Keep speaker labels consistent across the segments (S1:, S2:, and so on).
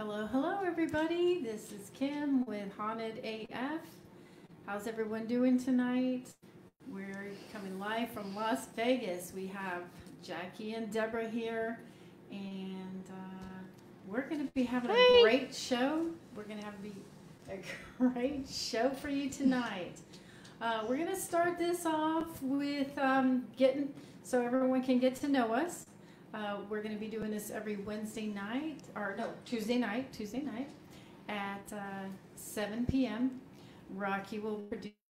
S1: Hello, hello, everybody. This is Kim with Haunted AF. How's everyone doing tonight? We're coming live from Las Vegas. We have Jackie and Deborah here, and we're going to be having a great show. We're going to have a great show for you tonight. We're going to start this off with so everyone can get to know us. We're going to be doing this every Tuesday night at 7 p.m. Rocky will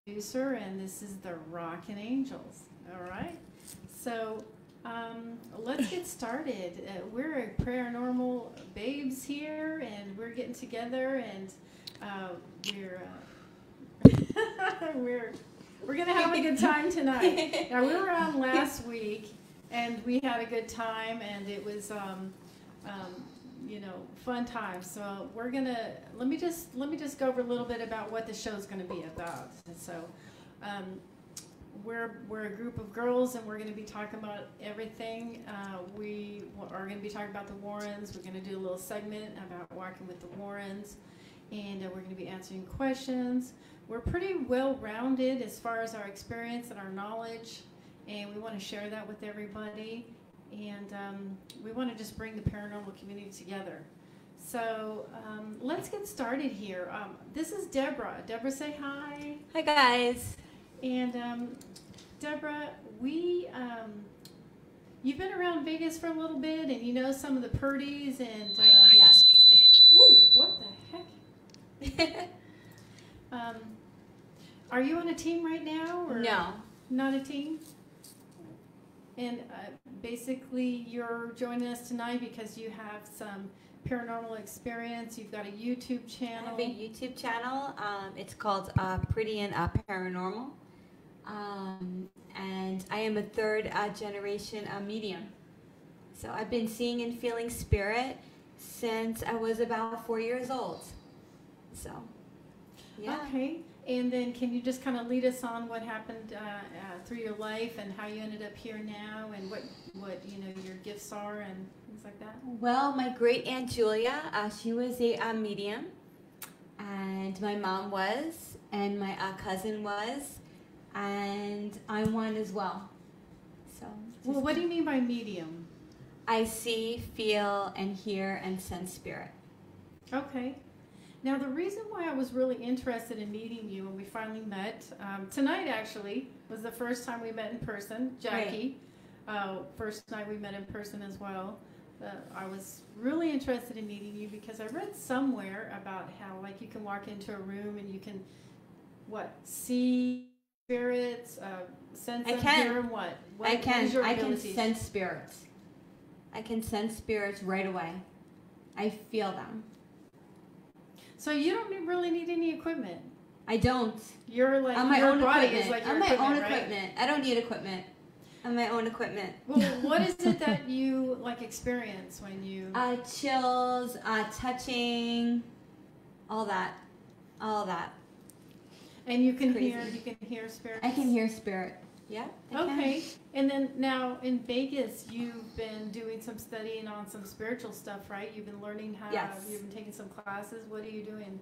S1: producer, and this is the RAHK'N Angels. All right. So let's get started. We're paranormal babes here, and we're getting together, and we're going to have a good time tonight. Now, we were on last week. And we had a good time, and it was, fun time. So we're gonna let me just go over a little bit about what the show's going to be about. So we're a group of girls, and we're going to be talking about everything. We are going to be talking about the Warrens. We're going to do a little segment about walking with the Warrens, and we're going to be answering questions. We're pretty well-rounded as far as our experience and our knowledge. And we want to share that with everybody, and we want to just bring the paranormal community together. So let's get started here. This is Deborah. Deborah, say hi.
S2: Hi, guys.
S1: And Deborah, you've been around Vegas for a little bit, and you know some of the purdies, and
S2: Yes.
S1: Ooh, what the heck? Are you on a team right now, or
S2: No.
S1: Not a team? And basically, you're joining us tonight because you have some paranormal experience. You've got a YouTube channel.
S2: I have a YouTube channel. It's called Pretty and Paranormal. And I am a third generation medium. So I've been seeing and feeling spirit since I was about 4 years old. So, yeah.
S1: Okay. And then can you just kind of lead us on what happened through your life and how you ended up here now, and what your gifts are and things like that?
S2: Well, my great aunt Julia, she was a medium, and my mom was, and my cousin was, and I'm one as well. So.
S1: Well, what do you mean by medium?
S2: I see, feel, and hear, and sense spirit.
S1: Okay. Now, the reason why I was really interested in meeting you when we finally met, tonight actually was the first time we met in person, Jackie. Right. First night we met in person as well. I was really interested in meeting you because I read somewhere about how, like, you can walk into a room and you can, see spirits, sense them, hear them, what?
S2: I can.
S1: Your
S2: I can
S1: abilities?
S2: sense spirits. I can sense spirits right away. I feel them.
S1: So you don't really need any equipment.
S2: I don't.
S1: You're like
S2: on my
S1: your
S2: own
S1: body
S2: equipment.
S1: is like your
S2: on my
S1: equipment,
S2: own
S1: right?
S2: equipment. I don't need equipment. On my own equipment.
S1: Well, what is it that you experience when you?
S2: Chills, touching, all that.
S1: And you can hear spirits.
S2: I can hear spirit. Yeah.
S1: Okay. And then now in Vegas, you've been doing some studying on some spiritual stuff, right? You've been learning how.
S2: Yes.
S1: You've been taking some classes. What are you doing?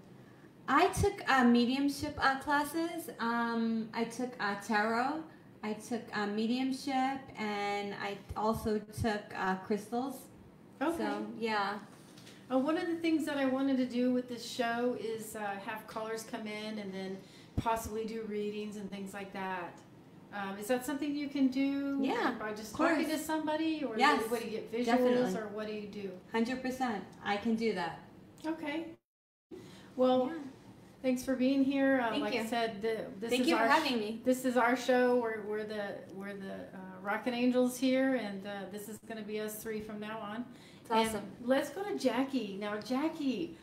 S2: I took mediumship classes. I took tarot. I took mediumship, and I also took crystals.
S1: Okay.
S2: So, yeah.
S1: One of the things that I wanted to do with this show is have callers come in and then possibly do readings and things like that. Is that something you can do?
S2: Yeah,
S1: by just talking to somebody, or
S2: yes,
S1: what do you get, visuals,
S2: definitely.
S1: Or what do you do?
S2: 100%. I can do that.
S1: Okay. Well, thanks for being here.
S2: Thank you.
S1: I said,
S2: Thank you for having me.
S1: This is our show. We're the RAHK'N Angels here, and this is going to be us three from now on.
S2: It's awesome.
S1: And let's go to Jackie now. Jackie,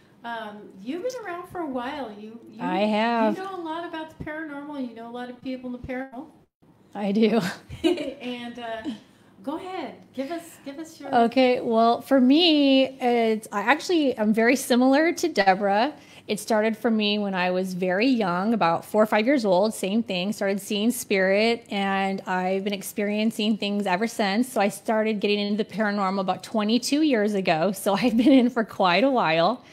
S1: you've been around for a while.
S3: I have.
S1: You know a lot about the paranormal. You know a lot of people in the paranormal.
S3: I do.
S1: And go ahead, give us your.
S3: Okay, well, for me, I'm very similar to Deborah It started for me when I was very young, about 4 or 5 years old, same thing, started seeing spirit, and I've been experiencing things ever since. So I started getting into the paranormal about 22 years ago. So I've been in for quite a while,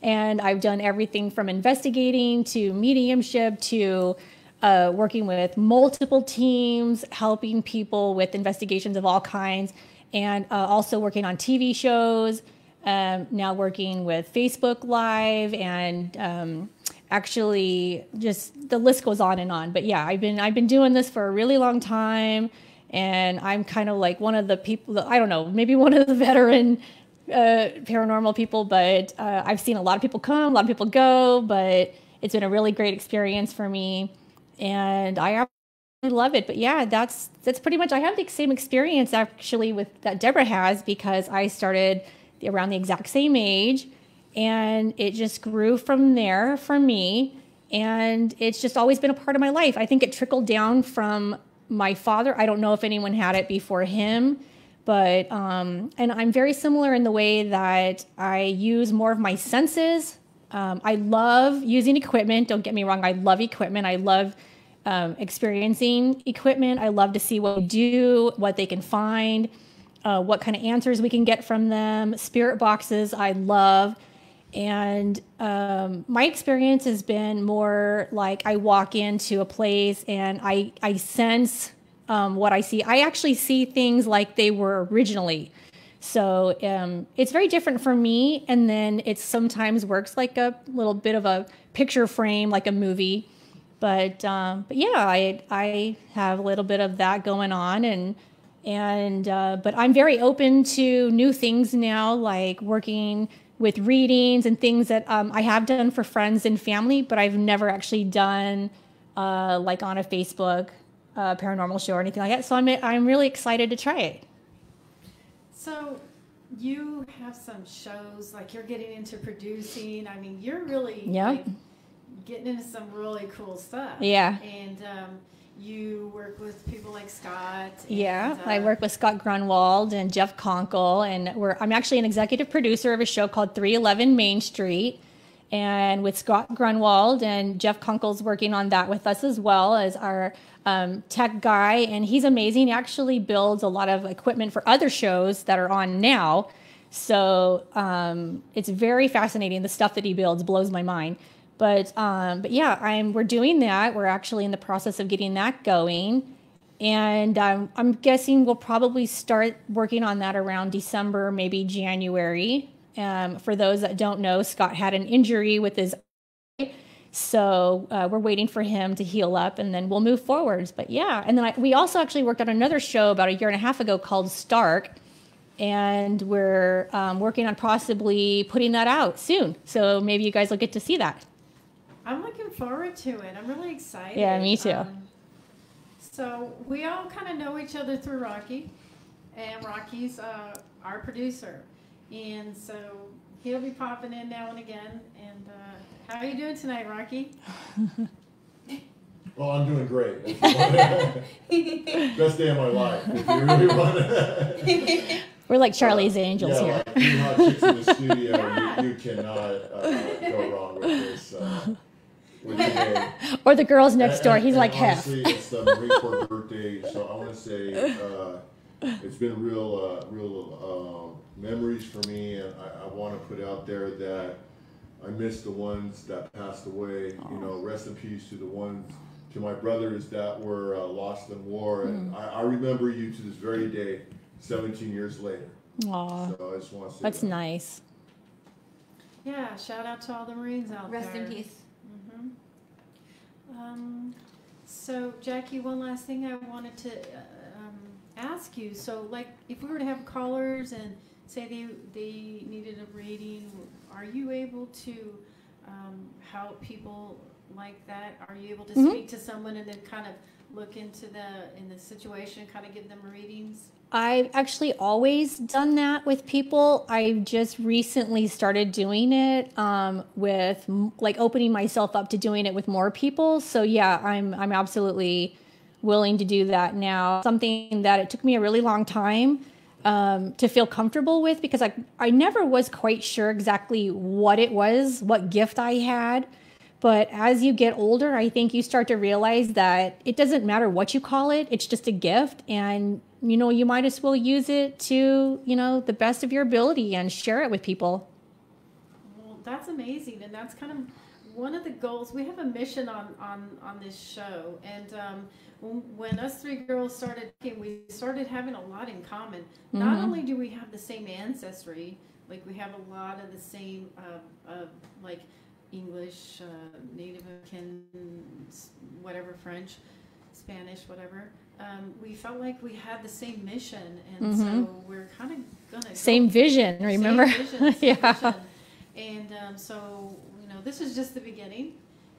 S3: and I've done everything from investigating to mediumship to working with multiple teams, helping people with investigations of all kinds, and also working on TV shows. Now working with Facebook Live, and actually just the list goes on and on. But yeah, I've been doing this for a really long time, and I'm kind of like one of the people that, I don't know, maybe one of the veteran paranormal people, but I've seen a lot of people come, a lot of people go, but it's been a really great experience for me, and I absolutely love it. But yeah, that's pretty much, I have the same experience actually with that Deborah has, because I started around the exact same age, and it just grew from there for me, and it's just always been a part of my life. I think it trickled down from my father. I don't know if anyone had it before him, but and I'm very similar in the way that I use more of my senses. I love using equipment. Don't get me wrong, I love equipment. I love experiencing equipment. I love to see what they do, what they can find, what kind of answers we can get from them. Spirit boxes, I love. And my experience has been more like I walk into a place and I sense what I see. I actually see things like they were originally. So it's very different for me. And then it sometimes works like a little bit of a picture frame, like a movie. But yeah, I have a little bit of that going on, but I'm very open to new things now, like working with readings and things that I have done for friends and family, but I've never actually done like on a Facebook paranormal show or anything like that. So I'm really excited to try it.
S1: So you have some shows, like you're getting into producing. I mean, you're really like getting into some really cool stuff.
S3: Yeah.
S1: And you work with people like Scott.
S3: And, I work with Scott Grunwald and Jeff Conkle, and I'm actually an executive producer of a show called 311 Main Street, and with Scott Grunwald, and Jeff Conkle's working on that with us as well as our tech guy, and he's amazing. He actually builds a lot of equipment for other shows that are on now, so it's very fascinating. The stuff that he builds blows my mind. But yeah, we're doing that. We're actually in the process of getting that going. And I'm guessing we'll probably start working on that around December, maybe January. For those that don't know, Scott had an injury with his eye. So we're waiting for him to heal up, and then we'll move forwards. But yeah, and then we also actually worked on another show about 1.5 years ago called Stark. And we're working on possibly putting that out soon. So maybe you guys will get to see that.
S1: I'm looking forward to it. I'm really excited.
S3: Yeah, me too.
S1: So we all kind of know each other through Rocky, and Rocky's our producer. And so he'll be popping in now and again. And how are you doing tonight, Rocky?
S4: Well, I'm doing great. Best day of my life. If you really want to.
S3: We're like Charlie's Angels here.
S4: Like 2 hot chicks in the studio, you cannot go wrong with this.
S3: Or the girls next door. He's like
S4: honestly,
S3: half.
S4: It's the Marine Corps birthday, so I want to say it's been real memories for me, and I want to put out there that I miss the ones that passed away. You know, rest in peace to my brothers that were lost in war, and I remember you to this very day, 17 years later.
S3: Aww.
S4: So I just want to say
S3: that's nice.
S1: Yeah, shout out to all the Marines out there.
S2: Rest in peace.
S1: So Jackie, one last thing I wanted to ask you. So, like, if we were to have callers and say they needed a reading, are you able to help people like that? Are you able to speak to someone and then kind of look into the situation, kind of give them readings?
S3: I've actually always done that with people. I just recently started doing it with like opening myself up to doing it with more people. So yeah, I'm absolutely willing to do that now. Something that it took me a really long time to feel comfortable with, because I never was quite sure exactly what it was, what gift I had. But as you get older, I think you start to realize that it doesn't matter what you call it. It's just a gift. And, you might as well use it to, the best of your ability and share it with people.
S1: Well, that's amazing. And that's kind of one of the goals. We have a mission on this show. And when us three girls started, we started having a lot in common. Not only do we have the same ancestry, like we have a lot of the same, like English, Native American, whatever, French, Spanish, whatever. We felt like we had the same mission, and so we're kind of gonna
S3: same vision. Remember?
S1: Same vision,
S3: yeah.
S1: Vision. And so this is just the beginning.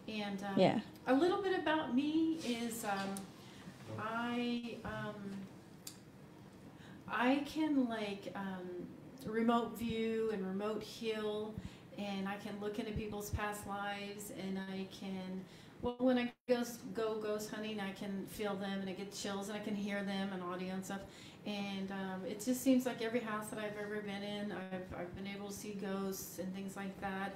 S1: And a little bit about me is I can remote view and remote heal. And I can look into people's past lives, and I can, when I go ghost hunting, I can feel them, and I get chills, and I can hear them and audio and stuff. And it just seems like every house that I've ever been in, I've been able to see ghosts and things like that.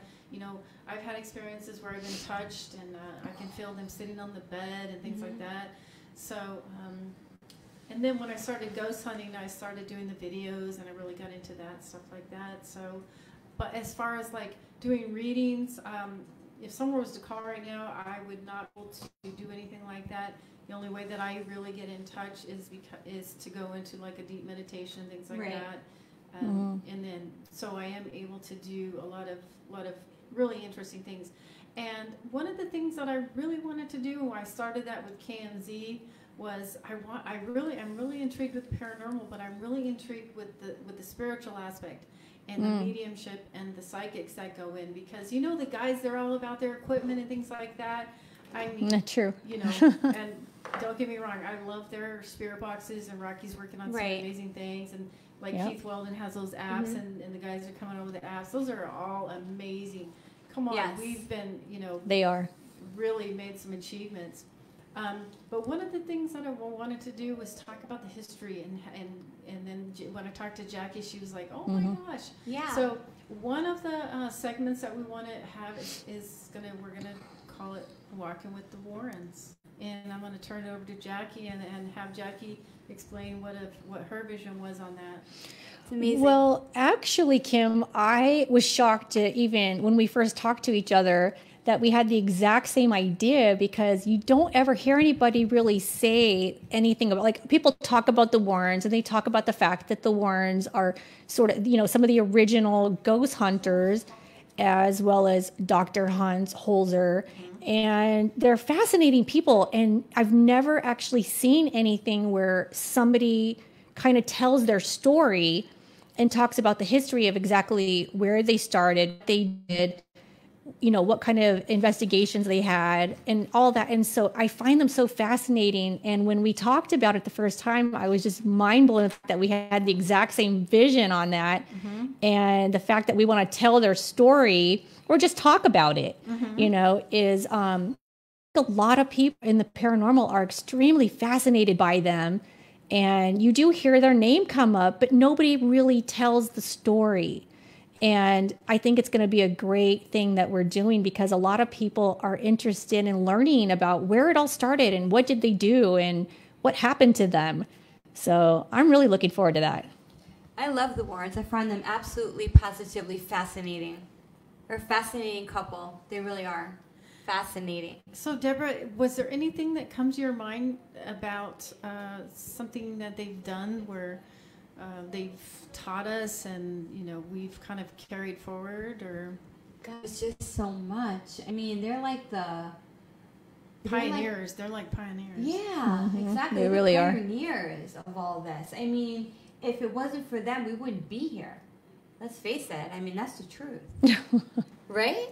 S1: I've had experiences where I've been touched, and I can feel them sitting on the bed and things like that. So, and then when I started ghost hunting, I started doing the videos, and I really got into that, stuff like that. So. But as far as doing readings, if someone was to call right now, I would not be able to do anything like that. The only way that I really get in touch is to go into a deep meditation, things like that. And then so I am able to do a lot of really interesting things. And one of the things that I really wanted to do when I started that with KMZ was I'm really intrigued with paranormal, but I'm really intrigued with the spiritual aspect. And the mediumship and the psychics that go in, because the guys, they're all about their equipment and things like that. I mean,
S3: not true.
S1: And don't get me wrong, I love their spirit boxes, and Rocky's working on some amazing things, and Keith Weldon has those apps, and the guys are coming over the apps. Those are all amazing. Come on, we've been,
S3: they are
S1: really made some achievements. But one of the things that I wanted to do was talk about the history, and then when I talked to Jackie, she was like, "Oh my gosh!"
S2: Yeah.
S1: So one of the segments that we want to have we're gonna call it "Walking with the Warrens," and I'm gonna turn it over to Jackie and have Jackie explain what her vision was on that.
S2: It's amazing.
S3: Well, actually, Kim, I was shocked even when we first talked to each other that we had the exact same idea, because you don't ever hear anybody really say anything about, people talk about the Warrens, and they talk about the fact that the Warrens are sort of, some of the original ghost hunters, as well as Dr. Hans Holzer. And they're fascinating people. And I've never actually seen anything where somebody kind of tells their story and talks about the history of exactly where they started, what they did, what kind of investigations they had and all that. And so I find them so fascinating. And when we talked about it the first time, I was just mind blown that we had the exact same vision on that. And the fact that we want to tell their story or just talk about it, is a lot of people in the paranormal are extremely fascinated by them. And you do hear their name come up, but nobody really tells the story. And I think it's going to be a great thing that we're doing, because a lot of people are interested in learning about where it all started and what did they do and what happened to them. So I'm really looking forward to that.
S2: I love the Warrens. I find them absolutely, positively fascinating. They're a fascinating couple. They really are. Fascinating.
S1: So, Deborah, was there anything that comes to your mind about something that they've done where they've taught us and, we've kind of carried forward, or?
S2: God, it's just so much. I mean, they're like the
S1: pioneers. They're like pioneers.
S2: Yeah, exactly.
S3: They really are.
S2: Pioneers of all this. I mean, if it wasn't for them, we wouldn't be here. Let's face it. I mean, that's the truth. Right?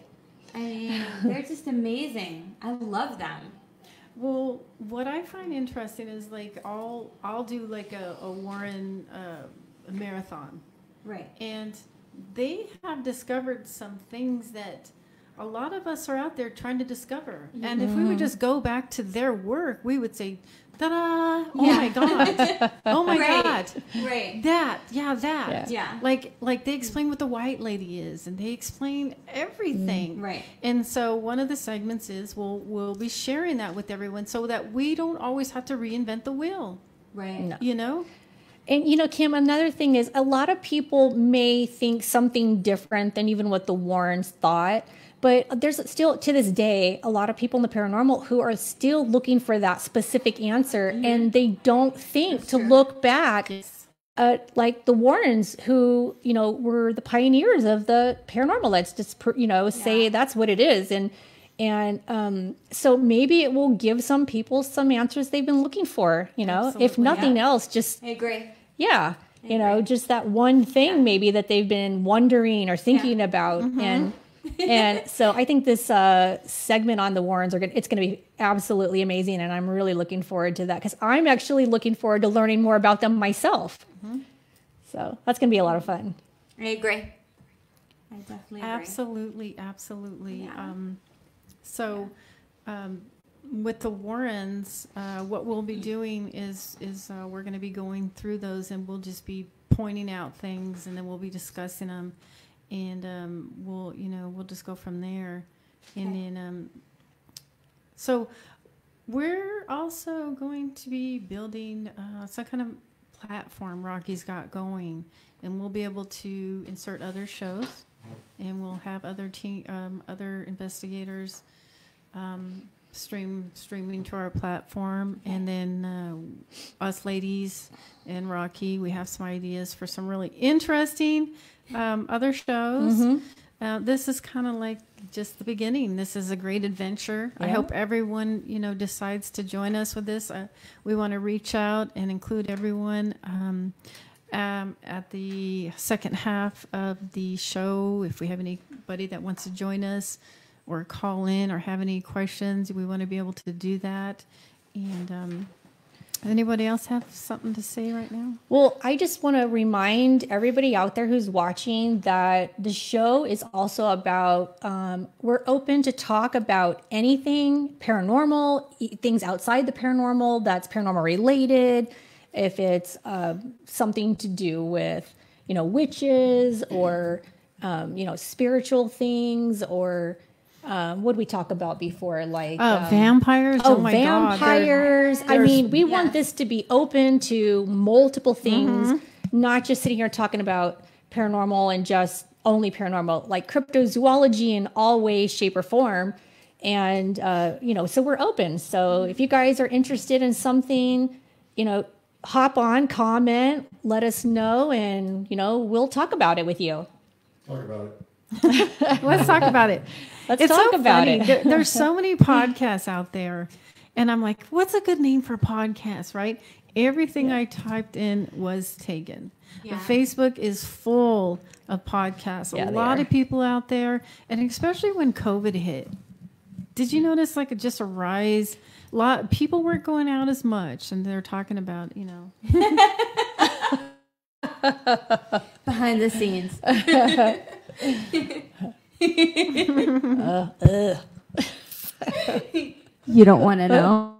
S2: I mean, they're just amazing. I love them.
S1: Well, what I find interesting is I'll do a Warren a marathon.
S2: Right.
S1: And they have discovered some things that a lot of us are out there trying to discover. And if we would just go back to their work, we would say, ta-da! Oh my God! Oh my God!
S2: Right.
S1: That.
S2: Yeah.
S1: Like they explain what the white lady is, and they explain everything.
S2: Right.
S1: And so one of the segments is we'll be sharing that with everyone, so that we don't always have to reinvent the wheel.
S2: Right.
S3: No.
S1: You know.
S3: And, Kim, another thing is a lot of people may think something different than even what the Warrens thought. But there's still, to this day, a lot of people in the paranormal who are still looking for that specific answer. And they don't think to look back at, like, the Warrens who, were the pioneers of the paranormal. Let's just, say that's what it is. And so maybe it will give some people some answers they've been looking for,
S1: Absolutely.
S3: if nothing else, just,
S2: I agree.
S3: yeah, just that one thing maybe that they've been wondering or thinking about. And so I think this segment on the Warrens it's going to be absolutely amazing. And I'm really looking forward to that because I'm actually looking forward to learning more about them myself. So that's going to be a lot of fun.
S2: I agree. I definitely agree.
S1: Absolutely.
S2: Yeah.
S1: With the Warrens, what we'll be doing is we're going to be going through those, and we'll just be pointing out things, and then we'll be discussing them, and we'll just go from there. Okay. And then so we're also going to be building some kind of platform Rocky's got going, and we'll be able to insert other shows, and we'll have other other investigators streaming to our platform, and then us ladies and Rocky, we have some ideas for some really interesting other shows. This is kind of like just the beginning. This is a great adventure. I hope everyone decides to join us with this. We want to reach out and include everyone at the second half of the show. If we have anybody that wants to join us or call in or have any questions, we want to be able to do that. And anybody else have something to say right now?
S3: Well, I just want to remind everybody out there who's watching that the show is also about, we're open to talk about anything paranormal, things outside the paranormal that's paranormal related. If it's something to do with, witches or, spiritual things, or what did we talk about before? Like
S1: vampires. Oh my
S3: vampires.
S1: God.
S3: I mean, we want this to be open to multiple things, not just sitting here talking about paranormal and just only paranormal, like cryptozoology in all ways, shape, or form. And so we're open. So if you guys are interested in something, hop on, comment, let us know, and we'll talk about it with you.
S4: Talk about it.
S1: Let's talk about it.
S3: Let's talk about it.
S1: There's so many podcasts out there, and I'm like, what's a good name for podcast, right? Everything I typed in was taken. Yeah. Facebook is full of podcasts. A lot of people out there, and especially when COVID hit. Did you notice just a rise? A lot of people weren't going out as much, and they're talking about,
S2: behind the scenes. You don't want to know.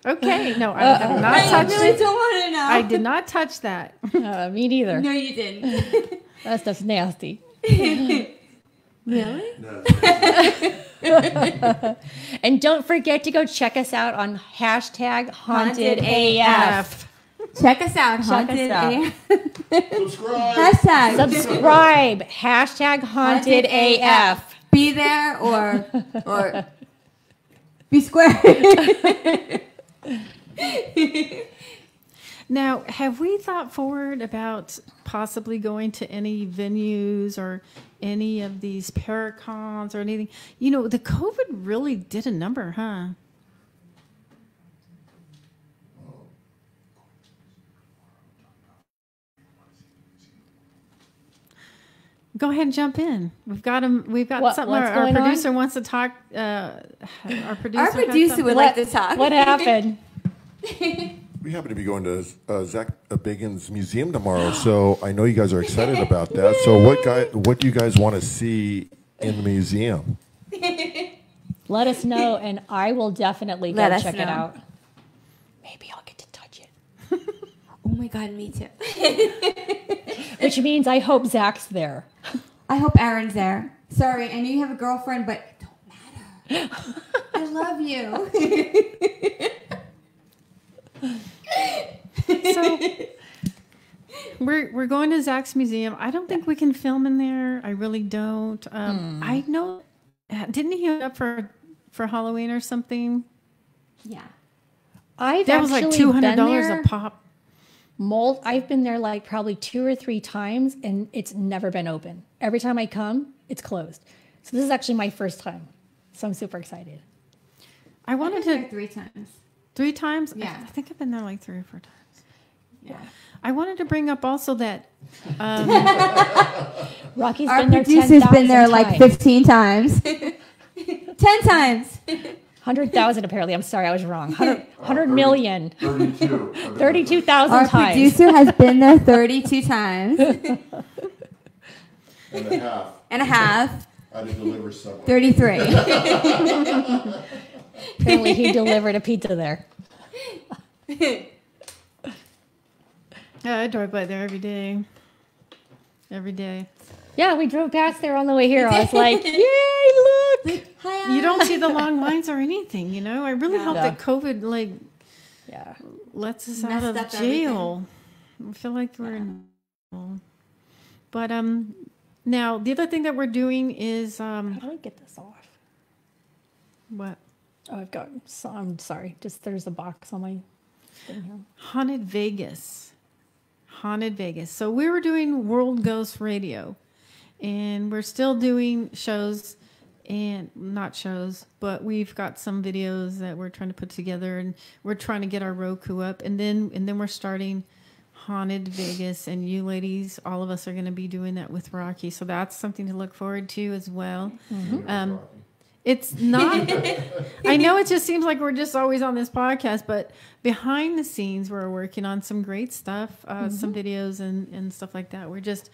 S1: Okay, no, I have not touched it.
S2: I really don't want to know.
S1: I did not touch that.
S3: Me neither.
S2: No, you didn't.
S3: That stuff's nasty.
S2: Really?
S4: No.
S3: And don't forget to go check us out on #HauntedAF.
S2: Check us out, Haunted AF.
S4: Subscribe.
S3: Subscribe. #HauntedAF.
S2: Be there or be square.
S1: Now, have we thought forward about possibly going to any venues or any of these paracons or anything? The COVID really did a number, huh? Go ahead and jump in. We've got him. We've got something. Our producer wants to talk. Our producer
S2: would like to talk.
S3: What happened?
S4: We happen to be going to Zach Bagans' museum tomorrow, so I know you guys are excited about that. So what do you guys want to see in the museum.
S3: Let us know, and I will definitely go check it out. Maybe I'll get to touch it.
S2: Oh my God, me too.
S3: Which means I hope Zach's there.
S2: I hope Aaron's there. Sorry, I know you have a girlfriend, but it don't matter. I love you.
S1: So we're going to Zach's museum. I don't think we can film in there. I really don't. I know. Didn't he hook up for Halloween or something?
S2: Yeah.
S1: That was like $200 a pop.
S3: I've been there like probably 2 or 3 times, and it's never been open. Every time I come, it's closed. So this is actually my first time. So I'm super excited.
S1: I wanted to
S2: 3 times.
S1: 3 times?
S2: Yeah.
S1: I think I've been there like 3 or 4 times.
S2: Yeah.
S1: I wanted to bring up also that
S3: Rocky's
S2: Our
S3: been there 10,000
S2: producer's been there like
S3: times.
S2: 15 times. 10 times.
S3: 100,000 apparently. I'm sorry, I was wrong. 100 million. 32,000
S2: Our
S3: times.
S2: producer has been there 32 times.
S4: And a half.
S2: And a half.
S4: I had to deliver somewhere.
S2: 33.
S3: Apparently he delivered a pizza there.
S1: yeah, I drive by there every day. Every day.
S3: Yeah, we drove past there on the way here. I was like, yay, look.
S1: You don't see the long lines or anything, you know? I really hope that COVID lets us out
S2: Messed
S1: of
S2: up
S1: jail. I feel like we're in. But now the other thing that we're doing is
S3: How do I get this off?
S1: what?
S3: Oh, I've got. So, I'm sorry. Just there's a box on my thing here.
S1: Haunted Vegas. Haunted Vegas. So we were doing World Ghost Radio, and we're still doing shows, and not shows, but we've got some videos that we're trying to put together, and we're trying to get our Roku up, and then we're starting Haunted Vegas, and you ladies, all of us are going to be doing that with Rocky. So that's something to look forward to as well.
S3: Mm-hmm.
S1: It's not, I know it just seems like we're just always on this podcast, but behind the scenes, we're working on some great stuff, some videos and stuff like that. We're just,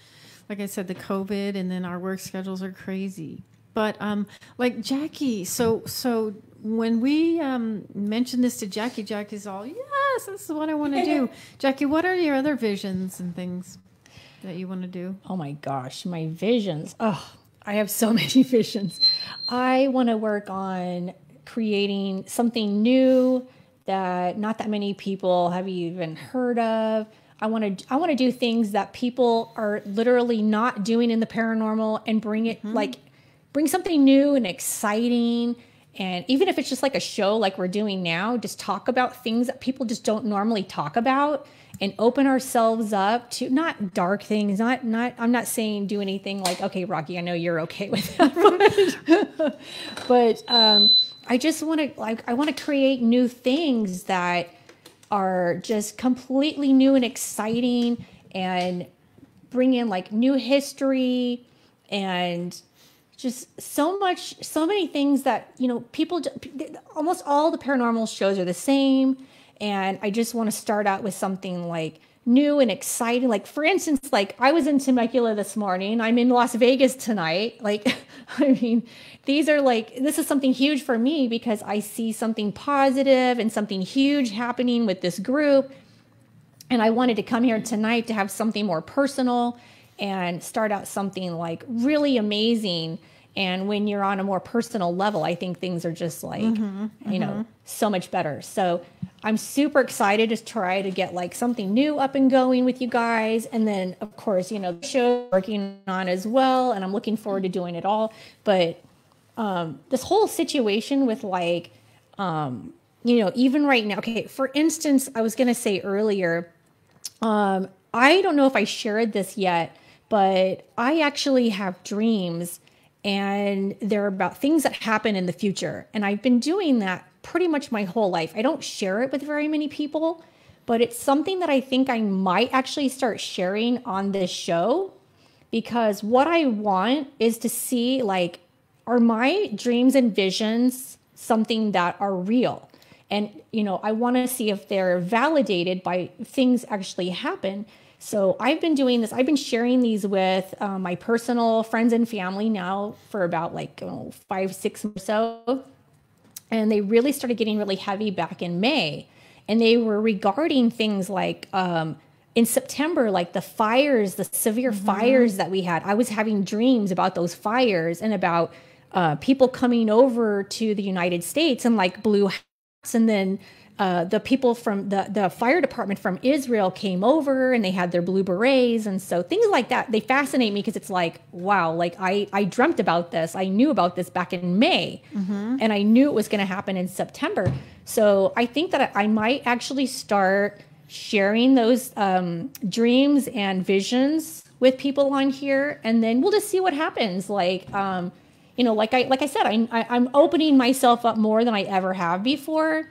S1: like I said, the COVID, and then our work schedules are crazy. But like Jackie, so when we mentioned this to Jackie, Jackie's all, yes, this is what I want to do. Jackie, what are your other visions and things that you want to do?
S3: Oh my gosh, my visions. Oh, I have so many visions. I want to work on creating something new that not that many people have even heard of. I want to do things that people are literally not doing in the paranormal, and bring something new and exciting. And even if it's just like a show like we're doing now, just talk about things that people just don't normally talk about, and open ourselves up to not dark things, not I'm not saying do anything like, okay, Rocky, I know you're okay with that. but I just want to I want to create new things that are just completely new and exciting, and bring in like new history, and just so many things that, you know, people, almost all the paranormal shows are the same. And I just want to start out with something like new and exciting. Like, for instance, like I was in Temecula this morning. I'm in Las Vegas tonight. Like, I mean, this is something huge for me, because I see something positive and something huge happening with this group. And I wanted to come here tonight to have something more personal and start out something like really amazing. And when you're on a more personal level, I think things are just like, you know, so much better. So I'm super excited to try to get like something new up and going with you guys. And then, of course, you know, the show I'm working on as well. And I'm looking forward to doing it all. But this whole situation with like, you know, even right now, okay, for instance, I was going to say earlier, I don't know if I shared this yet, but I actually have dreams, and they're about things that happen in the future. And I've been doing that pretty much my whole life. I don't share it with very many people, but it's something that I think I might actually start sharing on this show, because what I want is to see, like, are my dreams and visions something that are real? And, you know, I want to see if they're validated by things actually happen. So I've been doing this. I've been sharing these with my personal friends and family now for about 5, 6 or so. And they really started getting really heavy back in May. And they were regarding things like in September, like the fires, the severe fires that we had. I was having dreams about those fires and about people coming over to the United States in like blue hats. And then the people from the fire department from Israel came over and they had their blue berets. And so things like that, they fascinate me because it's like, wow, like I dreamt about this. I knew about this back in May and I knew it was going to happen in September. So I think that I might actually start sharing those dreams and visions with people on here. And then we'll just see what happens. Like, like I said, I'm opening myself up more than I ever have before.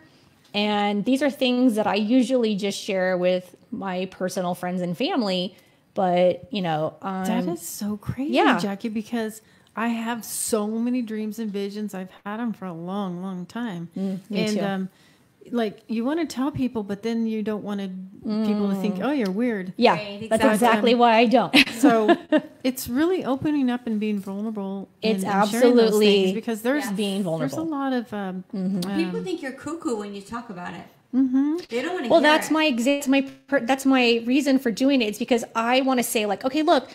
S3: And these are things that I usually just share with my personal friends and family. But,
S1: that is so crazy, Jackie, because I have so many dreams and visions. I've had them for a long, long time.
S3: Me too.
S1: Like you want to tell people, but then you don't want people to think, oh, you're weird.
S3: Yeah,
S2: Right,
S3: that's exactly why I don't.
S1: So it's really opening up and being vulnerable.
S3: It's
S1: and sharing those
S3: absolutely
S1: things because there's
S3: being vulnerable.
S1: There's a lot of
S2: People think you're cuckoo when you talk about it. They don't want to
S3: Well,
S2: hear
S3: that's
S2: it.
S3: that's my reason for doing it. It's because I want to say like, okay, look,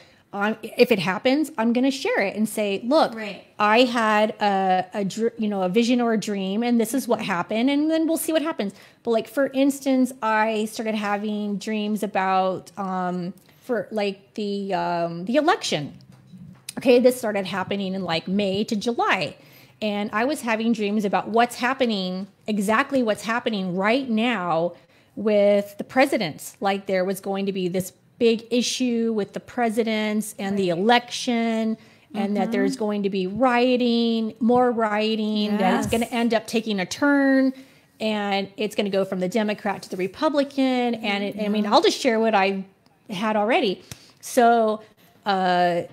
S3: if it happens, I'm going to share it and say, look,
S2: Right.
S3: I had a vision or a dream, and this is what happened, and then we'll see what happens. But like for instance, I started having dreams about for like the election. Okay, this started happening in like May to July. And I was having dreams about exactly what's happening right now with the presidents. Like there was going to be this big issue with the presidents and the election, and that there's going to be more rioting, that it's going to end up taking a turn, and it's going to go from the Democrat to the Republican. And I'll just share what I had already. So, I'm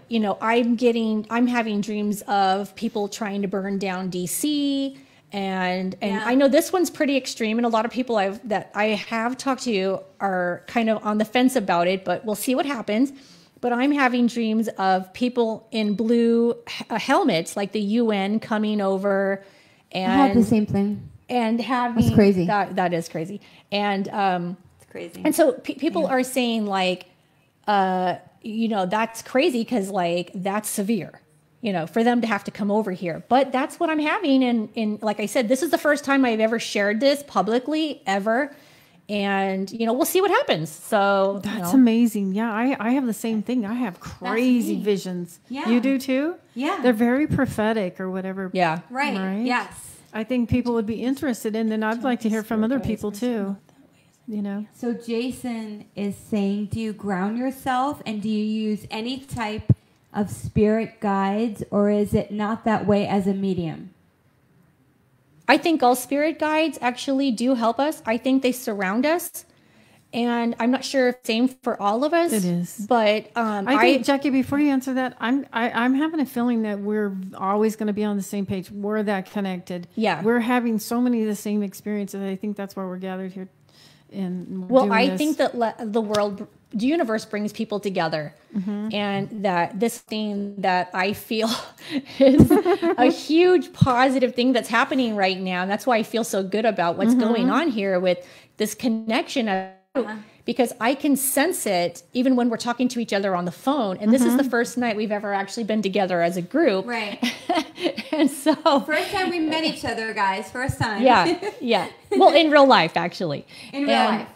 S3: having dreams of people trying to burn down DC. And I know this one's pretty extreme, and a lot of people that I have talked to are kind of on the fence about it, but we'll see what happens. But I'm having dreams of people in blue helmets, like the UN coming over, and
S5: I had the same thing.
S3: And having
S5: That's crazy.
S3: That is crazy. And
S2: It's crazy.
S3: and so people are saying like, that's crazy because like that's severe. For them to have to come over here. But that's what I'm having. And like I said, this is the first time I've ever shared this publicly ever. And, we'll see what happens. So
S1: that's amazing. Yeah, I have the same thing. I have crazy visions.
S2: Yeah.
S1: You do too?
S2: Yeah.
S1: They're very prophetic or whatever.
S3: Yeah.
S2: Right. Yes.
S1: I think people would be interested in, and I'd like to hear from other people too.
S2: So Jason is saying, do you ground yourself and do you use any type of spirit guides, or is it not that way as a medium?
S3: I think all spirit guides actually do help us. I think they surround us. And I'm not sure if it's the same for all of us.
S1: It is.
S3: But
S1: I think, Jackie, before you answer that, I'm having a feeling that we're always going to be on the same page. We're that connected.
S3: Yeah.
S1: We're having so many of the same experiences. I think that's why we're gathered here.
S3: Think that the universe brings people together, and that this thing that I feel is a huge positive thing that's happening right now. And that's why I feel so good about what's going on here with this connection because I can sense it even when we're talking to each other on the phone. And this is the first night we've ever actually been together as a group.
S2: Right.
S3: And so
S2: first time we met each other, guys. First time.
S3: Yeah. Well, in real life, actually.
S2: In real life.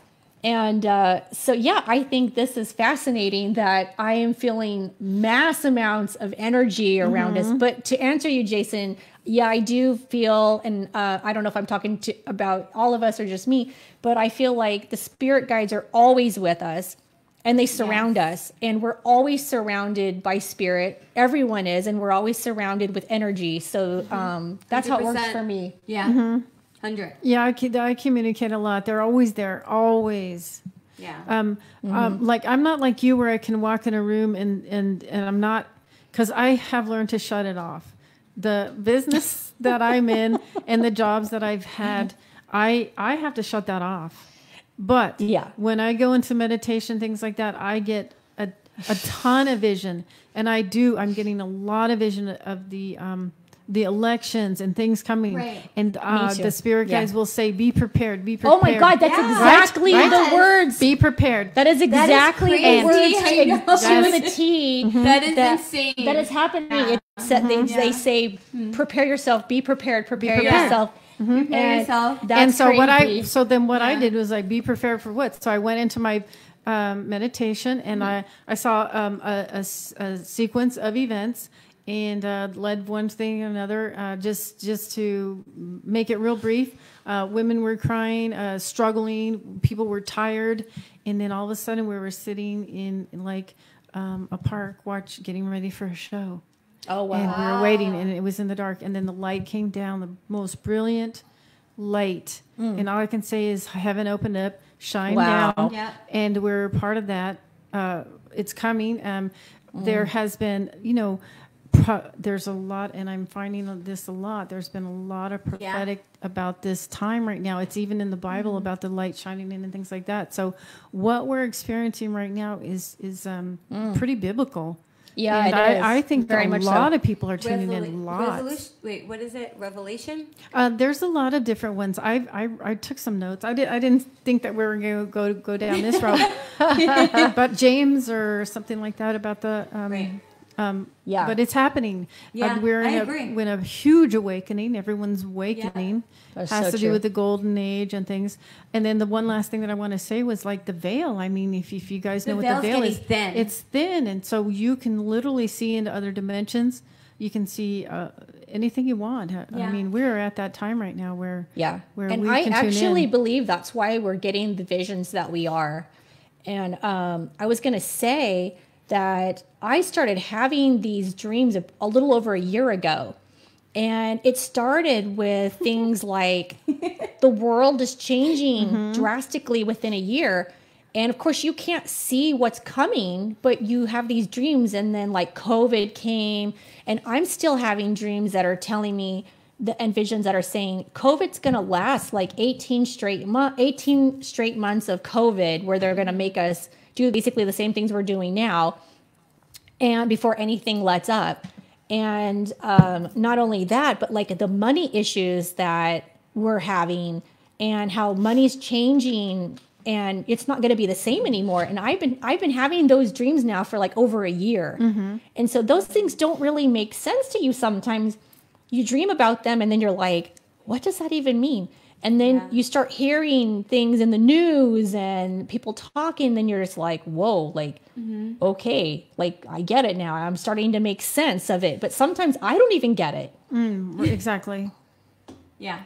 S3: And I think this is fascinating that I am feeling mass amounts of energy around us. But to answer you, Jason, I do feel, and I don't know if I'm talking about all of us or just me, but I feel like the spirit guides are always with us and they surround us, and we're always surrounded by spirit. Everyone is, and we're always surrounded with energy. So that's how it works for me.
S2: Yeah. 100.
S1: Yeah, I communicate a lot. They're always there, always.
S2: Yeah.
S1: Like I'm not like you where I can walk in a room and I'm not, because I have learned to shut it off. The business that I'm in and the jobs that I've had, I have to shut that off. But
S3: Yeah.
S1: when I go into meditation, things like that, I get a ton of vision. And I'm getting a lot of vision of the elections and things coming.
S2: Right.
S1: And
S3: Me too.
S1: the spirit
S3: Yeah.
S1: guides will say, be prepared, be prepared.
S3: Oh my God, that's
S2: Yeah.
S3: exactly
S1: Right?
S3: the words.
S1: Be prepared.
S3: That is exactly
S2: crazy.
S3: the words
S2: I know.
S3: to the T.
S2: That is insane.
S3: That is happening.
S2: Yeah.
S3: It's that they say, prepare yourself, be prepared, prepare
S1: prepared.
S3: yourself.
S2: Prepare yourself.
S3: That's
S1: And so
S3: crazy.
S1: then what I
S2: Yeah.
S1: did was like, be prepared for what? So I went into my meditation and I saw a sequence of events and led one thing to another, just to make it real brief. Women were crying, struggling, people were tired, and then all of a sudden we were sitting in like a park, getting ready for a show.
S3: Oh, wow.
S1: And we were waiting, and it was in the dark, and then the light came down, the most brilliant light, and all I can say is heaven opened up, shine
S3: Wow.
S1: down,
S2: Yeah.
S1: and we're part of that. It's coming. There has been, there's a lot, and I'm finding this a lot. There's been a lot of prophetic about this time right now. It's even in the Bible about the light shining in and things like that. So what we're experiencing right now is pretty biblical.
S3: Yeah,
S1: and
S3: it is.
S1: I think
S3: Very
S1: that a
S3: much
S1: lot
S3: so.
S1: of people are tuning in. Lots.
S2: Wait, what is it? Revelation?
S1: There's a lot of different ones. I took some notes. I didn't think that we were going to go down this road, but James or something like that about the
S2: Right.
S3: Yeah.
S1: But it's happening.
S2: Yeah,
S1: We're
S2: I
S1: in
S2: agree.
S1: in a huge awakening. Everyone's awakening.
S3: That's
S1: Has
S3: so
S1: to
S3: true.
S1: do with the golden age and things. And then the one last thing that I want to say was like the veil. I mean, if you guys know what the
S2: veil's
S1: veil
S2: getting
S1: is,
S2: thin.
S1: it's thin, and so you can literally see into other dimensions. You can see anything you want. I
S2: Yeah.
S1: mean, we're at that time right now where
S3: Yeah.
S1: where
S3: And
S1: we
S3: I
S1: can tune
S3: actually
S1: in.
S3: believe that's why we're getting the visions that we are. And I was going to say that I started having these dreams a little over a year ago. And it started with things like the world is changing drastically within a year. And of course, you can't see what's coming, but you have these dreams. And then like COVID came, and I'm still having dreams that are telling me and visions that are saying COVID's going to last like 18 straight months of COVID, where they're going to make us do basically the same things we're doing now, and before anything lets up. And not only that, but like the money issues that we're having and how money's changing and it's not going to be the same anymore. And I've been having those dreams now for like over a year. And so those things don't really make sense to you sometimes. You dream about them and then you're like, what does that even mean? And then you start hearing things in the news and people talking, then you're just like, whoa, like, okay, like I get it now. I'm starting to make sense of it. But sometimes I don't even get it.
S1: Exactly.
S2: Yeah.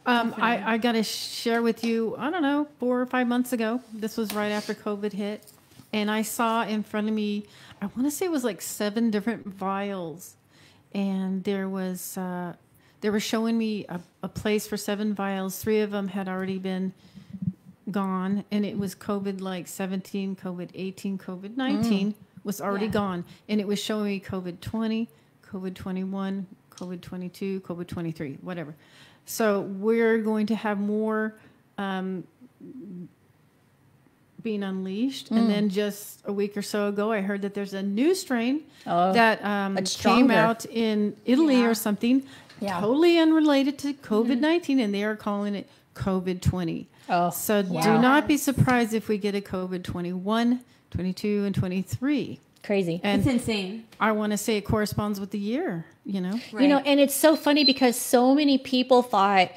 S1: I got to share with you, I don't know, 4 or 5 months ago. This was right after COVID hit. And I saw in front of me, I want to say it was like 7 different vials. And they were showing me a place for 7 vials. 3 of them had already been gone. And it was COVID like 17, COVID 18, COVID 19 was already gone. And it was showing me COVID 20, COVID 21, COVID 22, COVID 23, whatever. So we're going to have more being unleashed. And then just a week or so ago, I heard that there's a new strain that came
S3: stronger.
S1: out in Italy or something, totally unrelated to COVID-19, and they are calling it COVID-20.
S3: Oh,
S1: So do not be surprised if we get a COVID-21, 22, and 23.
S3: crazy.
S1: And
S2: It's insane.
S1: I want to say it corresponds with the year,
S3: You know, and it's so funny because so many people thought,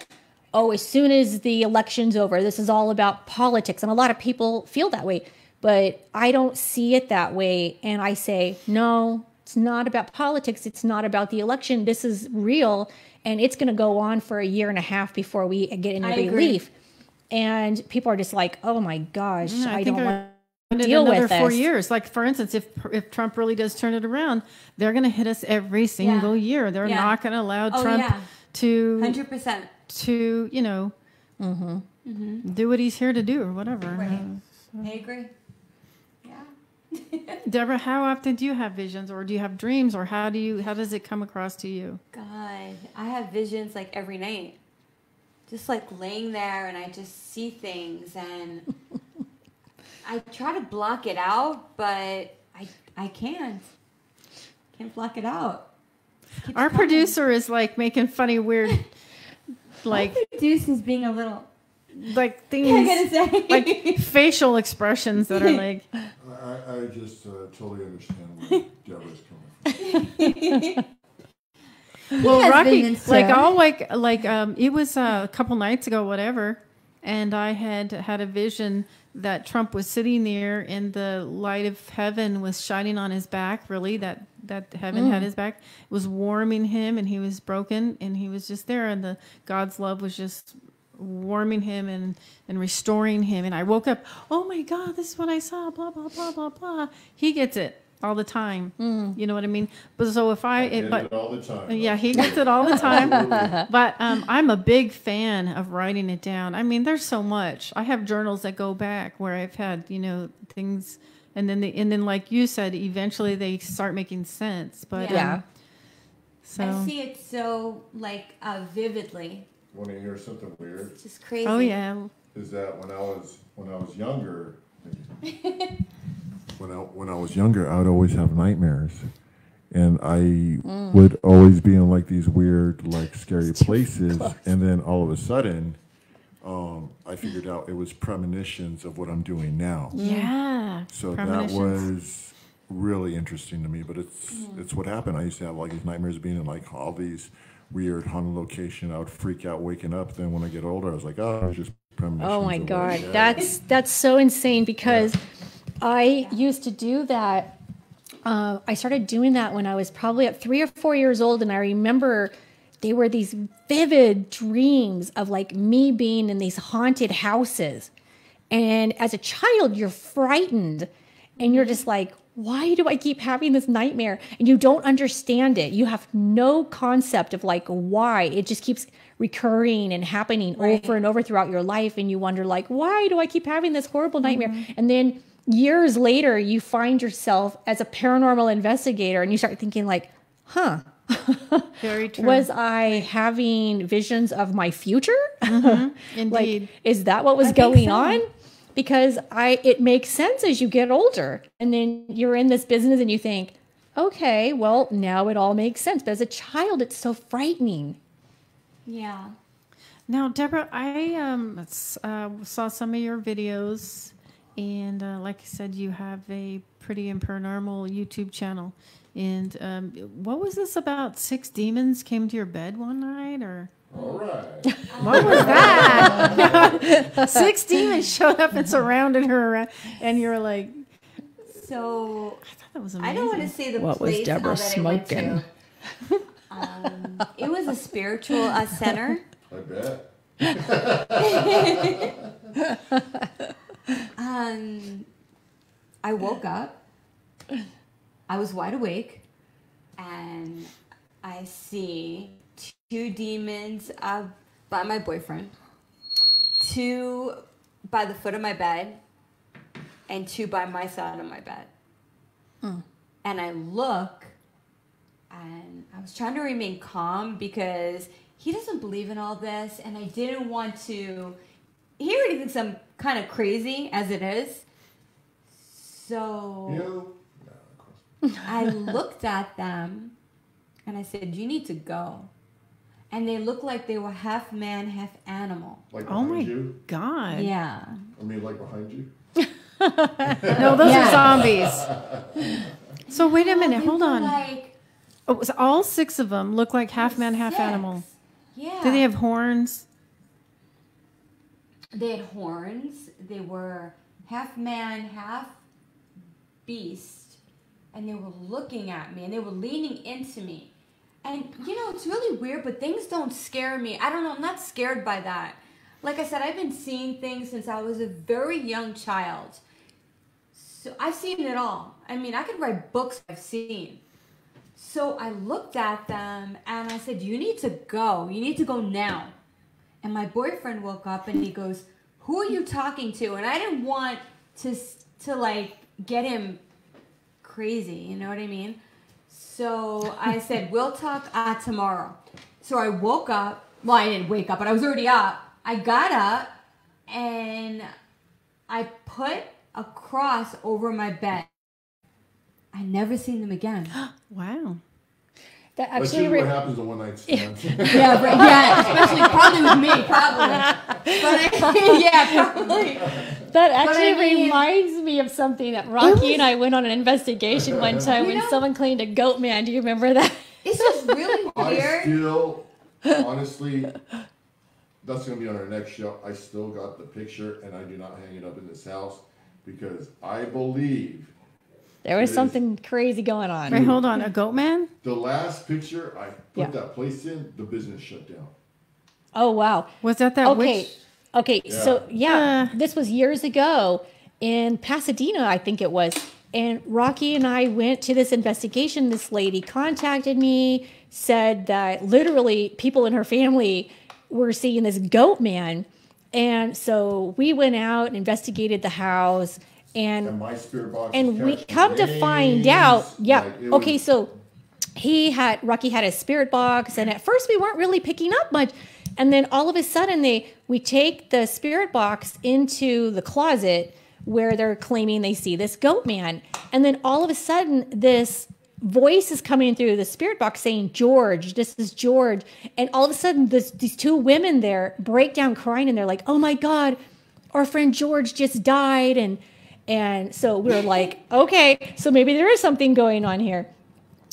S3: oh, as soon as the election's over, this is all about politics. And a lot of people feel that way. But I don't see it that way. And I say, no, it's not about politics. It's not about the election. This is real. And it's going to go on for a year and a half before we get any
S2: I agree.
S3: relief. And people are just like, oh my gosh, I don't want to
S1: in
S3: deal
S1: another
S3: with
S1: 4
S3: this.
S1: years. Like, for instance, if Trump really does turn it around, they're going to hit us every single year. They're not going to allow Trump to
S2: 100%.
S1: to do what he's here to do or whatever.
S2: Right. I agree. Yeah.
S1: Deborah, how often do you have visions, or do you have dreams, or how does it come across to you?
S2: God, I have visions like every night. just like laying there and I just see things and I try to block it out, but I can't block it out.
S1: Our producer is like making funny, weird, like
S2: producer's being a little
S1: like things,
S2: I gotta say.
S1: like facial expressions that are like.
S4: I just totally understand where Deborah's coming from.
S1: Well, Rocky, it was a couple nights ago, whatever, and I had a vision that Trump was sitting there and the light of heaven was shining on his back, really, that heaven had his back. It was warming him and he was broken and he was just there and God's love was just warming him and restoring him. And I woke up, oh my God, this is what I saw, blah, blah, blah, blah, blah. He gets it all the time. You know what I mean? But so if I
S4: get it all the time.
S1: Yeah, he gets it all the time. But I'm a big fan of writing it down. I mean, there's so much. I have journals that go back where I've had, things, and then like you said, eventually they start making sense. But so
S2: I see it so like vividly.
S4: Want to hear something weird?
S2: It's just crazy.
S1: Oh yeah.
S4: Is that when I was younger? When I was younger, I would always have nightmares, and I would always be in like these weird, like scary places. And then all of a sudden, I figured out it was premonitions of what I'm doing now.
S1: Yeah.
S4: So that was really interesting to me. But it's what happened. I used to have like these nightmares of being in like all these weird haunted location. I would freak out waking up. Then when I get older, I was like, oh, it's just premonitions.
S3: Oh my
S4: of
S3: God,
S4: yeah.
S3: that's so insane because I used to do that. I started doing that when I was probably at 3 or 4 years old, and I remember they were these vivid dreams of like me being in these haunted houses. And as a child, you're frightened, and you're just like, why do I keep having this nightmare? And you don't understand it. You have no concept of like why. It just keeps recurring and happening over and over throughout your life. And you wonder like, why do I keep having this horrible nightmare? And then years later, you find yourself as a paranormal investigator and you start thinking like,
S1: Very true.
S3: was I having visions of my future?
S1: Indeed.
S3: Like, is that what was going on? Because it makes sense as you get older and then you're in this business and you think, okay, well, now it all makes sense. But as a child, it's so frightening.
S2: Yeah.
S1: Now, Deborah, I saw some of your videos, and like I said, you have a Pretty and Paranormal YouTube channel. And what was this about? 6 demons came to your bed one night, or?
S4: All right.
S1: What was that? 6 demons showed up and surrounded her, and you were like,
S2: So
S1: I thought that was amazing.
S2: I don't want to say the
S3: What was
S2: place
S3: Deborah
S2: that I went
S3: smoking?
S2: to. It was a spiritual center.
S4: I bet.
S2: I woke up. I was wide awake, and I see 2 demons by my boyfriend, 2 by the foot of my bed, and 2 by my side of my bed. And I look, and I was trying to remain calm because he doesn't believe in all this, and I didn't want to. He already thinks I'm kind of crazy as it is. So
S4: You? No, of course.
S2: I looked at them, and I said, "You need to go." And they looked like they were half man, half animal.
S4: Like
S1: Oh
S4: behind
S1: my
S4: you?
S1: God.
S2: Yeah.
S4: I mean, like behind you?
S1: No, those are zombies. So wait a minute,
S2: They
S1: hold
S2: were
S1: on.
S2: Like,
S1: So all 6 of them look like half man, half
S2: 6.
S1: animal.
S2: Yeah.
S1: Did they have horns?
S2: They had horns. They were half man, half beast. And they were looking at me, and they were leaning into me. And, it's really weird, but things don't scare me. I don't know. I'm not scared by that. Like I said, I've been seeing things since I was a very young child. So I've seen it all. I mean, I could write books I've seen. So I looked at them, and I said, you need to go. You need to go now. And my boyfriend woke up, and he goes, who are you talking to? And I didn't want to like, get him crazy. You know what I mean? So I said, we'll talk tomorrow. So I woke up, Well, I didn't wake up, but I was already up. I got up and I put a cross over my bed. I never seen them again.
S1: Wow.
S3: That
S4: That's
S3: actually
S4: usually what happens in one night stands.
S2: Especially probably with me, probably. Probably.
S3: That actually
S2: I mean-
S3: reminds me of something that Rocky and I went on an investigation one time when
S2: know-
S3: someone claimed a goat man. Do you remember that?
S2: It's just really
S4: I
S2: weird.
S4: still, honestly, that's going to be on our next show. I still got the picture, and I do not hang it up in this house because I believe
S3: There was
S4: It is.
S3: something crazy going on.
S1: Wait, hold on. A goat man?
S4: the last picture I put
S3: Yeah.
S4: that place in, the business shut down.
S3: Oh, wow.
S1: Was that
S3: Okay.
S1: witch?
S3: Okay. So, yeah,
S1: Uh.
S3: this was years ago in Pasadena, I think it was. And Rocky and I went to this investigation. This lady contacted me, said that literally people in her family were seeing this goat man. And so we went out and investigated the house.
S4: And my spirit box.
S3: And
S4: was
S3: we
S4: catching
S3: come to find out,
S4: names,
S3: yeah.
S4: like, it
S3: Okay,
S4: was-
S3: so Rocky had a spirit box, and at first we weren't really picking up much, and then all of a sudden we take the spirit box into the closet where they're claiming they see this goat man, and then all of a sudden this voice is coming through the spirit box saying, "George, this is George," and all of a sudden these two women there break down crying, and they're like, "Oh my God, our friend George just died," and so we're like, okay, so maybe there is something going on here.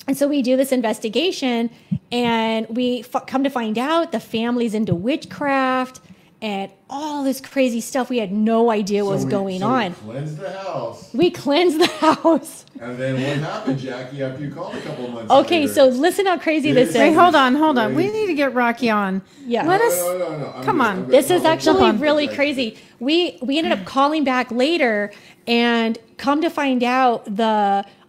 S3: And so we do this investigation, and we come to find out the family's into witchcraft and all this crazy stuff. We had no idea what was going on.
S4: We cleansed the house.
S3: We cleansed the house.
S4: And then what happened, Jackie, after you called a couple of months
S3: Okay,
S4: later?
S3: so listen how crazy this
S1: Wait,
S3: is.
S1: hold on. We
S4: Crazy.
S1: need to get Rocky on.
S3: Yeah.
S1: Let us.
S4: No.
S1: Come on.
S3: This is actually
S1: on.
S3: really crazy. We ended up calling back later and come to find out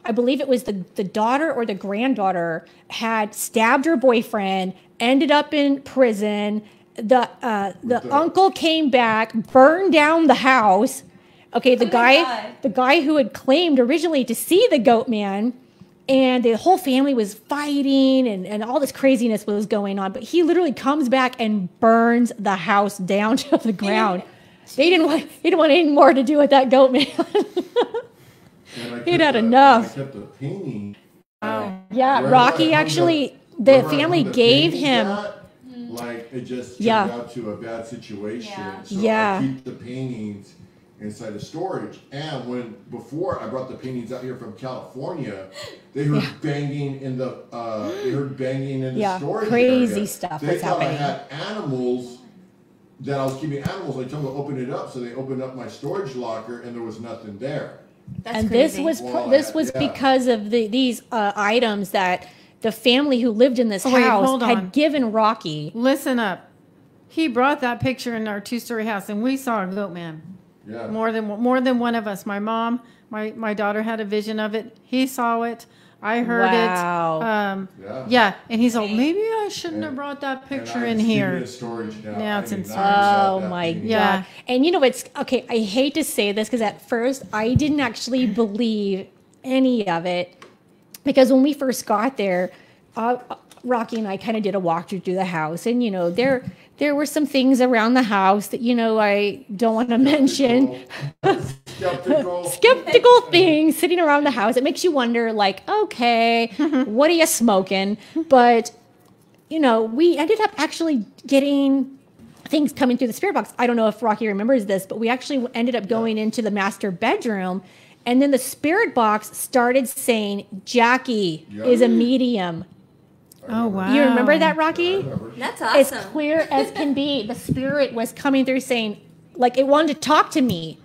S3: I believe it was the daughter or the granddaughter had stabbed her boyfriend, ended up in prison. The uncle came back, burned down the house. Okay, the guy who had claimed originally to see the goat man, and the whole family was fighting and all this craziness was going on. But he literally comes back and burns the house down to the ground. He didn't want any more to do with that goat man. He'd had enough.
S4: I kept the painting.
S3: Yeah,
S4: Wherever
S3: Rocky
S4: I hung
S3: actually,
S4: the-
S3: the
S4: wherever I
S3: family
S4: hung the
S3: gave
S4: paintings
S3: him.
S4: at, like it just turned
S3: Yeah.
S4: out to a bad situation.
S2: Yeah.
S4: So
S3: Yeah.
S4: I keep the paintings inside the storage. And before I brought the paintings out here from California, they heard banging in the
S3: Yeah,
S4: storage
S3: crazy
S4: area.
S3: stuff
S4: They
S3: was
S4: thought
S3: happening.
S4: I had animals. That I was keeping animals. I told them to open it up, so they opened up my storage locker, and there was nothing there.
S2: That's
S3: And
S2: crazy.
S3: this was
S4: Yeah.
S3: because of these items that the family who lived in this
S1: Oh, wait,
S3: house
S1: hold on.
S3: had given Rocky.
S1: Listen up. He brought that picture in our two-story house, and we saw a goat man.
S4: Yeah.
S1: More than one of us. My mom, my daughter had a vision of it. He saw it. I heard
S3: Wow.
S1: it. Yeah. And he's like, maybe I shouldn't have brought that picture in here.
S4: In storage now.
S1: Now
S4: I
S1: it's
S4: mean,
S1: in
S4: now
S1: storage.
S4: I got
S3: Oh
S4: that
S3: my
S4: painting.
S1: Yeah.
S3: God. And you know, it's okay. I hate to say this because at first I didn't actually believe any of it because when we first got there, Rocky and I kind of did a walkthrough through the house, and you know, there were some things around the house that I don't want to mention. Skeptical things sitting around the house. It makes you wonder, like, okay, what are you smoking? But we ended up actually getting things coming through the spirit box. I don't know if Rocky remembers this, but we actually ended up going into the master bedroom, and then the spirit box started saying, "Jackie is a medium."
S1: Oh, wow.
S3: You remember that, Rocky?
S2: That's
S3: As
S2: awesome.
S3: clear as can be. The spirit was coming through saying, like, it wanted to talk to me.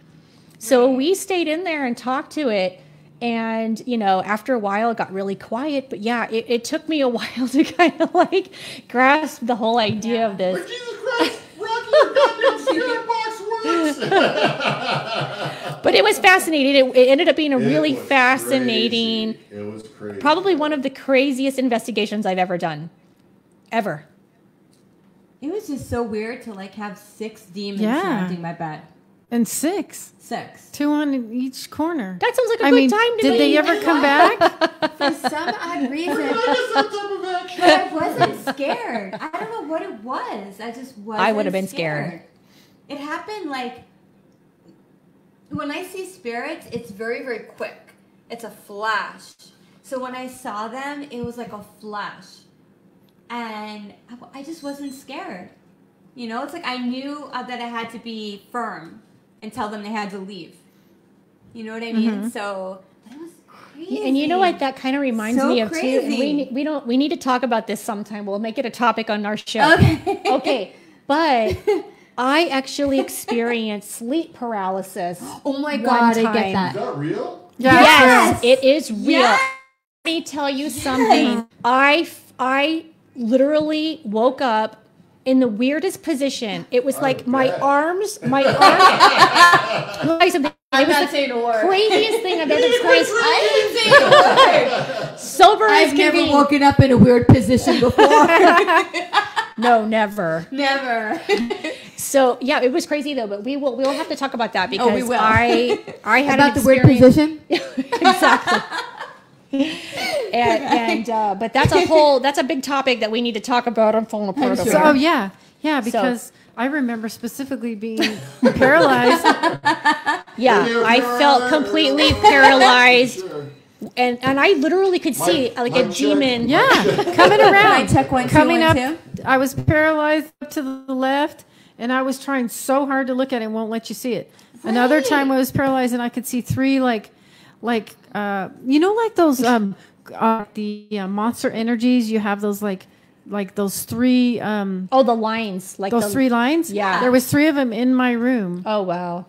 S3: So we stayed in there and talked to it. And, after a while, it got really quiet. But yeah, it took me a while to kind of like grasp the whole idea of this.
S4: But Jesus Christ, Rocky, your goddamn spirit box works.
S3: But it was fascinating. It ended up being a
S4: It
S3: really
S4: was
S3: fascinating,
S4: crazy. It was crazy.
S3: probably one of the craziest investigations I've ever done. Ever.
S2: It was just so weird to like have 6 demons
S1: Yeah.
S2: surrounding my bed.
S1: And 6.
S2: 6.
S1: 2 on each corner.
S3: That sounds like a good time to me.
S1: Did they ever come back?
S2: For some odd reason, but I wasn't scared. I don't know what it was. I just wasn't
S3: I would have been scared.
S2: It happened like, when I see spirits, it's very, very quick. It's a flash. So when I saw them, it was like a flash. And I just wasn't scared. You know, it's like I knew that I had to be firm and tell them they had to leave. You know what I mean?
S3: Mm-hmm.
S2: So that was crazy.
S3: And you know what that kind of reminds me of
S2: crazy.
S3: too. And we need to talk about this sometime. We'll make it a topic on our show.
S2: Okay.
S3: Okay. But I actually experienced sleep paralysis.
S2: Oh my God, I get
S4: Is
S2: that.
S4: that real?
S3: Yes, it is real.
S2: Yes.
S3: Let me tell you something. I literally woke up in the weirdest position. It was like my arms. It was the
S2: saying a word.
S3: craziest thing I've ever experienced.
S2: I didn't say a word.
S3: Sober as
S2: I've
S3: can
S2: never
S3: be.
S2: woken up in a weird position before.
S3: No, never.
S2: Never.
S3: So yeah, it was crazy though. But we will have to talk about that because
S2: we will.
S3: I had
S2: About
S3: an
S2: the weird
S3: experience-
S2: position?
S3: Exactly. But that's a big topic that we need to talk about on Falling Apart.
S2: I'm
S3: Over
S2: sure.
S1: Oh,
S3: here.
S1: yeah, because I remember specifically being paralyzed.
S3: Yeah, I felt completely paralyzed, and I literally could see like a
S4: check.
S3: demon.
S1: Yeah, coming around.
S2: I check 1, 2,
S1: Coming
S2: 1,
S1: up,
S2: 2.
S1: I was paralyzed up to the left, and I was trying so hard to look at it, won't let you see it. Another time I was paralyzed, and I could see 3 like those the Monster Energies. You have those like those 3
S3: Oh, the lines, like
S1: those 3 lines.
S3: Yeah.
S1: there was 3 of them in my room.
S3: Oh wow.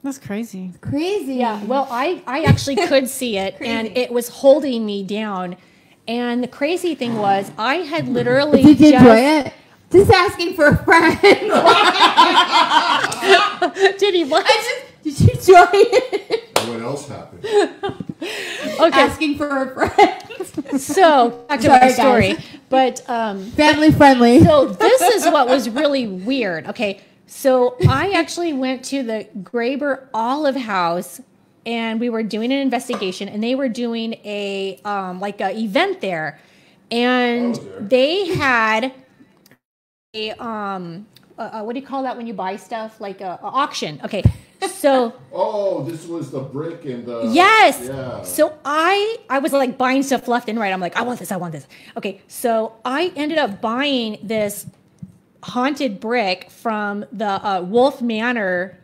S1: That's crazy.
S2: Crazy.
S3: Yeah. Well, I actually could see it, and it was holding me down. And the crazy thing was, I had literally
S2: Did you
S3: just
S2: enjoy it? Just asking for a friend.
S3: Did he what?
S2: Did you enjoy it?
S4: And what else happened?
S3: Okay.
S2: Asking for a friend.
S3: So back to
S2: Sorry,
S3: my story,
S2: guys.
S3: but
S2: Family friendly.
S3: so this is what was really weird. Okay, so I actually went to the Graber Olive House, and we were doing an investigation, and they were doing a like a event there, and they had a what do you call that when you buy stuff, like a auction? Okay, so.
S4: Oh, this was the brick and the...
S3: Yes.
S4: Yeah.
S3: So I was like buying stuff left and right. I'm like, I want this. Okay. So I ended up buying this haunted brick from the Wolf Manor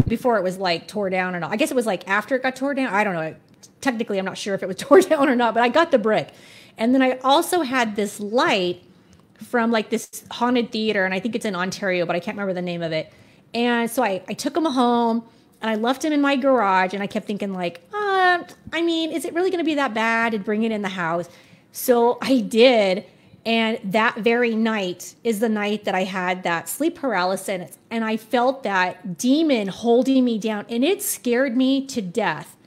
S3: before it was like tore down or not. I guess it was like after it got tore down. I don't know. Technically, I'm not sure if it was tore down or not, but I got the brick. And then I also had this light from like this haunted theater, and I think it's in Ontario, but I can't remember the name of it. And so I took them home, and I left them in my garage, and I kept thinking like, I mean, is it really going to be that bad to bring it in the house? So I did, and that very night is the night that I had that sleep paralysis, and I felt that demon holding me down, and it scared me to death.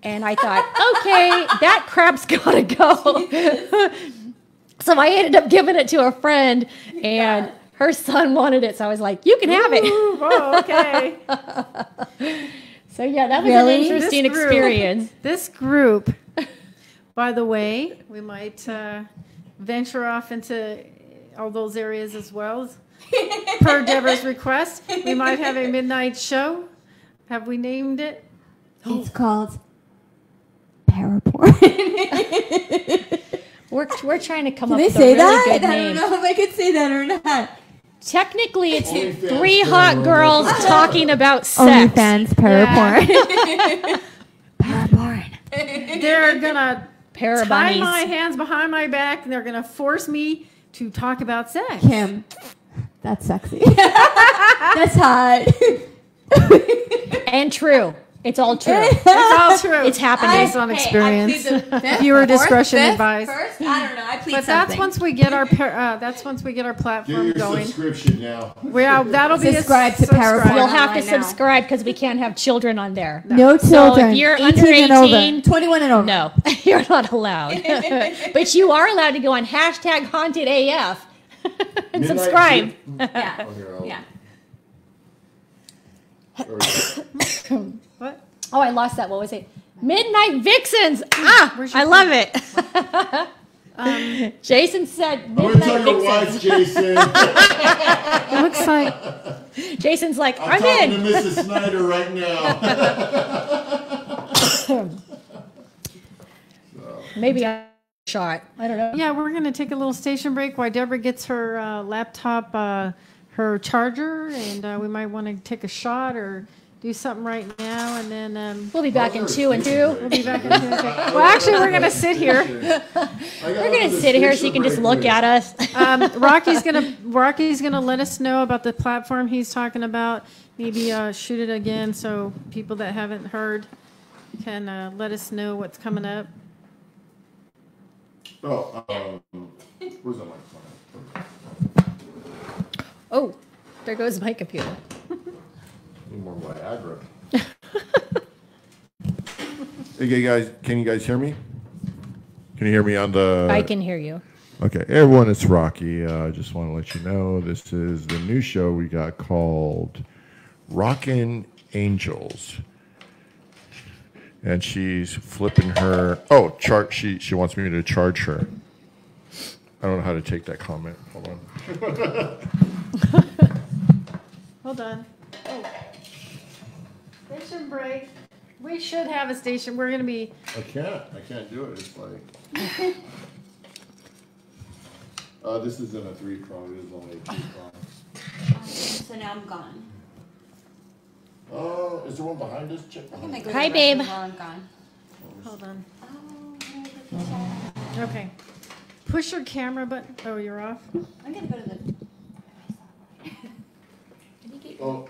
S3: And I thought, okay, that crap's got to go. So I ended up giving it to a friend, and her son wanted it, so I was like, you can have it.
S1: Ooh, oh, okay.
S3: So yeah, that was
S2: Really?
S3: an interesting
S1: This group-
S3: experience.
S1: This group, by the way, we might venture off into all those areas as well. Per Deborah's request, we might have a midnight show. Have we named it?
S2: It's called Paraporn.
S3: We're trying to come
S2: Can
S3: up
S2: they
S3: with a
S2: say
S3: really
S2: that?
S3: good
S2: I
S3: name.
S2: don't know if I could say that or not.
S3: Technically, it's
S4: OnlyFans
S3: 3 hot
S4: paranormal.
S3: girls talking about sex.
S2: OnlyFans Paraporn. Paraporn.
S1: They're gonna
S3: Pair of
S1: tie
S3: bunnies.
S1: my hands behind my back, and they're gonna force me to talk about sex.
S2: Kim, that's sexy. That's hot.
S3: And true. It's all true.
S1: It's all true.
S3: It's happening.
S1: Based on experience. Viewer discretion advised.
S2: First, I don't know. I plead
S1: But that's once we get our
S4: Get
S1: platform
S4: your
S1: going.
S4: subscription now.
S1: Well, that'll be
S2: Subscribe to
S1: subscribe.
S2: Paraform.
S3: You'll have to
S2: Online now.
S3: subscribe because we can't have children on there.
S2: No
S3: So
S2: children.
S3: if you're
S2: 18
S3: under
S2: and
S3: 18,
S2: over. 21 and over.
S3: no, you're not allowed. But you are allowed to go on #HauntedAF and
S4: Midnight
S3: subscribe.
S2: Yeah.
S4: Oh, here,
S2: Yeah.
S1: What?
S3: Oh, I lost that. What was it? Midnight Vixens. Ah,
S1: Where's your
S3: I love it. Jason said
S4: I'm going to
S3: Midnight
S4: tell your
S3: Vixens.
S4: wife, Jason.
S1: It looks like
S3: Jason's like,
S4: I'm
S3: I'm
S4: talking
S3: in.
S4: to Mrs. Snyder right now.
S3: Maybe I shot. I don't know.
S1: yeah. We're gonna take a little station break while Deborah gets her laptop, her charger, and we might want to take a shot or do something right now, and then
S3: We'll be back in 2 and 2.
S1: we'll be back in 2 and 2. Well, actually, we're gonna sit here.
S3: We're gonna sit here so you can just look at us.
S1: Rocky's gonna let us know about the platform he's talking about. Maybe shoot it again so people that haven't heard can let us know what's coming up.
S4: Oh, where's that mic?
S3: Oh, there goes my computer.
S4: Need more Viagra. Hey guys, can you guys hear me? Can you hear me on the?
S3: I can hear you.
S4: Okay, hey everyone, it's Rocky. I just want to let you know this is the new show we got called RAHK'N Angels. And she's flipping her. Oh, she wants me to charge her. I don't know how to take that comment. Hold on.
S1: Hold on. Oh. Station break. We should have a station. We're gonna be.
S4: I can't do it. It's like. This isn't a 3-prong. It is only a 2-prong.
S2: So now I'm gone.
S4: Oh, is there one behind us? Check
S2: I
S4: behind
S2: can
S4: us.
S2: go
S3: Hi,
S2: to the restroom
S3: babe.
S2: while I'm gone.
S1: Hold on.
S2: Oh, I'm gonna go to the
S1: Okay. Push your camera button. Oh, you're off.
S2: I'm gonna go to the. Did he get?
S4: Oh,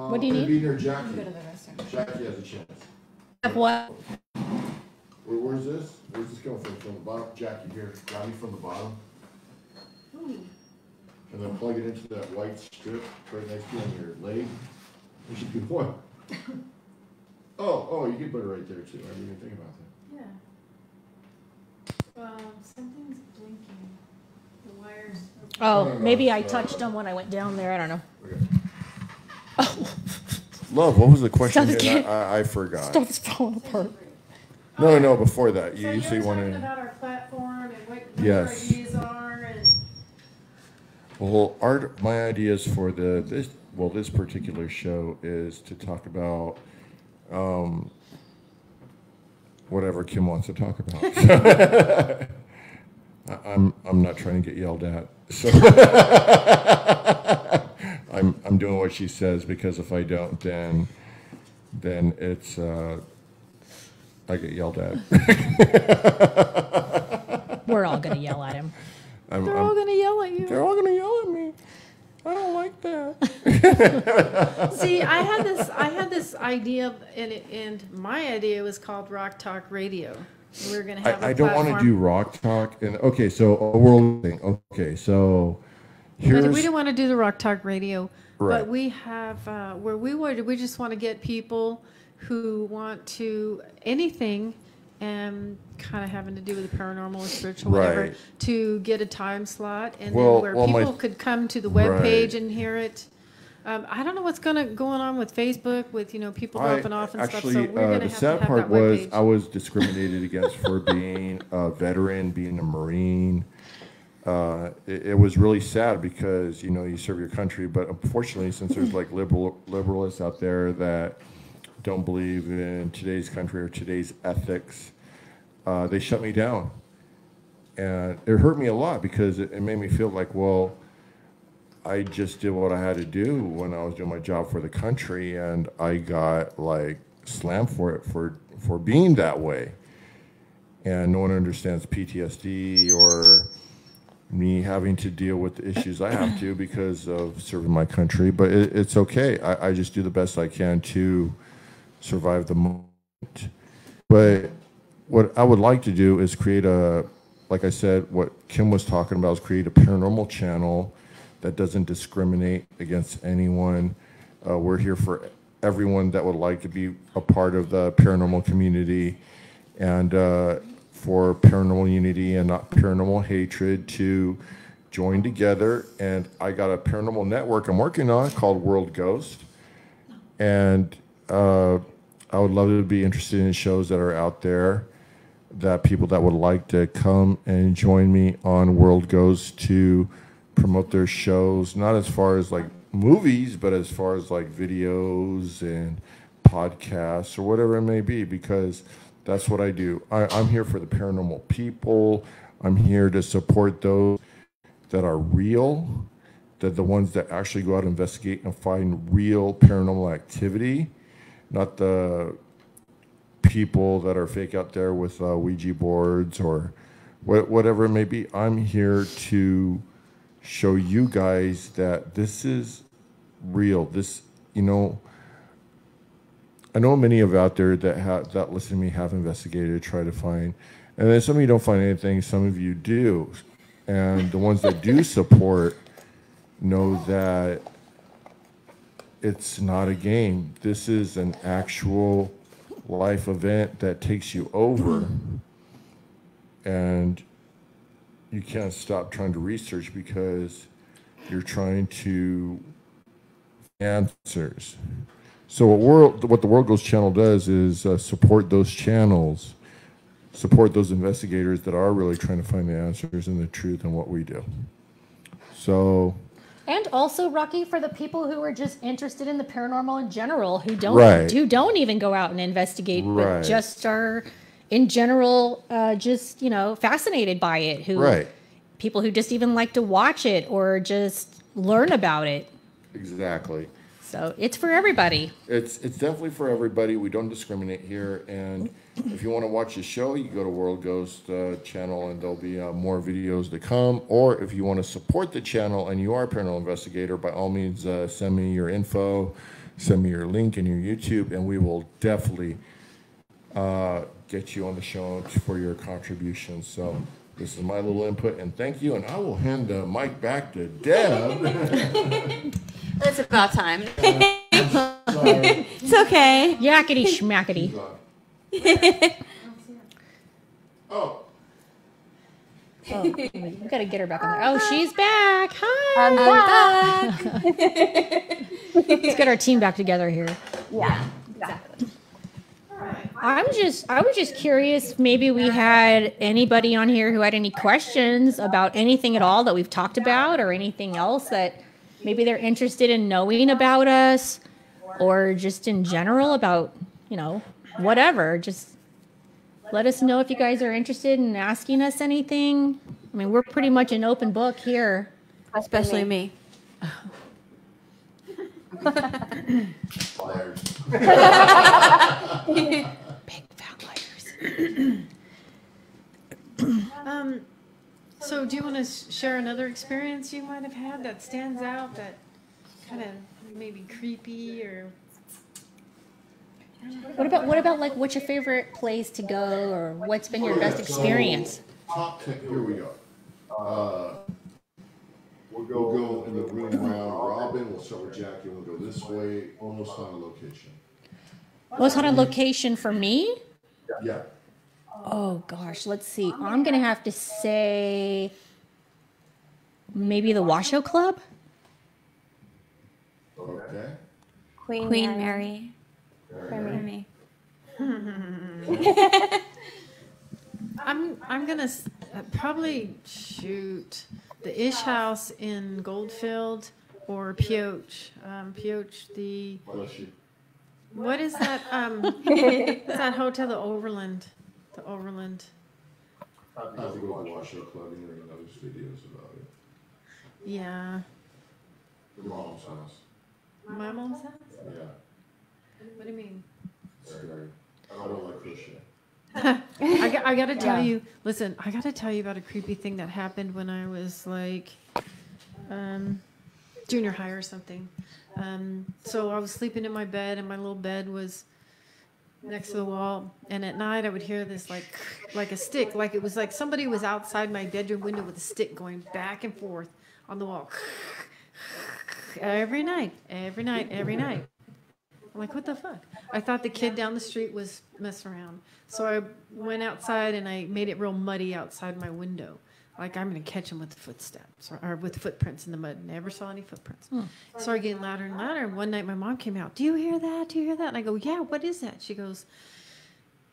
S3: What do you need?
S4: Be near
S2: I'm
S4: Jackie.
S2: gonna go to the restroom.
S4: Jackie has a chance.
S3: What?
S4: Where's this? Where's this coming from? From the bottom? Jackie, here. Grab me from the bottom. And then plug it into that white strip right next to you on your leg. You should do one. Oh, you can put it right there too. I didn't even think about that.
S1: Yeah. Something's blinking. The wires.
S3: Oh,
S4: No,
S3: maybe I
S4: it's,
S3: touched them when I went down there. I don't know.
S4: Okay. Love, what was the question
S3: Stuff's
S4: again?
S3: getting-
S4: I forgot.
S3: Stuff's falling apart.
S4: No, before that.
S1: So
S4: You
S1: you're
S4: say you want
S1: talking
S4: to.
S1: about our platform and what
S4: Yes.
S1: our ideas are, and
S4: Well, my ideas for this particular show is to talk about whatever Kim wants to talk about. I'm not trying to get yelled at, so I'm doing what she says, because if I don't, then it's I get yelled at.
S3: We're all gonna yell at him.
S1: they're all gonna yell at you.
S4: They're all gonna yell at me. I don't like that.
S1: See, I had this idea, and my idea was called Rock Talk Radio. We're gonna have a
S4: I don't want to
S1: platform.
S4: do rock talk. And okay, so a world thing. Okay, so here's
S1: But we don't want to do the Rock Talk Radio,
S4: Right.
S1: but we have where we just want to get people who want to anything and kind of having to do with the paranormal or spiritual, whatever,
S4: Right.
S1: to get a time slot, and
S4: Well-
S1: then where
S4: well, my-
S1: people could come to the web
S4: Right.
S1: page and hear it. I don't know what's going on with Facebook, with people dropping off and stuff. So we're going
S4: the
S1: to have
S4: sad
S1: to have
S4: part
S1: that
S4: was
S1: webpage.
S4: I was discriminated against for being a veteran, being a Marine. It was really sad because you serve your country, but unfortunately, since there's like liberalists out there that don't believe in today's country or today's ethics, they shut me down, and it hurt me a lot because it made me feel like, well, I just did what I had to do when I was doing my job for the country, and I got like slammed for it for being that way, and no one understands PTSD or me having to deal with the issues I have to because of serving my country. But it's okay. I just do the best I can to survive the moment. But what I would like to do is create like I said, what Kim was talking about, is create a paranormal channel that doesn't discriminate against anyone. We're here for everyone that would like to be a part of the paranormal community, and for paranormal unity and not paranormal hatred to join together. And I got a paranormal network I'm working on called World Ghost. And I would love to be interested in shows that are out there, that people that would like to come and join me on World Goes to promote their shows, not as far as like movies, but as far as like videos and podcasts or whatever it may be, because that's what I do. I'm here for the paranormal people. I'm here to support those that are real, that the ones that actually go out and investigate and find real paranormal activity, not the people that are fake out there with Ouija boards or whatever it may be. I'm here to show you guys that this is real. This, I know many of out there that listen to me have investigated, try to find, and then some of you don't find anything, some of you do. And the ones that do support know that it's not a game. This is an actual life event that takes you over, and you can't stop trying to research because you're trying to answers. So what the World Goes channel does is support those channels, support those investigators that are really trying to find the answers and the truth in what we do. So.
S3: And also, Rocky, for the people who are just interested in the paranormal in general, who don't even go out and investigate, but just are in general just fascinated by it. People who just even like to watch it or just learn about it.
S4: Exactly.
S3: So it's for everybody.
S4: It's definitely for everybody. We don't discriminate here. And if you want to watch the show, you go to World Ghost channel, and there'll be more videos to come. Or if you want to support the channel and you are a paranormal investigator, by all means, send me your info, send me your link and your YouTube, and we will definitely get you on the show for your contributions. So this is my little input, and thank you. And I will hand the mic back to Deb.
S2: It's about time. It's okay.
S3: Yakety schmackety.
S4: Oh,
S3: we gotta get her back on there. Oh, she's back. Hi.
S2: I'm back.
S3: Let's get our team back together here.
S2: Yeah, exactly.
S3: I was just curious, maybe we had anybody on here who had any questions about anything at all that we've talked about, or anything else that maybe they're interested in knowing about us, or just in general about, whatever. Just let us know if you guys are interested in asking us anything. I mean, we're pretty much an open book here.
S2: Especially me.
S4: liars.
S3: Big fat liars.
S1: So do you want to share another experience you might have had that stands out, that kind of maybe creepy, or?
S3: What about like, what's your favorite place to go, or what's been your best experience?
S4: Top 10, here we go. We'll go in the room round robin. We'll start with Jackie. We'll go this way. Most haunted location.
S3: Most haunted location for me?
S4: Yeah.
S3: Oh gosh, let's see. I'm gonna have to say maybe the Washoe Club.
S4: Okay.
S2: Queen Mary. For me.
S1: I'm gonna probably shoot the Ish House in Goldfield, or Pioche. Pioche, the
S4: Bless you.
S1: what is that? It's that hotel, the Overland. The Overland.
S4: I have to go to the Washoe Club, and there are other videos about it.
S1: Yeah.
S4: Your mom's house.
S1: My mom's house?
S4: Yeah.
S1: What do you mean?
S4: Scary. I don't like crochet.
S1: I got to tell you, listen, I got to tell you about a creepy thing that happened when I was like junior high or something. So I was sleeping in my bed, and my little bed was next to the wall, and at night I would hear this like a stick, like it was like somebody was outside my bedroom window with a stick going back and forth on the wall. Every night. I'm like, what the fuck? I thought the kid down the street was messing around. So I went outside, and I made it real muddy outside my window. like I'm going to catch him with footsteps or with footprints in the mud. Never saw any footprints. Started getting louder and louder. And one night my mom came out. Do you hear that? Do you hear that? And I go, yeah, what is that? She goes,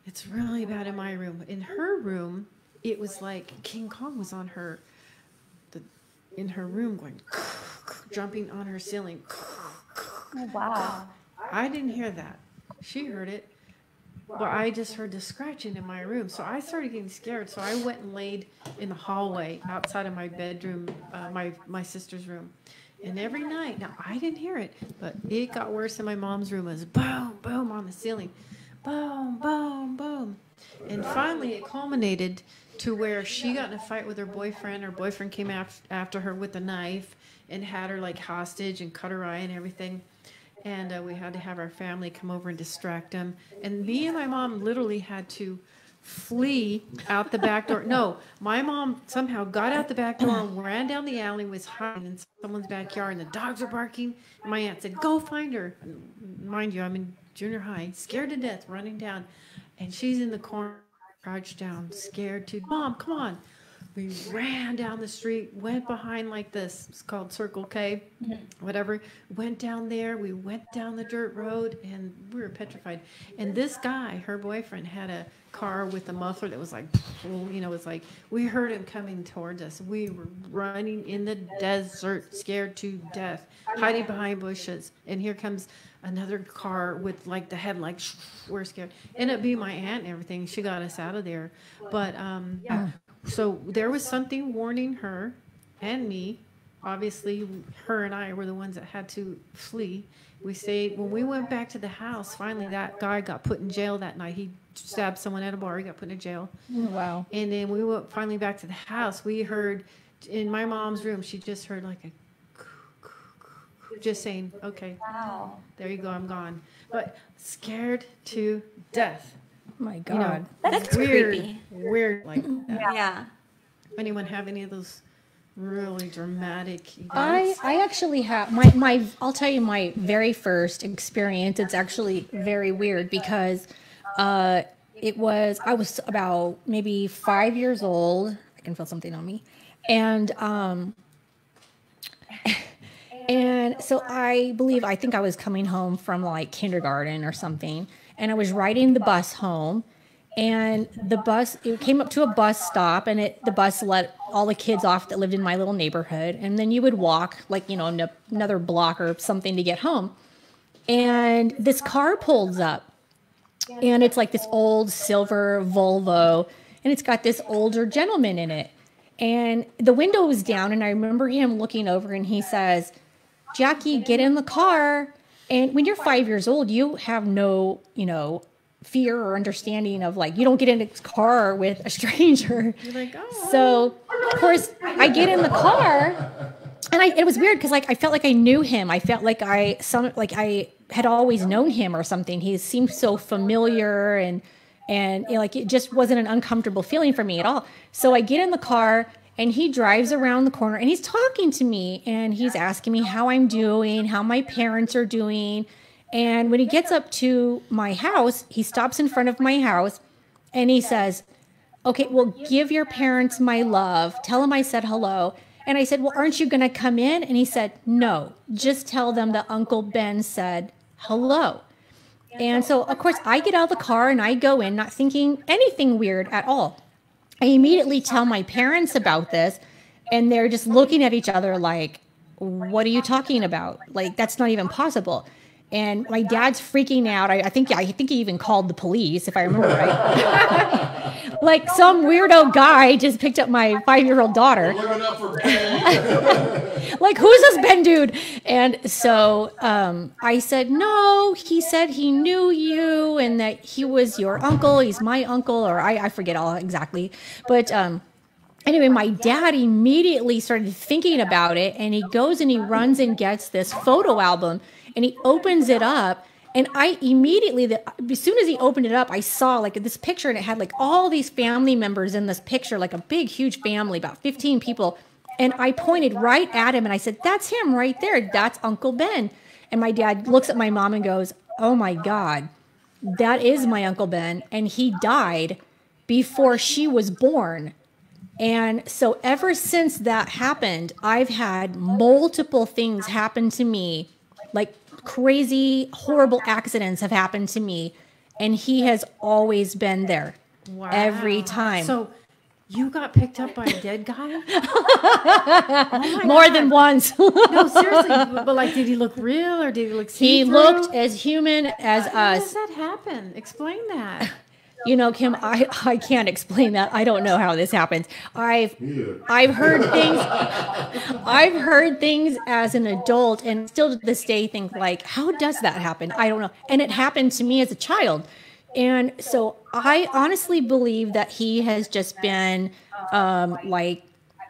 S1: it's really bad in my room. In her room, it was like King Kong was on her, in her room going, jumping on her ceiling.
S3: Oh, wow.
S1: I didn't hear that. She heard it. But I just heard the scratching in my room. So I started getting scared. So I went and laid in the hallway outside of my bedroom, my sister's room. And every night, now I didn't hear it, but it got worse in my mom's room. It was boom, boom on the ceiling. Boom, boom, boom. And finally it culminated to where she got in a fight with her boyfriend. Her boyfriend came after her with a knife and had her like hostage and cut her eye and everything. And we had to have our family come over and distract him. And me and my mom literally had to flee out the back door. No, my mom somehow got out the back door and ran down the alley, was hiding in someone's backyard, and the dogs were barking. And my aunt said, go find her. Mind you, I'm in junior high, scared to death, running down. And she's in the corner, crouched down, scared to, Mom, come on. We ran down the street, went behind like this, it's called Circle K, whatever, went down there, we went down the dirt road, and we were petrified. And this guy, her boyfriend, had a car with a muffler that was like, you know, it was like, we heard him coming towards us. We were running in the desert, scared to death, hiding behind bushes. And here comes another car with like the headlights, we're scared. Ended up being my aunt and everything. She got us out of there. But, so there was something warning her and me. Obviously, her and I were the ones that had to flee. We stayed. When we went back to the house, finally that guy got put in jail that night. He stabbed someone at a bar. He got put in jail.
S3: Wow.
S1: And then we went finally back to the house. We heard in my mom's room, she just heard like a just saying, okay,
S2: Wow.
S1: there you go, I'm gone. But scared to death.
S3: My God.
S1: You know,
S2: That's
S1: weird,
S2: creepy.
S1: weird like that.
S2: Yeah.
S1: Anyone have any of those really dramatic events?
S3: I actually have my I'll tell you my very first experience. It's actually very weird because I was about maybe 5 years old. I can feel something on me. And and so I think I was coming home from like kindergarten or something, and I was riding the bus home, and it came up to a bus stop, and the bus let all the kids off that lived in my little neighborhood, and then you would walk like, you know, another block or something to get home. And this car pulls up, and it's like this old silver Volvo, and it's got this older gentleman in it. And the window was down, and I remember him looking over, and he says, Jackie, get in the car. And when you're 5 years old, you have no, you know, fear or understanding of like, you don't get in a car with a stranger.
S1: You're like, oh.
S3: So, of course, I get in the car, and it was weird because like I felt like I knew him. I felt like I had always known him or something. He seemed so familiar, and you know, like it just wasn't an uncomfortable feeling for me at all. So I get in the car, and he drives around the corner, and he's talking to me, and he's asking me how I'm doing, how my parents are doing. And when he gets up to my house, he stops in front of my house, and he says, okay, well, give your parents my love. Tell them I said hello. And I said, well, aren't you going to come in? And he said, no, just tell them that Uncle Ben said hello. And so, of course, I get out of the car, and I go in, not thinking anything weird at all. I immediately tell my parents about this, and they're just looking at each other like, what are you talking about? Like, that's not even possible. And my dad's freaking out. I think he even called the police, if I remember right. Like some weirdo guy just picked up my 5-year-old daughter.
S4: Living up for Ben.
S3: Like, who's this Ben dude? And so I said, no, he said he knew you and that he was your uncle. He's my uncle, or I forget all exactly. But anyway, my dad immediately started thinking about it, and he goes and he runs and gets this photo album, and he opens it up. And I immediately, as soon as he opened it up, I saw like this picture, and it had like all these family members in this picture, like a big, huge family, about 15 people. And I pointed right at him, and I said, that's him right there. That's Uncle Ben. And my dad looks at my mom and goes, oh my God, that is my Uncle Ben. And he died before she was born. And so ever since that happened, I've had multiple things happen to me, like crazy, horrible accidents have happened to me. And he has always been there.
S1: Wow.
S3: Every time.
S1: So you got picked up by a dead guy?
S3: More than once.
S1: No, seriously. But like, did he look real or did he look see-through?
S3: He looked as human as
S1: How
S3: us.
S1: does that happen? Explain that.
S3: You know, Kim, I can't explain that. I don't know how this happens. I've heard things. I've heard things as an adult, and still to this day think like, how does that happen? I don't know. And it happened to me as a child, and so I honestly believe that he has just been like,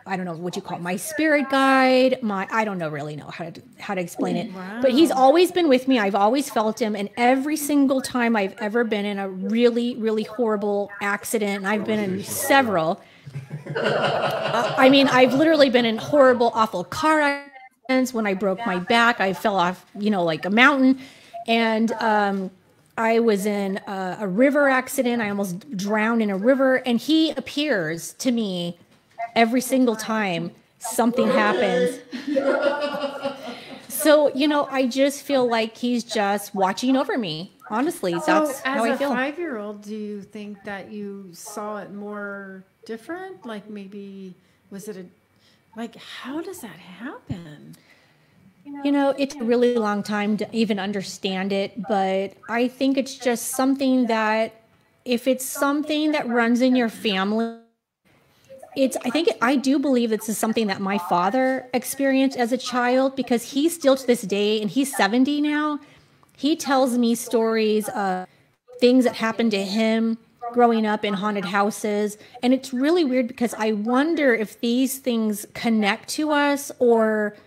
S3: I don't know what you call it, my spirit guide. I don't really know how to explain it.
S1: Wow.
S3: But he's always been with me. I've always felt him, and every single time I've ever been in a really, really horrible accident, and I've been in several. I mean, I've literally been in horrible, awful car accidents. When I broke my back, I fell off, like a mountain, and I was in a river accident. I almost drowned in a river, and he appears to me every single time something happens. So, I just feel like he's just watching over me. Honestly, that's how I feel.
S1: As a 5-year-old, do you think that you saw it more different? Like maybe, was it how does that happen?
S3: It's a really long time to even understand it, but I think it's just something that if it's something that runs in your family, I do believe this is something that my father experienced as a child, because he still to this day, and he's 70 now, he tells me stories of things that happened to him growing up in haunted houses. And it's really weird because I wonder if these things connect to us or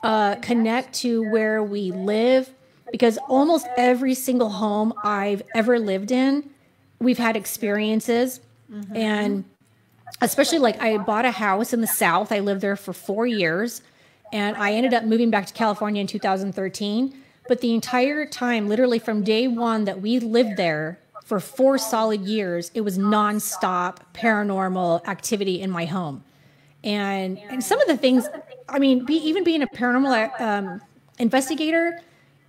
S3: connect to where we live, because almost every single home I've ever lived in, we've had experiences. Mm-hmm. And especially like I bought a house in the South. I lived there for 4 years, and I ended up moving back to California in 2013. But the entire time, literally from day one that we lived there for 4 solid years, it was nonstop paranormal activity in my home. And some of the things, I mean, even being a paranormal investigator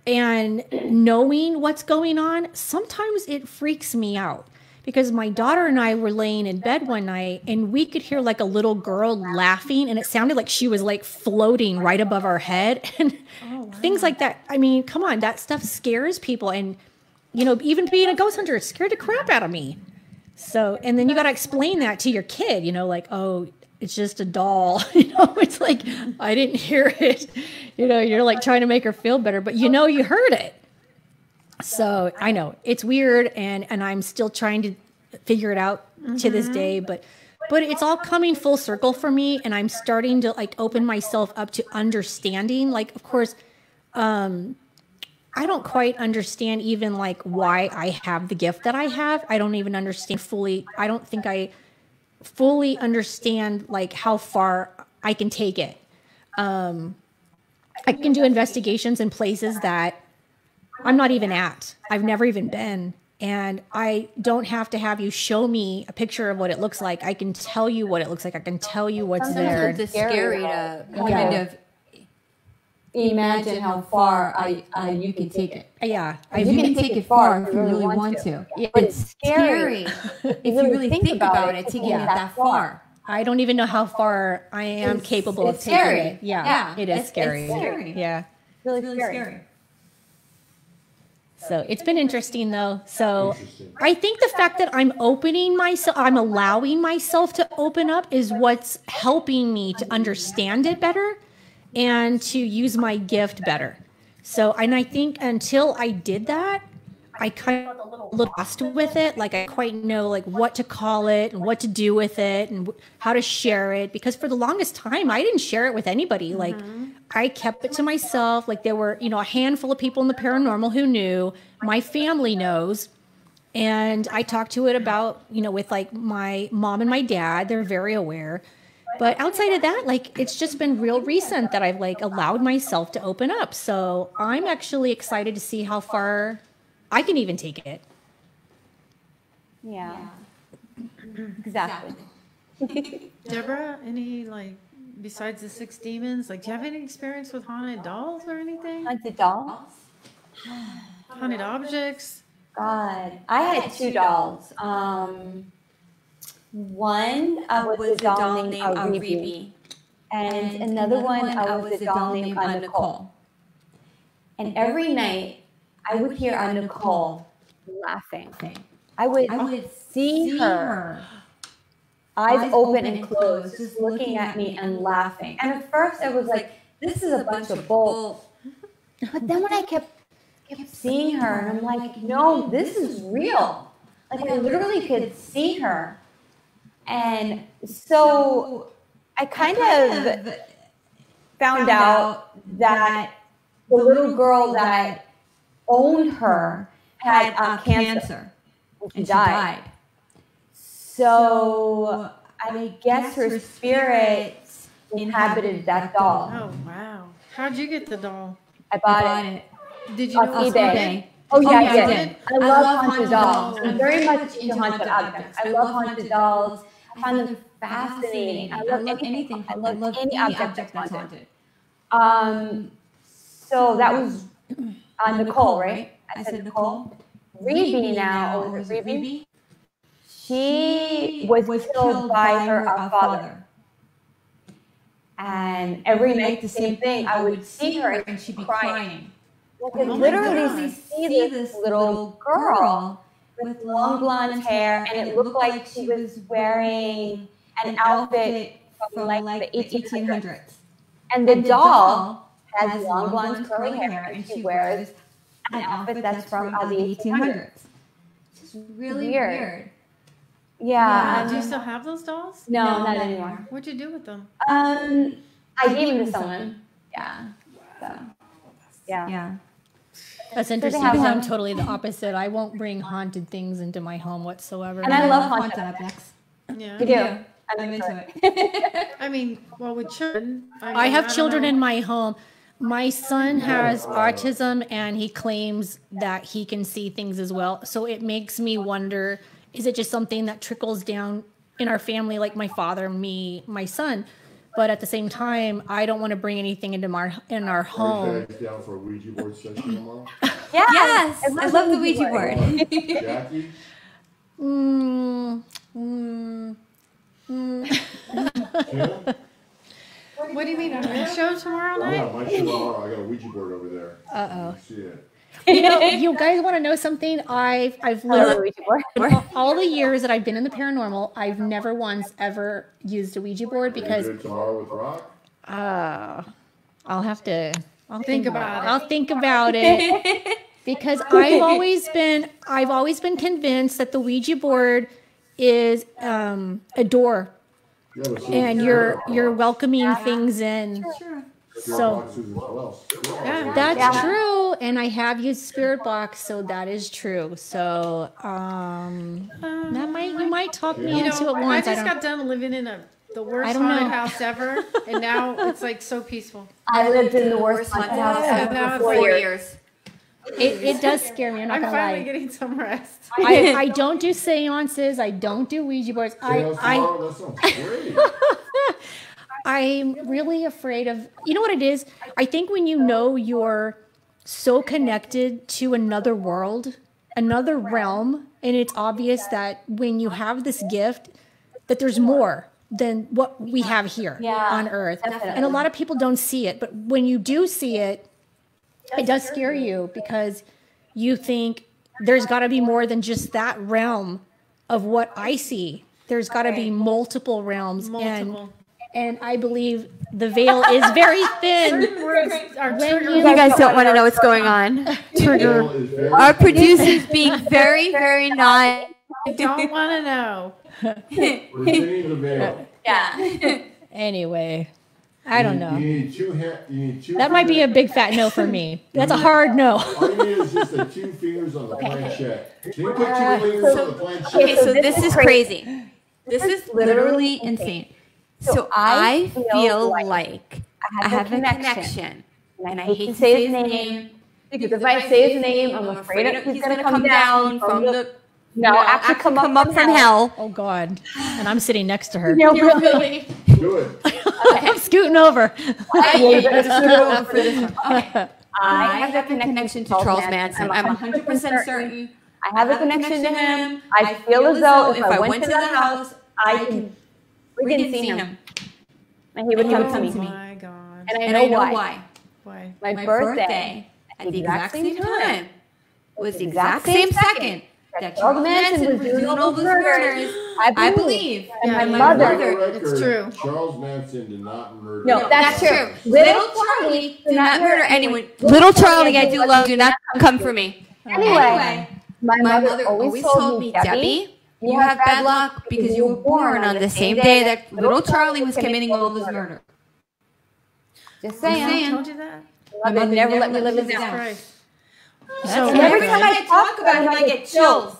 S3: and knowing what's going on, sometimes it freaks me out. Because my daughter and I were laying in bed one night, and we could hear like a little girl laughing, and it sounded like she was like floating right above our head, and things like that. I mean, come on, that stuff scares people. And, even being a ghost hunter, it scared the crap out of me. So, and then you got to explain that to your kid, like, oh, it's just a doll. It's like, I didn't hear it. You're like trying to make her feel better, but you heard it. So I know it's weird, and I'm still trying to figure it out to this day, but it's all coming full circle for me, and I'm starting to like open myself up to understanding. Like, of course, I don't quite understand even like why I have the gift that I have. I don't even understand fully. I don't think I fully understand like how far I can take it. I can do investigations in places that I'm not even at. I've never even been. And I don't have to have you show me a picture of what it looks like. I can tell you what it looks like. I can tell you what's there.
S2: Sometimes it's scary to kind of imagine how far you can take it.
S3: Yeah.
S2: You can take it far if you really want to.
S3: Yeah.
S2: But it's scary if you really think about it, taking it that far.
S3: I don't even know how far I am capable of taking
S2: scary.
S3: it. Yeah, it is scary.
S2: It's scary.
S3: Yeah.
S2: Really scary.
S3: So it's been interesting though. So I think the fact that I'm allowing myself to open up is what's helping me to understand it better and to use my gift better. So, and I think until I did that, I kind of got a little lost with it. Like I quite know like what to call it and what to do with it and how to share it. Because for the longest time, I didn't share it with anybody. Like I kept it to myself. Like there were, a handful of people in the paranormal who knew. My family knows. And I talked to it about, with like my mom and my dad. They're very aware. But outside of that, like it's just been real recent that I've like allowed myself to open up. So I'm actually excited to see how far I can even take it.
S2: Yeah. Exactly.
S1: Deborah, any like besides the 6 demons, like do you have any experience with haunted dolls or anything?
S2: Haunted dolls?
S1: Haunted objects?
S2: God, I had 2 dolls. One was a doll named Rebe, and another one was a doll named Nicole. And every night, I would hear Nicole laughing. I would see her, eyes open and closed, just looking at me and laughing. And at first, I was like, "This is a bunch of bull." But then when I kept seeing her, and I'm like, "No, this is real." Like I literally could see her. And so I kind of found out that the little girl that owned her had cancer, and she died. So I guess her spirit inhabited that doll.
S1: Oh wow! How'd you get the doll?
S2: I bought it.
S1: Did you know
S2: on
S1: it was
S2: eBay.
S1: haunted?
S2: Oh yeah, I
S1: you
S2: did.
S1: did?
S2: I love haunted dolls. I'm very much into haunted objects. I love haunted dolls. I find them fascinating. I love anything. I love any object that's haunted. So that was Nicole, right? I said Nicole. Rebe now, or was it Rebe? She was killed by her father. And every night the same thing. I would see her and she'd be crying. I could literally see this little girl with long blonde hair, and it looked like she was wearing an outfit from like the 1800s. And the doll has long blonde curly hair, and she wears an outfit that's from the 1800s. It's really weird. Yeah.
S1: Do you still have those dolls?
S2: No, not anymore.
S1: What'd you do with them?
S2: I gave them to someone. Yeah. So, yeah.
S3: That's interesting because I'm totally the opposite. I won't bring haunted things into my home whatsoever.
S2: And I love haunted objects.
S1: Yeah.
S2: You do. I'm into it.
S1: I mean, well, with children.
S3: I have children in my home. My son has autism, and he claims that he can see things as well. So it makes me wonder, is it just something that trickles down in our family, like my father, me, my son? But at the same time, I don't want to bring anything into our home.
S4: Are you guys down for a Ouija board session tomorrow?
S2: Yes, I love the Ouija board.
S4: Jackie? Kim?
S1: What do you mean? On your show tomorrow night?
S4: Yeah, my show tomorrow. I got a Ouija board over there.
S3: Uh-oh.
S4: You see it.
S3: You know, you guys want to know something? I've learned all the years that I've been in the paranormal, I've never once ever used a Ouija board because.
S4: Are you doing tomorrow with Rock?
S3: I'll think about it.
S1: I'll
S3: think about it because I've always been convinced that the Ouija board is a door, and you're welcoming things in. So that's true, and I have used Spirit Box, so that is true. So you might talk me into it once.
S1: I just got done living in the worst haunted house ever, and now it's like so peaceful.
S2: I lived in the worst haunted house ever for 4 years.
S3: It does scare me. I'm
S1: finally getting some rest.
S3: I don't do seances. I don't do Ouija boards.
S4: That sounds great.
S3: I'm really afraid of, you know what it is? I think when you know you're so connected to another world, another realm, and it's obvious that when you have this gift, that there's more than what we have here on Earth. Definitely. And a lot of people don't see it, but when you do see it, it does scare you because you think there's got to be more than just that realm of what I see. There's got to be multiple realms. And I believe the veil is very thin.
S2: You guys don't want to know what's going on. Our producer's being very, very nice.
S1: I don't want to know.
S4: We're thinning the veil.
S2: Yeah.
S3: Anyway, I don't know.
S4: You need two
S3: that might be a big fat no for me. That's a hard no.
S4: All you need is just the 2 fingers on the planchette. Can you put 2 fingers on the planchette?
S2: Okay, so this is crazy. This is literally insane. So I feel like I have a connection, and I hate to say his name, because if I say his name, I'm afraid he's going to come down from the
S5: No, actually come up from hell.
S3: Oh God! And I'm sitting next to her.
S5: No, really.
S4: Do it.
S3: I'm scooting over.
S2: Okay, let's scoot over for this one. Okay.
S5: I have a connection to Charles Manson. I'm 100% certain. I have a connection to him. I feel as though if I went to the house, I could freaking see him. And he would come to me.
S1: Oh my God.
S5: And I know why.
S1: Why?
S5: My birthday, at the exact same time, was the exact same second that Charles Manson was doing all those murders. I believe. And my mother.
S1: It's true.
S4: Charles Manson did not murder.
S5: No, that's true. Little Charlie did not murder anyone. Little Charlie, I do love. Do not come for me. Anyway, my mother always told me, Debbie, you have bad luck because you were born on the same day that little Charlie was committing all this murder. Just saying.
S1: Told you that.
S5: My mother never let me live this down.
S1: Christ.
S3: So
S5: And every time I talk about him, I get chills.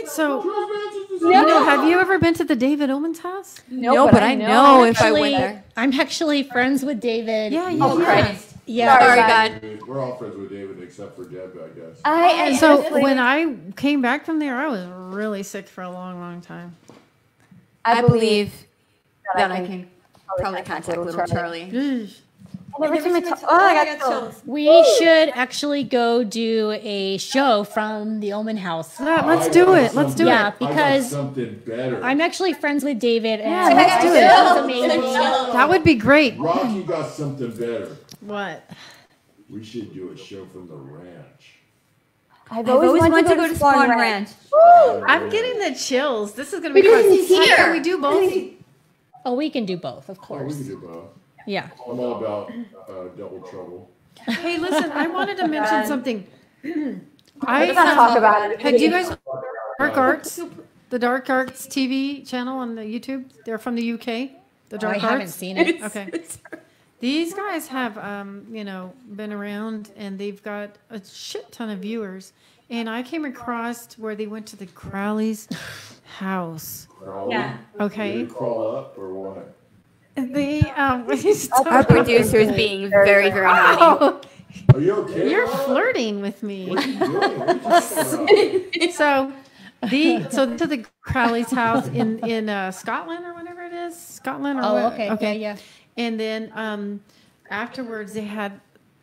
S1: So, have you ever been to the David Omen's house?
S5: No, but I know if I went there.
S3: I'm actually friends with David.
S1: Yeah,
S5: Oh, Christ.
S3: Yeah.
S5: Sorry, God.
S4: We're all friends with David except for Deb, I guess.
S5: And
S1: So when I came back from there, I was really sick for a long, long time.
S5: I believe that I can probably contact little Charlie.
S1: Ugh.
S5: Every time I talk, I got chills.
S3: We should actually go do a show from the Omen House.
S1: Yeah, let's do it. Let's do
S3: Yeah,
S1: it.
S3: because
S4: something better.
S3: I'm actually friends with David. And
S1: Yeah, let's do it.
S3: It's amazing.
S1: That would be great.
S4: Rocky got something better.
S1: What?
S4: We should do a show from the ranch.
S5: I've always wanted to go to Spawn Ranch.
S1: I'm getting the chills. This is going to be fun. Can we do both?
S3: Oh, we can do both, of
S4: Oh, we
S3: course.
S4: can do both.
S3: Yeah.
S4: I'm all about double trouble.
S1: Hey, listen, I wanted to mention something.
S5: Let's not talk about it.
S1: Have you guys Dark Arts? The Dark Arts TV channel on the YouTube? They're from the UK. The Dark
S3: I
S1: Arts?
S3: haven't seen it.
S1: Okay. These guys have, been around and they've got a shit ton of viewers. And I came across where they went to the Crowley's house.
S5: Yeah.
S1: Okay.
S4: Did it crawl up or what?
S1: They,
S5: Our producer is being very, very naughty.
S1: Oh,
S4: Are you okay?
S1: you're
S4: Rob?
S1: flirting with me.
S4: What are you doing? What are you talking about?
S1: So to the Crowley's house in Scotland or whatever it is, Scotland or
S3: Oh,
S1: what?
S3: okay. Yeah.
S1: And then afterwards, they had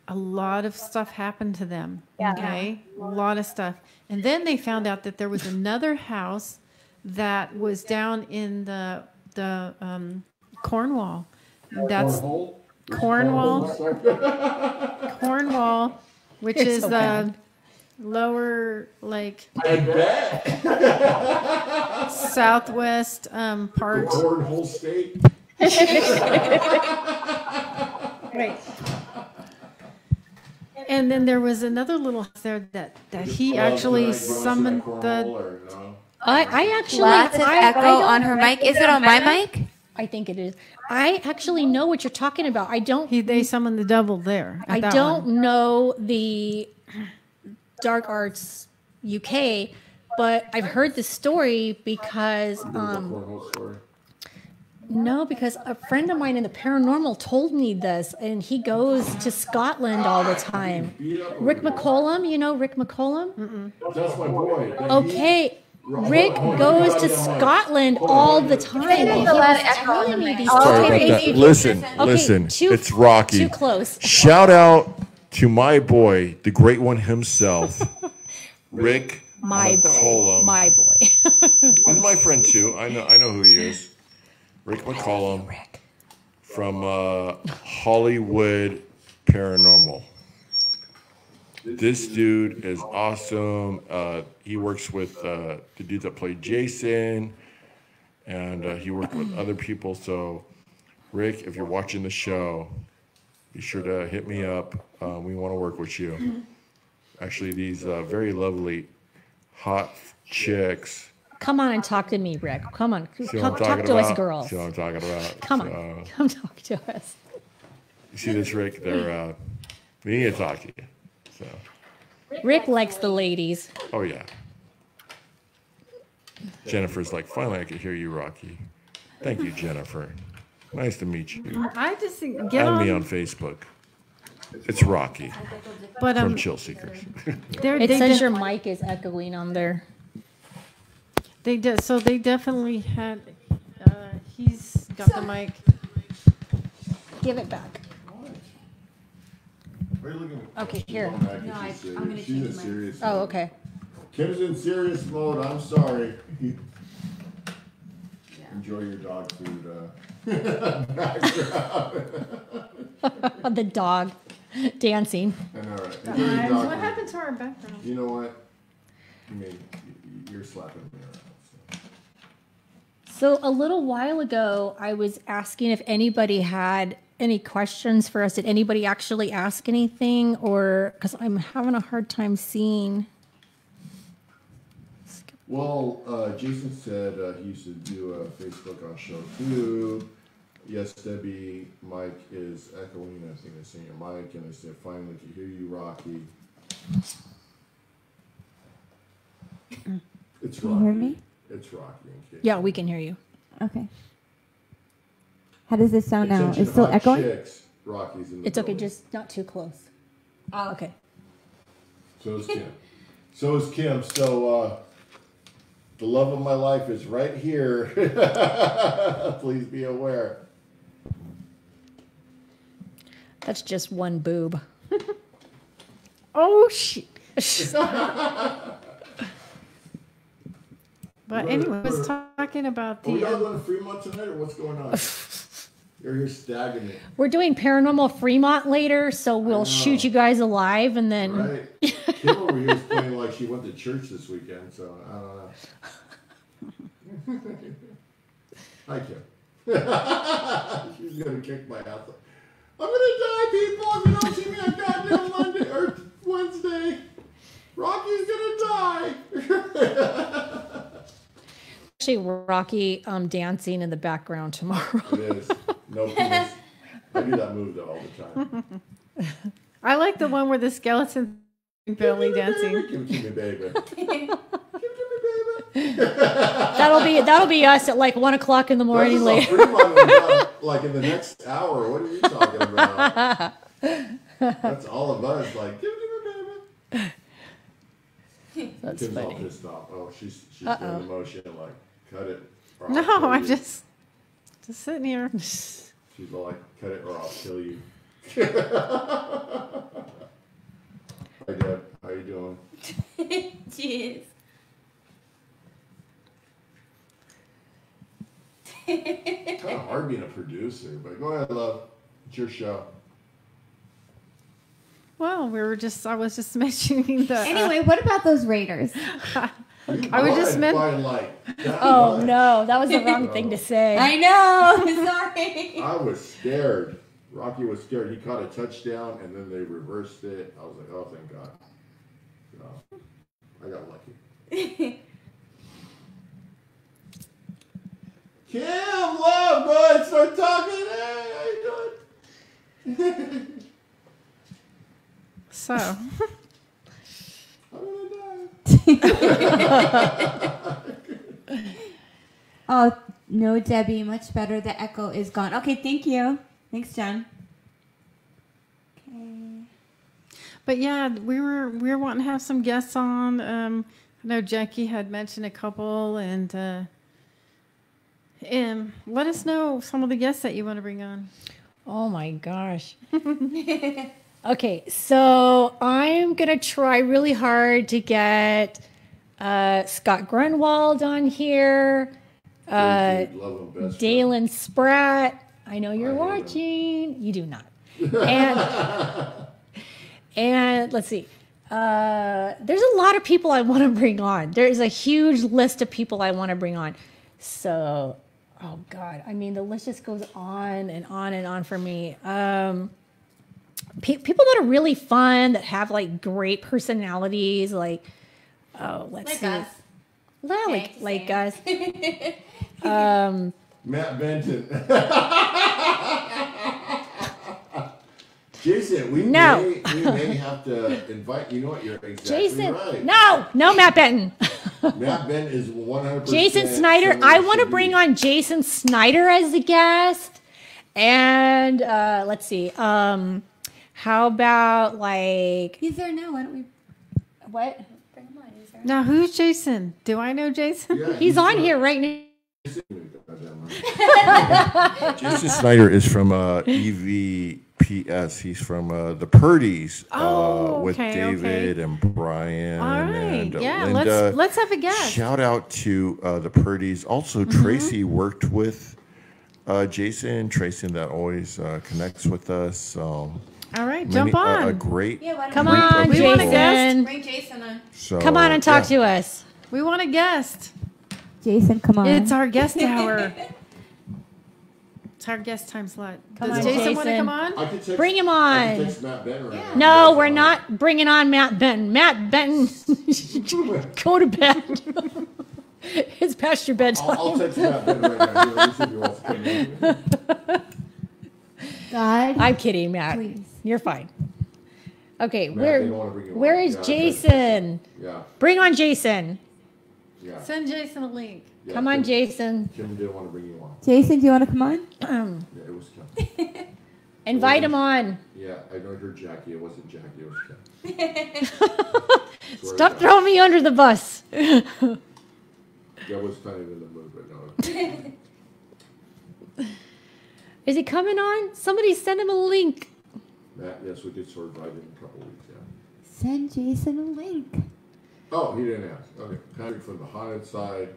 S1: a lot of stuff happen to them.
S5: Yeah.
S1: Okay, a lot of stuff. And then they found out that there was another house that was down in the Cornwall. That's
S4: Cornhole?
S1: Cornwall. Cornwall, which
S3: You're
S1: is
S3: so
S1: the
S3: bad.
S1: lower, like
S4: I bet.
S1: southwest part.
S4: Cornhole state.
S1: Right. And then there was another little house there that he actually summoned the.
S3: I actually.
S5: Lots of echo on her mic. Is it on my mic?
S3: I think it is. I actually know what you're talking about. I don't.
S1: They summoned the devil there. at
S3: I
S1: that
S3: don't
S1: one.
S3: know the Dark Arts UK, but I've heard the story because because a friend of mine in the paranormal told me this, and he goes to Scotland all the time. Rick McCollum, you know Rick McCollum?
S4: That's my boy.
S3: Okay. Rick goes to Scotland all the time. And he was telling me these
S6: Sorry about
S3: stories.
S6: that. Listen,
S3: Okay,
S6: listen.
S3: too-
S6: It's Rocky.
S3: Too close.
S6: Shout out to my boy, the great one himself, Rick
S3: My boy.
S6: McCollum.
S3: My boy.
S6: He's my friend too. I know who he is. Rick McCollum from Hollywood Paranormal. This dude is awesome. He works with the dude that played Jason, and he worked with other people. So, Rick, if you're watching the show, be sure to hit me up. We want to work with you. Actually, these very lovely, hot chicks.
S3: Come on and talk to me, Rick. Come on.
S6: See what
S3: Come
S6: I'm
S3: talk
S6: talking
S3: to
S6: about?
S3: us girls.
S6: See what I'm talking about?
S3: Come
S6: So,
S3: on. Come talk to us.
S6: You see this, Rick? They're we need to talk to you. So,
S3: Rick likes the ladies.
S6: oh yeah. Jennifer's like, finally I could hear you, Rocky. Thank you, Jennifer. Nice to meet you.
S1: I just think get
S6: Add me on
S1: on.
S6: Facebook. It's Rocky
S1: But
S6: from Chill Seekers.
S3: It says your mic is echoing on there.
S1: They did. So they definitely had. He's got the mic.
S3: Give it back. Okay, here.
S2: I'm gonna
S4: She's
S2: change
S4: in
S2: mine.
S4: serious
S3: Oh,
S4: mode.
S3: okay.
S4: Kim's in serious mode. I'm sorry. Enjoy your dog food.
S3: The dog dancing.
S4: I know, right?
S1: Guys,
S4: Enjoy your dog
S1: what
S4: food.
S1: happened to our background?
S4: You know what? I mean, you're slapping me around.
S3: So a little while ago, I was asking if anybody had any questions for us. Did anybody actually ask anything? Or because I'm having a hard time seeing.
S4: Well, Jason said he used to do a Facebook on show too. Yes, Debbie, Mike is echoing. I think I seen your mic, and I said, finally, to hear you, Rocky. It's
S2: Can
S4: Rocky.
S2: you hear me?
S4: It's Rocky. in case.
S3: Yeah, we can hear you.
S2: Okay. How does this sound now?
S4: Attention
S2: It's still
S4: hot
S2: echoing?
S4: chicks, Rocky's in the
S3: It's okay,
S4: building.
S3: just not too close. Oh, okay.
S4: So is Kim. So is Kim. So the love of my life is right here. Please be aware.
S3: That's just one boob. Oh, shit.
S1: But anyway, I was talking about
S4: Are we all
S1: the.
S4: going to Fremont tonight, or what's going on? You're here staggering it.
S3: We're doing Paranormal Fremont later, so we'll shoot you guys alive and then.
S4: Right. Kim over here is playing like she went to church this weekend, so I don't know. Hi, Kim. She's going to kick my ass. I'm going to die, people, if you don't see me on goddamn Monday or Wednesday. Rocky's going to die.
S3: Actually, Rocky dancing in the background tomorrow.
S4: It is. No penis. I do that move though all the time.
S1: I like the one where the skeleton belly dancing.
S4: Give it to me, baby. Give it to me, baby.
S3: That'll be us at like 1 o'clock in the morning later.
S4: Like in the next hour. What are you talking about? That's all of us. Like, give it to me, baby.
S3: That's
S4: Kim's all
S3: funny.
S4: pissed off. Oh, she's doing the motion like, cut it. Or I'll
S1: No,
S4: kill
S1: I'm
S4: you.
S1: just sitting here.
S4: She's all like, cut it or I'll kill you. Hi, Deb. How you doing?
S2: Jeez.
S4: It's kind of hard being a producer, but go ahead, love. It's your show.
S1: Well, I was just mentioning the.
S2: Anyway, what about those Raiders?
S1: I was just meant.
S3: Oh no, that was the wrong thing to say.
S2: I know. Sorry.
S4: I was scared. Rocky was scared. He caught a touchdown, and then they reversed it. I was like, oh, thank God. So, I got lucky. Kim, love, bud, start talking. Hey, how you doing?
S1: So.
S4: I'm gonna die.
S2: Oh, no, Debbie. Much better. The echo is gone. Okay, thank you. Thanks, Jen. Okay.
S1: But yeah, we were wanting to have some guests on. I know Jackie had mentioned a couple, and let us know some of the guests that you want to bring on.
S3: Oh my gosh. Okay, so I'm gonna try really hard to get Scott Grunwald on here, Dalen Spratt. I know you're watching. You do not. And let's see. There's a lot of people I want to bring on. There's a huge list of people I want to bring on. So, oh God, I mean, the list just goes on and on and on for me. People that are really fun, that have like great personalities, like, let's see.
S2: Us.
S3: Well,
S2: Okay,
S3: like
S2: same.
S3: us.
S4: Matt Benton. Jason, we may have to invite. You know what? You're exactly
S3: Jason,
S4: right.
S3: no, Matt Benton.
S4: Matt Benton is 100%.
S3: Jason Snyder. I want to bring on Jason Snyder as a guest, and let's see. How How about like
S2: He's there now. Why don't we
S3: what?
S2: bring him on? He's there.
S1: Now, who's Jason? Do I know Jason?
S4: Yeah,
S3: He's on here right now.
S6: Jason Snyder is from EVPS. He's from the Purdy's with David and Brian.
S1: All right.
S6: And
S1: Yeah,
S6: Linda.
S1: let's have a guess.
S6: Shout out to the Purdy's. Also, Tracy worked with Jason. Tracy that always connects with us.
S1: All right, jump on.
S6: A great.
S2: Yeah, why don't
S3: Come
S2: we
S3: on,
S1: we want a guest.
S3: Jason.
S2: bring Jason on?
S6: So,
S3: Come on and talk to us.
S1: We want a guest.
S2: Jason, come on.
S1: It's our guest hour. It's our guest time slot.
S3: Come
S1: Does
S3: on,
S1: Jason want to
S3: Jason.
S1: come on?
S4: I could text,
S3: Bring him
S4: I
S3: on.
S4: could text Matt Benner right
S3: No,
S4: now.
S3: we're not bringing on Matt Benton. Matt Benton, go to bed. It's past your bedtime.
S4: I'll text Matt Benner right now. Let's see if he wants to come in.
S2: God.
S3: I'm kidding, Matt.
S2: Please.
S3: You're fine. Okay,
S4: Matt, they don't
S3: where
S4: wanna bring you
S3: where
S4: on.
S3: is
S4: Yeah,
S3: Jason?
S4: Yeah,
S3: Bring on Jason.
S4: yeah.
S1: Send Jason a link.
S4: Yeah,
S3: Come on,
S4: Kim-
S3: Jason.
S4: Kim didn't want to bring you on.
S2: Jason, do you want to come on?
S4: Yeah, it was Kim.
S3: Invite him on.
S4: Yeah, I know her Jackie. It wasn't Jackie. It was Kim. Swear to
S3: Stop
S4: God.
S3: throwing me under the bus.
S4: That was kind of in the mood, but no.
S3: Is he coming on? Somebody send him a link.
S4: Matt, yes, we did sort of invite him in a couple weeks, yeah.
S2: Send Jason a link.
S4: Oh, he didn't ask. Okay, Patrick from the haunted side.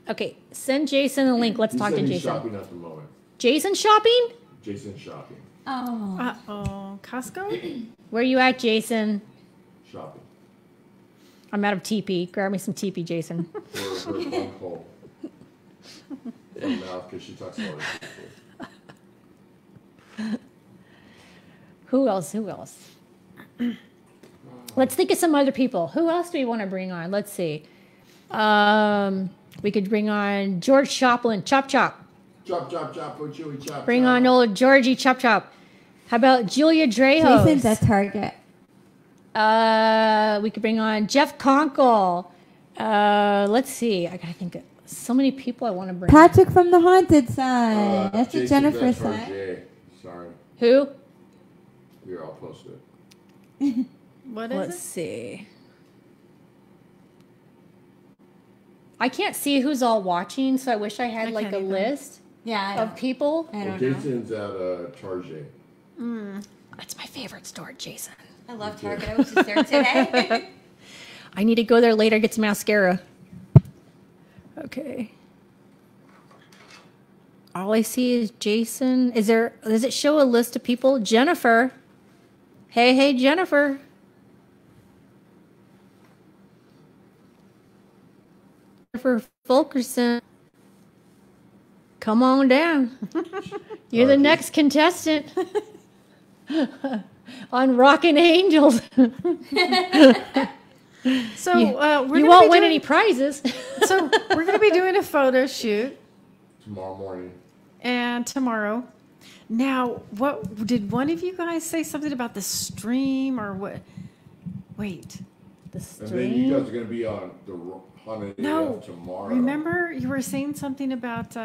S3: Okay, send Jason a link. Let's
S4: He
S3: talk
S4: said
S3: to
S4: he's
S3: Jason.
S4: shopping at the moment.
S3: Jason shopping?
S4: Jason's shopping.
S2: Oh.
S1: Uh-oh. Costco?
S3: Where you at, Jason?
S4: Shopping.
S3: I'm out of TP. Grab me some TP, Jason.
S4: For her phone call. From mouth, because she talks about it.
S3: Who else? Who else? Let's think of some other people. Who else do we want to bring on? Let's see. We could bring on George Choplin, Chop Chop.
S4: Chop, chop, chop, oh, chewy, chop.
S3: Bring
S4: chop.
S3: on old Georgie Chop Chop. How about Julia Dreyhos?
S2: Jason's at Target.
S3: We could bring on Jeff Conkle. Let's see. I gotta think of so many people I want to bring.
S2: Patrick from the haunted side. That's the
S4: Jason,
S2: Jennifer
S4: that's our
S2: side.
S4: Jay. Sorry,
S3: Who?
S4: we're all posted.
S1: What is
S3: Let's
S1: it?
S3: see. I can't see who's all watching, so I wish I had
S1: I
S3: like
S1: can't
S3: a
S1: either.
S3: list
S2: Yeah,
S3: of people.
S2: I
S4: Well,
S2: don't know.
S4: Jason's at Target.
S3: That's my favorite store, Jason.
S2: I love Target. I was just there today.
S3: I need to go there later, get some mascara. Okay. All I see is Jason. Does it show a list of people? Jennifer. Hey, Jennifer. Jennifer Fulkerson. Come on down. You're the next contestant on Rockin' Angels.
S1: So we're
S3: You
S1: gonna
S3: won't
S1: be
S3: win
S1: doing-
S3: any prizes.
S1: So we're going to be doing a photo shoot
S4: Tomorrow morning.
S1: and tomorrow. Now, what did one of you guys say something about the stream or what? Wait,
S3: The
S4: And then you guys
S3: stream.
S4: are going to be on the haunted
S1: no.
S4: AF tomorrow.
S1: Remember you were saying something about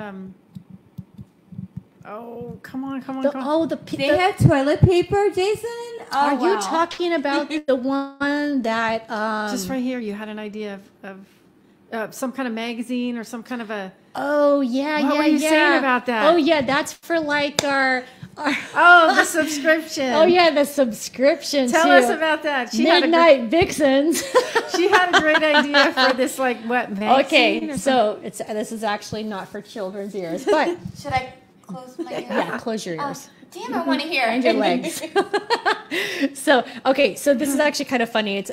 S1: oh, come on.
S2: They have toilet paper, Jason? Oh,
S3: Are you
S2: wow.
S3: talking about the one that
S1: just right here you had an idea of some kind of magazine or some kind of a
S3: Oh yeah,
S1: What
S3: yeah,
S1: were you
S3: yeah.
S1: saying about that?
S3: Oh yeah, that's for like our
S1: oh, the subscription.
S3: Oh yeah, the subscription.
S1: Tell
S3: to
S1: us about that.
S3: Midnight Vixens.
S1: She had a great idea for this, like, what, magazine?
S3: Okay,
S1: or
S3: so this is actually not for children's ears, but
S2: Should I close my ears?
S3: yeah, close your ears.
S2: Damn, I want to hear.
S3: And your legs. So this is actually kind of funny. It's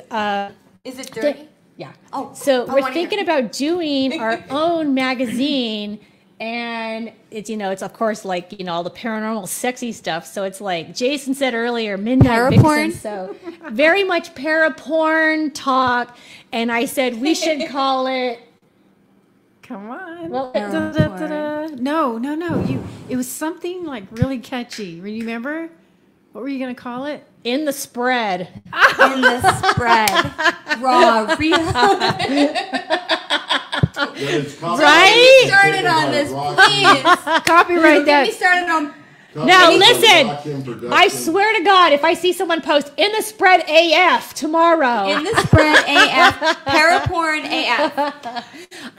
S2: Is it dirty?
S3: yeah.
S2: Oh,
S3: So
S2: I
S3: we're
S2: wanna
S3: thinking
S2: hear.
S3: about doing our own magazine, and it's it's of course like all the paranormal sexy stuff. So it's like Jason said earlier, Midnight
S2: Paraporn?
S3: Vixen. So very much paraporn talk, and I said we should call it.
S1: Come on.
S3: Well,
S1: No. It was something like really catchy. Remember? What were you gonna call it?
S3: In the spread.
S2: In the spread. Raw, real.
S3: Right?
S2: Started on this, please.
S1: Copyright
S2: Get me
S1: that.
S2: started on
S3: Now listen, I swear to God, if I see someone post in the spread AF tomorrow,
S5: In the spread AF, paraporn AF.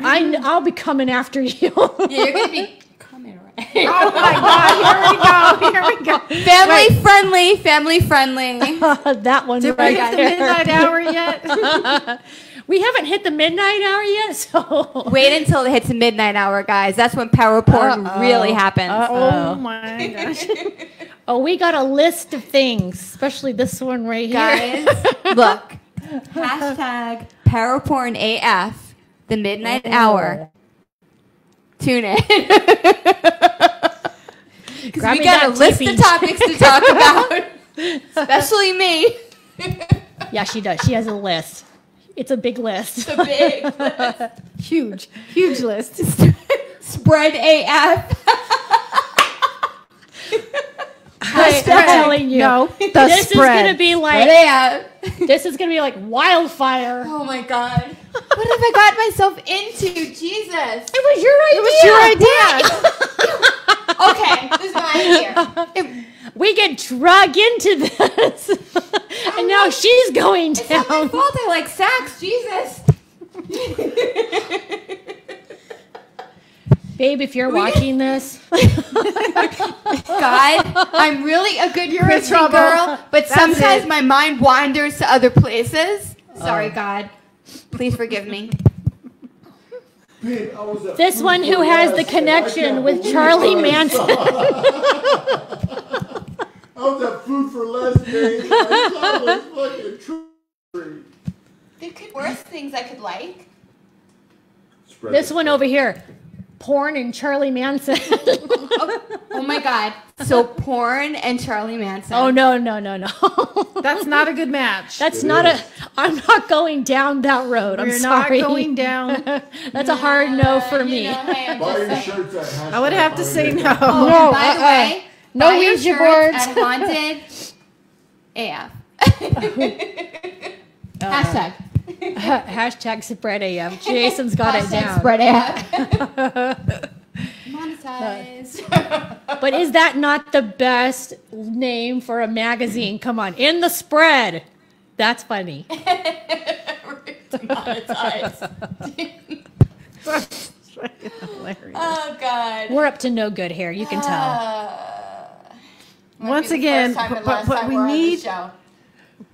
S3: I'll be coming after you.
S5: Yeah, you're gonna be coming right.
S1: Oh my God! Here we go.
S5: Family friendly.
S3: That one
S1: Did
S3: right
S1: we hit the
S3: there.
S1: midnight hour yet?
S3: We haven't hit the midnight hour yet, so
S5: Wait until it hits the midnight hour, guys. That's when power porn really happens.
S1: Oh my gosh!
S3: oh, we got a list of things, especially this one right here.
S5: Guys, look. Hashtag power porn AF, the midnight hour. Tune in. Because
S3: Grab
S5: we
S3: me
S5: got a
S3: that
S5: list
S3: teepee.
S5: of topics to talk about. Especially me.
S3: Yeah, she does. She has a list. It's a big list.
S5: The big
S1: Huge list.
S5: spread AF.
S3: I'm telling you.
S1: No, the
S3: This
S1: spread.
S3: is gonna be
S5: Spread
S3: like
S5: AF.
S3: this is gonna be like wildfire.
S5: Oh my God. What have I got myself into? Jesus.
S3: It was your idea.
S1: It was your idea.
S5: Okay, this is my idea.
S3: We get drug into this, and now she's going
S5: It's not my
S3: down.
S5: fault I like sex. Jesus.
S3: Babe, if you're watching this,
S5: God, I'm really a good
S1: You're in
S5: Christian
S1: trouble.
S5: girl, but
S1: That's
S5: sometimes
S1: it.
S5: my mind wanders to other places. Sorry, God. Please forgive me.
S3: this one who has the connection with Charlie Manson.
S4: I was at Food for Less days. I thought it was fucking true.
S5: There could worse things I could like.
S3: This one over here, porn and Charlie Manson.
S5: Oh my God. So porn and Charlie Manson.
S3: Oh no.
S1: That's not a good match.
S3: That's not a. I'm not going down that road. I'm
S1: We're not
S3: sorry.
S1: going down.
S3: That's a hard no for me.
S5: You know, hey, I'm
S4: Buy
S5: just
S4: your
S5: saying.
S4: shirts at hashtag
S1: I would have to say no.
S5: Oh,
S3: No,
S5: and by the way,
S3: no
S5: buy your
S3: Ouija
S5: shirts
S3: boards.
S5: at Haunted AF. Hashtag.
S3: Hashtag spread AF. Jason's got it down.
S5: Spread AF. Monetize.
S3: But is that not the best name for a magazine? Come on, in the spread. That's funny.
S5: Monetize.
S1: Hilarious.
S5: Oh God.
S3: We're up to no good here. You can tell.
S1: Once again, but we need.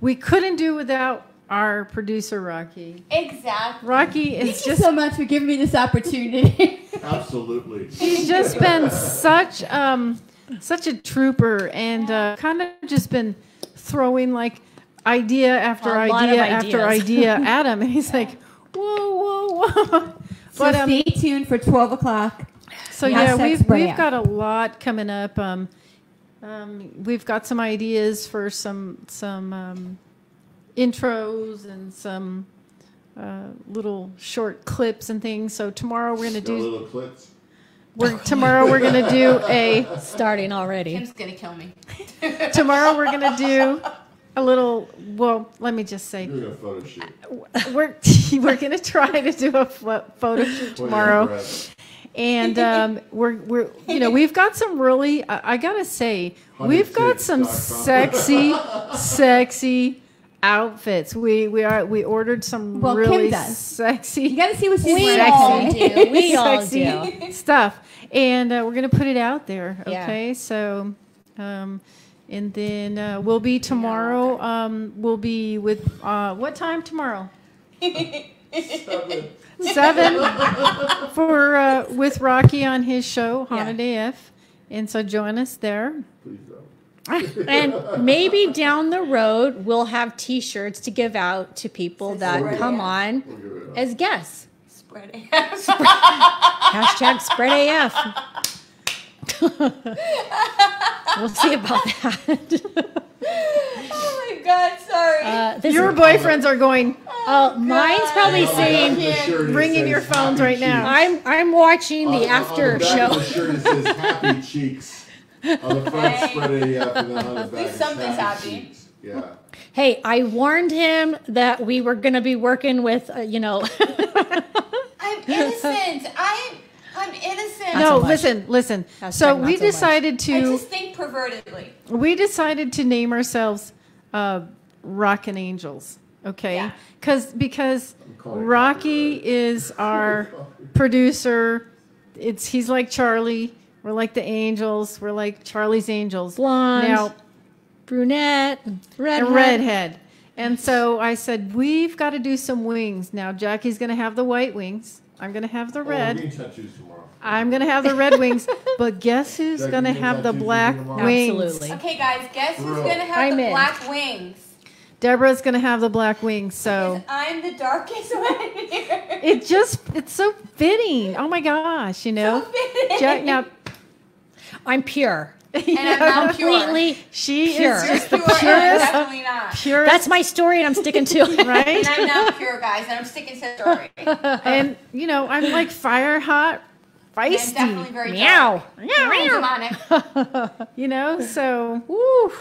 S1: We couldn't do without our producer Rocky.
S5: Exactly.
S1: Rocky is
S5: Thank you
S1: just.
S5: so much for giving me this opportunity.
S4: Absolutely.
S1: He's just been such a trooper and kind of just been throwing like idea after
S3: A lot of
S1: idea after
S3: ideas.
S1: idea at him, and he's like, whoa.
S5: So stay tuned for 12 o'clock.
S1: So yeah,
S5: Hashtag
S1: we've
S5: Spray
S1: got a lot coming up. We've got some ideas for some intros and some little short clips and things. So tomorrow we're gonna
S4: Got
S1: do.
S4: little clips.
S1: Tomorrow we're gonna do a.
S3: Starting already.
S5: Kim's gonna kill me.
S1: Tomorrow we're gonna do a little. Well, let me just say,
S4: You're doing a photo shoot.
S1: we're gonna try to do a photo shoot tomorrow. And we're we've got some really I gotta say we've got some sexy outfits. We ordered some
S5: Well,
S1: really
S5: Kim does.
S1: sexy.
S5: You gotta see what she's
S3: We
S5: wearing.
S3: all
S5: today.
S3: do. We all
S1: sexy
S3: do.
S1: stuff, and we're gonna put it out there.
S3: Yeah.
S1: Okay, so and then we'll be tomorrow. We'll be with what time tomorrow? 7 for with Rocky on his show Haunted AF, and so join us there.
S4: Please don't.
S3: And maybe down the road we'll have T-shirts to give out to people that come on
S4: We'll give it up.
S3: as guests.
S5: Spread it.
S3: Hashtag spread AF. We'll see about that.
S5: Oh my God, sorry.
S3: This
S1: Your
S3: is-
S1: boyfriends are going
S3: mine's probably saying,
S1: ringing your phones right now.
S3: I'm watching the after
S4: on the back
S3: show.
S4: Of the shirt it says "Happy Cheeks." On the front, spread it up, and then on the back, it's
S5: something's
S4: happy.
S5: happy.
S4: Cheeks. Yeah.
S3: Hey, I warned him that we were going to be working with,
S5: I'm innocent.
S2: I'm innocent.
S1: No,
S3: so much.
S1: listen.
S3: Hashtag
S1: So
S3: not
S1: we
S3: so much.
S1: decided
S2: I
S1: to
S2: just think pervertedly.
S1: name ourselves RAHK'N Angels. Okay,
S2: Yeah.
S1: because
S4: calling it
S1: Rocky
S4: copyright.
S1: is our producer. He's like Charlie. We're like the Angels. We're like Charlie's Angels.
S3: Blonde,
S1: Now,
S3: brunette, redhead.
S1: and redhead. And so I said, we've got to do some wings. Now, Jackie's going to have the white wings. I'm going to have the
S4: Oh, we're
S1: red.
S4: getting tattoos tomorrow.
S1: I'm going to have the red wings. But guess who's
S4: Jackie,
S1: going to
S4: you
S1: have the
S4: tattoos you
S1: black
S4: do tomorrow?
S1: wings?
S3: Absolutely.
S2: Okay, guys, guess who's
S4: Bro.
S2: going to have
S3: I'm
S2: the
S3: in.
S2: black wings?
S1: Deborah's going to have the black wings. So
S2: Because I'm the darkest one here.
S1: it's so fitting. Oh my gosh, you know. Jack, now,
S3: I'm pure.
S2: And I'm not pure.
S3: Completely.
S1: she
S3: Pure.
S1: is just the
S2: Pure, and I'm
S1: purest,
S2: definitely not.
S1: purest,
S3: That's my story, and I'm sticking to it.
S1: right?
S2: And I'm not pure, guys, and I'm sticking to the story.
S1: And you know, I'm like fire hot,
S2: And I'm definitely
S1: feisty.
S2: very
S3: Meow.
S2: dark. Demonic.
S1: You know, so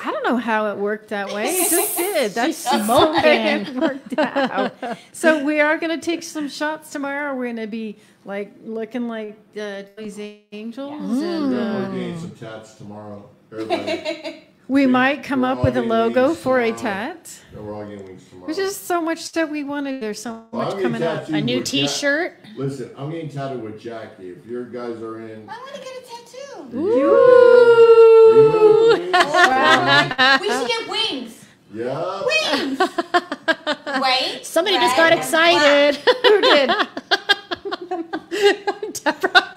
S1: I don't know how it worked that way. It just did. That's just the way
S3: smoking.
S1: it worked out. So we are going to take some shots tomorrow. We're going to be like looking like these angels, and
S4: We're getting some tats tomorrow. Everybody.
S1: we might come
S4: We're
S1: up
S4: all
S1: with a
S4: getting
S1: logo
S4: wings
S1: for a
S4: tomorrow.
S1: tat.
S4: No, we're all getting wings tomorrow.
S1: There's just so much that we wanted. There's so
S4: Well,
S1: much
S4: I'm getting
S1: coming up.
S4: tattooed
S3: A new
S4: with
S3: T-shirt.
S4: Listen, I'm getting tattooed with Jackie. If your guys are in,
S2: I want to get a tattoo. We should get wings.
S4: Yeah.
S2: Wings. Wait.
S3: Somebody
S2: red,
S3: just got
S2: and
S3: excited.
S1: Who did?
S3: Deborah.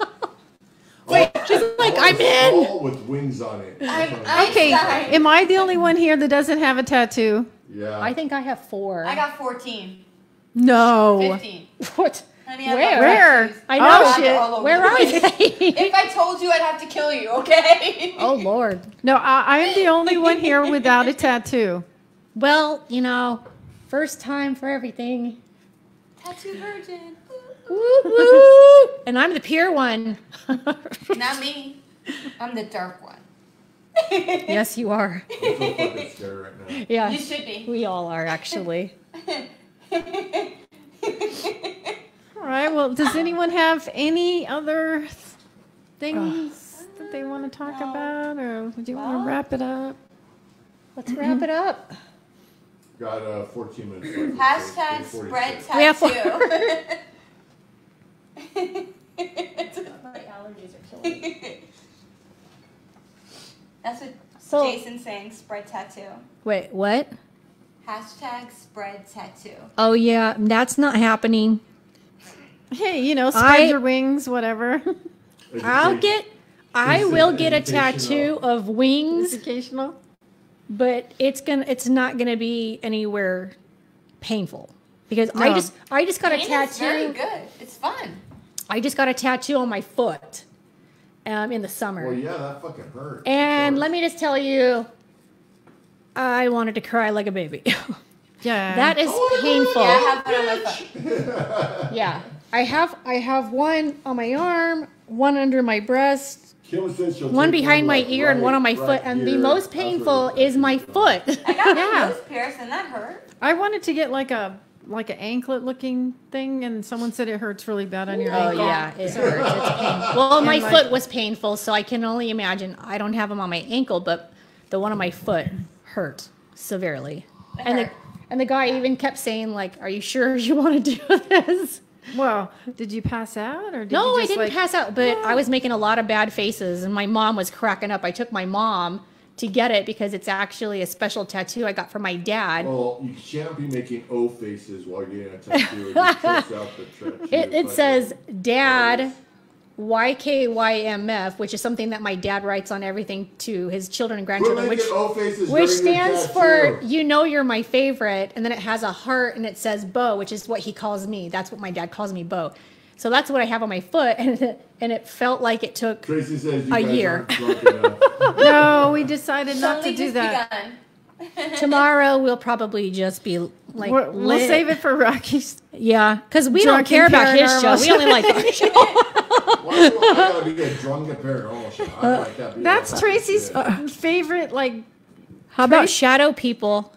S3: Wait, she's like, I'm in.
S4: All with wings on it.
S2: I'm
S1: Okay,
S2: sorry.
S1: am I the only one here that doesn't have a tattoo?
S4: Yeah.
S3: I think I have 4.
S2: I got 14.
S1: No.
S2: 15.
S3: What?
S2: Honey, I
S3: Where?
S2: love
S1: Where?
S2: tattoos.
S3: I
S1: Oh,
S3: know.
S2: I'm
S1: shit.
S2: all over
S3: Where
S2: the
S3: are
S2: place.
S3: they?
S2: If I told you, I'd have to kill you, okay?
S3: Oh, Lord.
S1: No, I am the only one here without a tattoo.
S3: Well, you know, first time for everything.
S2: Tattoo virgin.
S3: Woo, woo. And I'm the pure one.
S2: Not me. I'm the dark one.
S3: Yes, you are.
S4: I'm so fucking scared right now.
S3: Yeah.
S2: You should be.
S3: We all are, actually.
S1: All right, well, does anyone have any other things that they want to talk about, or do you want to wrap it up?
S3: Let's wrap it up.
S4: Got 14 minutes left.
S2: Hashtag
S4: 46.
S2: spread
S3: We have
S2: tattoo.
S3: My allergies are killing me.
S2: That's what
S3: So-
S2: Jason's saying, spread tattoo.
S3: Wait, what?
S2: Hashtag spread tattoo.
S3: Oh, yeah, that's not happening.
S1: Hey, you know, spread
S3: I-
S1: your wings, whatever.
S3: I will get a
S4: Educational.
S3: tattoo of wings,
S1: Educational.
S3: but it's not gonna be anywhere painful because
S1: No.
S3: I just got a
S2: Pain is very
S3: tattoo.
S2: good. It's fun.
S3: I just got a tattoo on my foot in the summer.
S4: Well, yeah, that fucking hurt.
S3: And let me just tell you, I wanted to cry like a baby.
S1: Yeah.
S3: That is painful.
S2: Yeah, I have one on my foot.
S3: Yeah. I have one on my arm, one under my breast,
S4: Kim says she'll
S3: one
S4: take
S3: behind my
S4: like,
S3: ear, and one on my
S4: right
S3: foot. And the
S4: here.
S3: most
S4: That's what
S3: painful
S4: it
S3: is my foot.
S2: I got
S1: Yeah.
S2: my nose pierced and that hurt.
S1: I wanted to get like an anklet looking thing, and someone said it hurts really bad on your
S3: Oh
S1: ankle.
S3: yeah, it hurts. It's painful. Well, my
S1: And my-
S3: foot was painful, so I can only imagine. I don't have them on my ankle, but the one on my foot hurt severely. And the guy even kept saying like, "Are you sure you want to do this?"
S1: Well, did you pass out, or did
S3: No,
S1: you
S3: I
S1: just,
S3: didn't
S1: like,
S3: pass out, but I was making a lot of bad faces, and my mom was cracking up. I took my mom to get it because it's actually a special tattoo I got from my dad.
S4: Well, you can't be making O faces while you're getting a tattoo. It just trips out the tattoo.
S3: It says Dad YKYMF, which is something that my dad writes on everything to his children and
S4: Quit
S3: grandchildren,
S4: making
S3: which
S4: O faces
S3: which
S4: during your
S3: stands for
S4: tattoo.
S3: "You know you're my favorite," and then it has a heart and it says Bo, which is what he calls me. That's what my dad calls me, Bo. So that's what I have on my foot, and it felt like it took.
S4: Tracy says you
S3: a
S4: guys
S3: year.
S4: aren't drunk enough.
S1: No, we decided not
S2: Only
S1: to do
S2: just
S1: that.
S2: begun.
S3: Tomorrow we'll probably just be like
S1: We'll
S3: lit.
S1: save it for Rocky's.
S3: Yeah, because we
S1: Drunk
S3: don't care
S1: and
S3: about his show.
S1: paranormal
S3: We only like our show.
S4: Why do I gotta be a drunk and paranormal shit? I like that.
S1: That's Tracy's favorite, like,
S3: How about shadow people?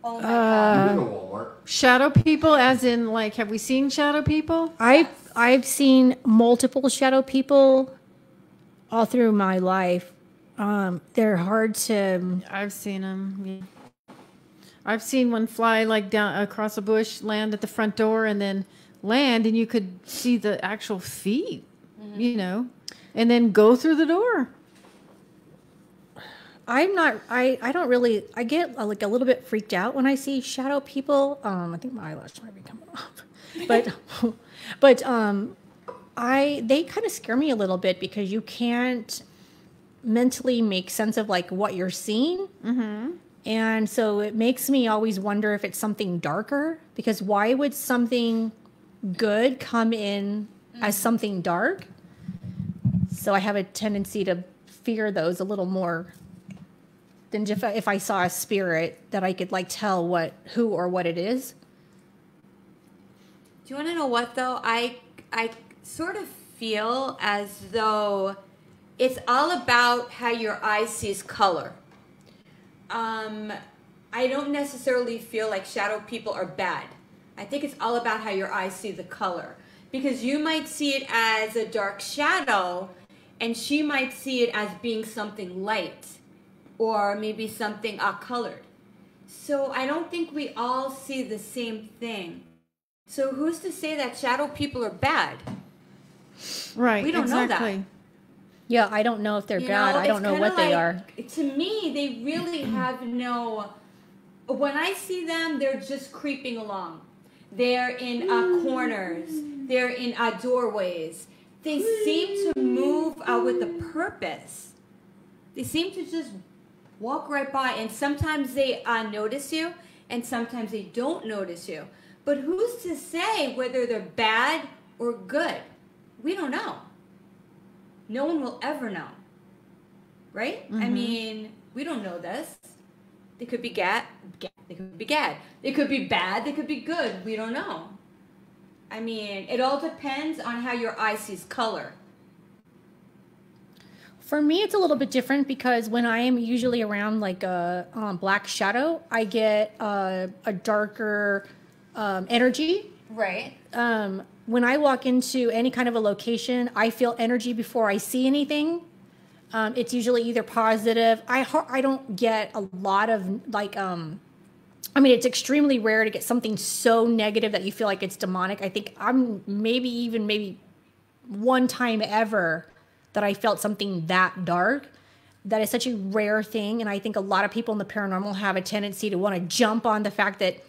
S2: Oh my
S1: Uh,
S2: god.
S4: You go to Walmart.
S1: shadow people, as in, like, have we seen shadow people?
S3: I I've seen multiple shadow people all through my life. They're hard to.
S1: I've seen them. Yeah. I've seen one fly like down across a bush, land at the front door, and then land, and you could see the actual feet, you know, and then go through the door.
S3: I'm not. I don't really. I get like a little bit freaked out when I see shadow people. I think my eyelash might be coming off, but they kind of scare me a little bit because you can't mentally make sense of like what you're seeing. Mm-hmm. And so it makes me always wonder if it's something darker, because why would something good come in as something dark? So I have a tendency to fear those a little more than if I saw a spirit that I could like tell who or what it is.
S5: Do you want to know what though? I sort of feel as though it's all about how your eye sees color. I don't necessarily feel like shadow people are bad. I think it's all about how your eyes see the color. Because you might see it as a dark shadow, and she might see it as being something light, or maybe something colored. So I don't think we all see the same thing. So who's to say that shadow people are bad?
S1: Right.
S5: We don't know that.
S3: Yeah, I don't know if they're bad. I don't know what they are.
S5: To me, they really have no... When I see them, they're just creeping along. They're in corners. They're in doorways. They seem to move with a purpose. They seem to just walk right by. And sometimes they notice you, and sometimes they don't notice you. But who's to say whether they're bad or good? We don't know. No one will ever know, right? Mm-hmm. I mean, we don't know this. They could be they could be gad. They could be bad. They could be good. We don't know. I mean, it all depends on how your eye sees color.
S3: For me, it's a little bit different because when I am usually around like a black shadow, I get a darker energy.
S5: Right.
S3: When I walk into any kind of a location, I feel energy before I see anything. It's usually either positive. I don't get a lot of like, I mean, it's extremely rare to get something so negative that you feel like it's demonic. I think I'm maybe one time ever that I felt something that dark. That is such a rare thing. And I think a lot of people in the paranormal have a tendency to want to jump on the fact that,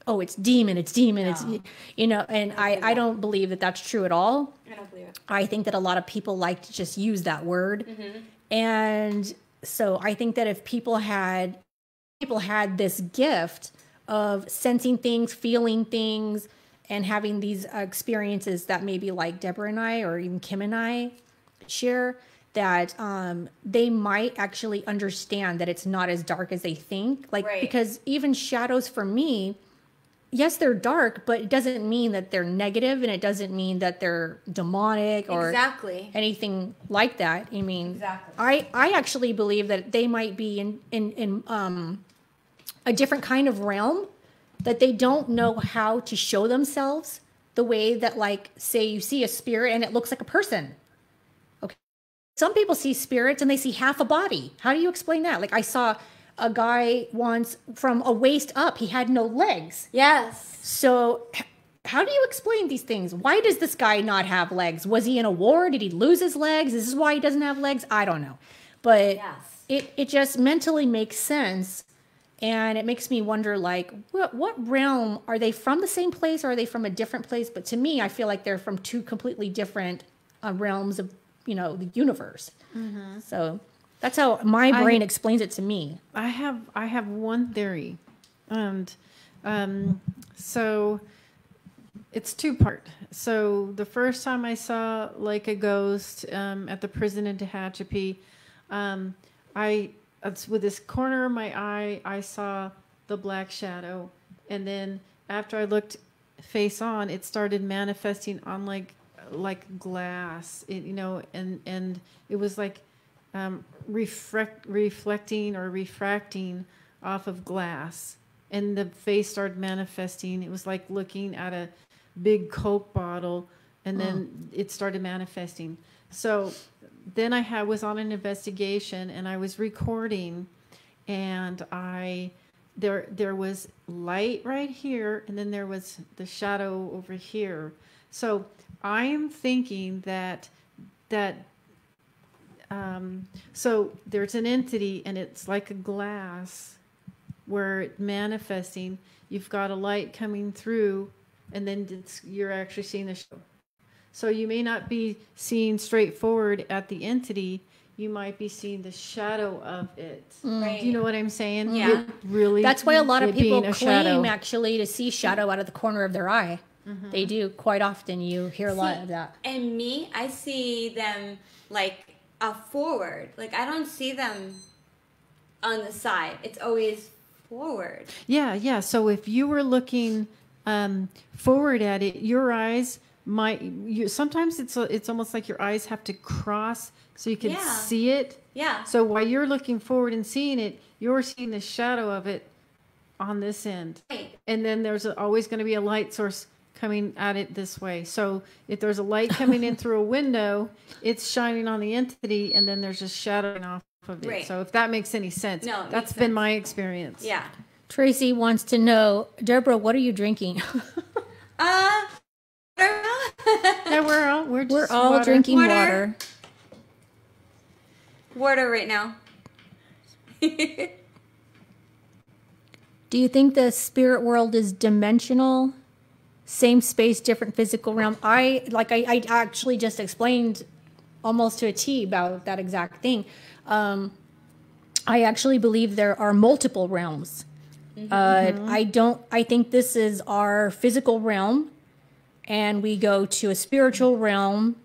S3: oh, it's demon, it's, you know, and I don't believe that that's true at all.
S5: I don't believe it.
S3: I think that a lot of people like to just use that word. Mm-hmm. And so I think that if people had this gift of sensing things, feeling things, and having these experiences that maybe like Deborah and I, or even Kim and I share, that they might actually understand that it's not as dark as they think. Like, right. Because even shadows for me, yes, they're dark, but it doesn't mean that they're negative, and it doesn't mean that they're demonic or anything like that. I mean, exactly. I actually believe that they might be in a different kind of realm, that they don't know how to show themselves the way that, like, say you see a spirit and it looks like a person. Okay. Some people see spirits and they see half a body. How do you explain that? Like, I saw a guy once from a waist up, he had no legs.
S5: Yes.
S3: So how do you explain these things? Why does this guy not have legs? Was he in a war? Did he lose his legs? Is this why he doesn't have legs? I don't know. But yes. It just mentally makes sense. And it makes me wonder, like, what realm? Are they from the same place, or are they from a different place? But to me, I feel like they're from two completely different realms of, you know, the universe. Mm-hmm. So that's how my brain explains it to me.
S1: I have one theory, and so it's two-part. So the first time I saw like a ghost at the prison in Tehachapi, with this corner of my eye, I saw the black shadow, and then after I looked face on, it started manifesting on like glass, you know, and it was like reflecting or refracting off of glass, and the face started manifesting. It was like looking at a big Coke bottle, and then it started manifesting. So then was on an investigation, and I was recording, and there was light right here, and then there was the shadow over here. So I am thinking that so there's an entity, and it's like a glass where it's manifesting. You've got a light coming through, and then you're actually seeing the shadow. So you may not be seeing straight forward at the entity. You might be seeing the shadow of it.
S2: Right.
S1: Do you know what I'm saying?
S2: Yeah.
S3: That's why a lot of people claim
S1: shadow.
S3: actually to see shadow out of the corner of their eye. Mm-hmm. They do quite often. You hear a lot of that.
S2: And me, I see them like forward. Like I don't see them on the side. It's always forward. Yeah.
S1: So if you were looking forward at it, your eyes sometimes it's almost like your eyes have to cross so you can see it.
S2: Yeah.
S1: So while you're looking forward and seeing it, you're seeing the shadow of it on this end.
S2: Right.
S1: And then there's always going to be a light source coming at it this way. So if there's a light coming in through a window, it's shining on the entity, and then there's just shadowing off of it.
S2: Right.
S1: So if that makes any sense.
S2: No,
S1: that's been my experience.
S2: Yeah.
S3: Tracy wants to know, Deborah, what are you drinking?
S1: Yeah, we're
S3: all drinking water.
S2: Water right now.
S3: Do you think the spirit world is dimensional? Same space, different physical realm? I actually just explained almost to a T about that exact thing. I actually believe there are multiple realms. I think this is our physical realm, and we go to a spiritual realm.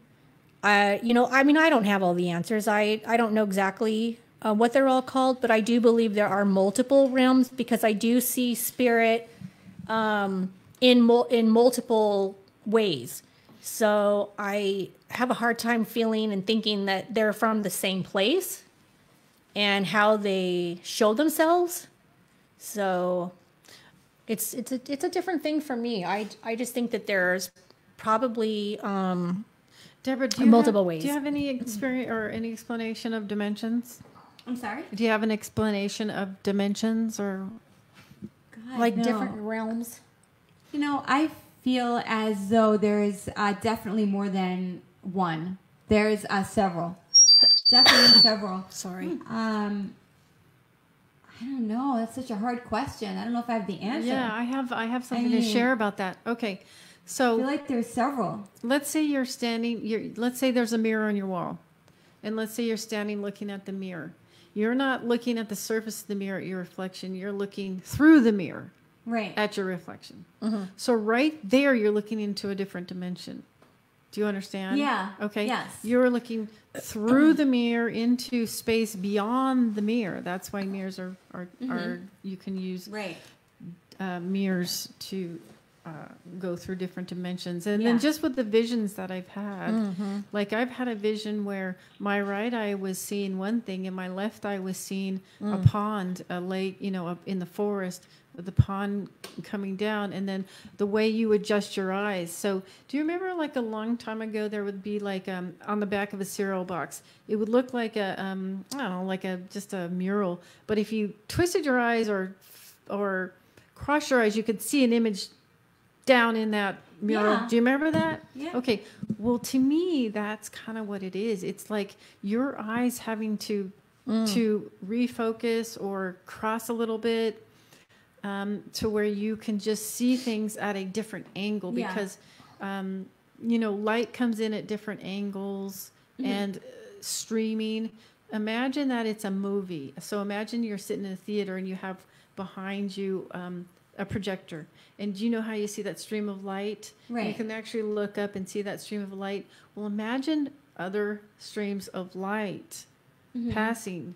S3: I don't have all the answers. I don't know exactly what they're all called, but I do believe there are multiple realms, because I do see spirit in multiple ways. So I have a hard time feeling and thinking that they're from the same place and how they show themselves. So it's a different thing for me. I just think that there's probably
S1: Deborah,
S3: multiple ways.
S1: Do you have any experience or any explanation of dimensions?
S2: I'm sorry?
S1: Do you have an explanation of dimensions or
S3: different realms?
S2: I feel as though there's definitely more than one. There's several. Definitely several.
S3: Sorry.
S2: I don't know. That's such a hard question. I don't know if I have the answer.
S1: Yeah, I have something to share about that. Okay. So
S2: I feel like there's several.
S1: Let's say you're standing, let's say there's a mirror on your wall. And let's say you're standing looking at the mirror. You're not looking at the surface of the mirror at your reflection. You're looking through the mirror.
S2: Right.
S1: At your reflection. Mm-hmm. So right there, you're looking into a different dimension. Do you understand?
S2: Yeah.
S1: Okay.
S2: Yes.
S1: You're looking through the mirror into space beyond the mirror. That's why mirrors are you can use mirrors to go through different dimensions. And then just with the visions that I've had, like I've had a vision where my right eye was seeing one thing and my left eye was seeing a pond, a lake, up in the forest, with the pond coming down, and then the way you adjust your eyes. So do you remember like a long time ago, there would be like on the back of a cereal box, it would look like a, I don't know, like just a mural. But if you twisted your eyes or crossed your eyes, you could see an image down in that mural.
S2: Yeah.
S1: Do you remember that?
S2: Yeah.
S1: Okay. Well, to me, that's kind of what it is. It's like your eyes having to refocus or cross a little bit to where you can just see things at a different angle because, light comes in at different angles and streaming. Imagine that it's a movie. So imagine you're sitting in a theater and you have behind you a projector. And do you know how you see that stream of light?
S2: Right.
S1: You can actually look up and see that stream of light. Well, imagine other streams of light passing.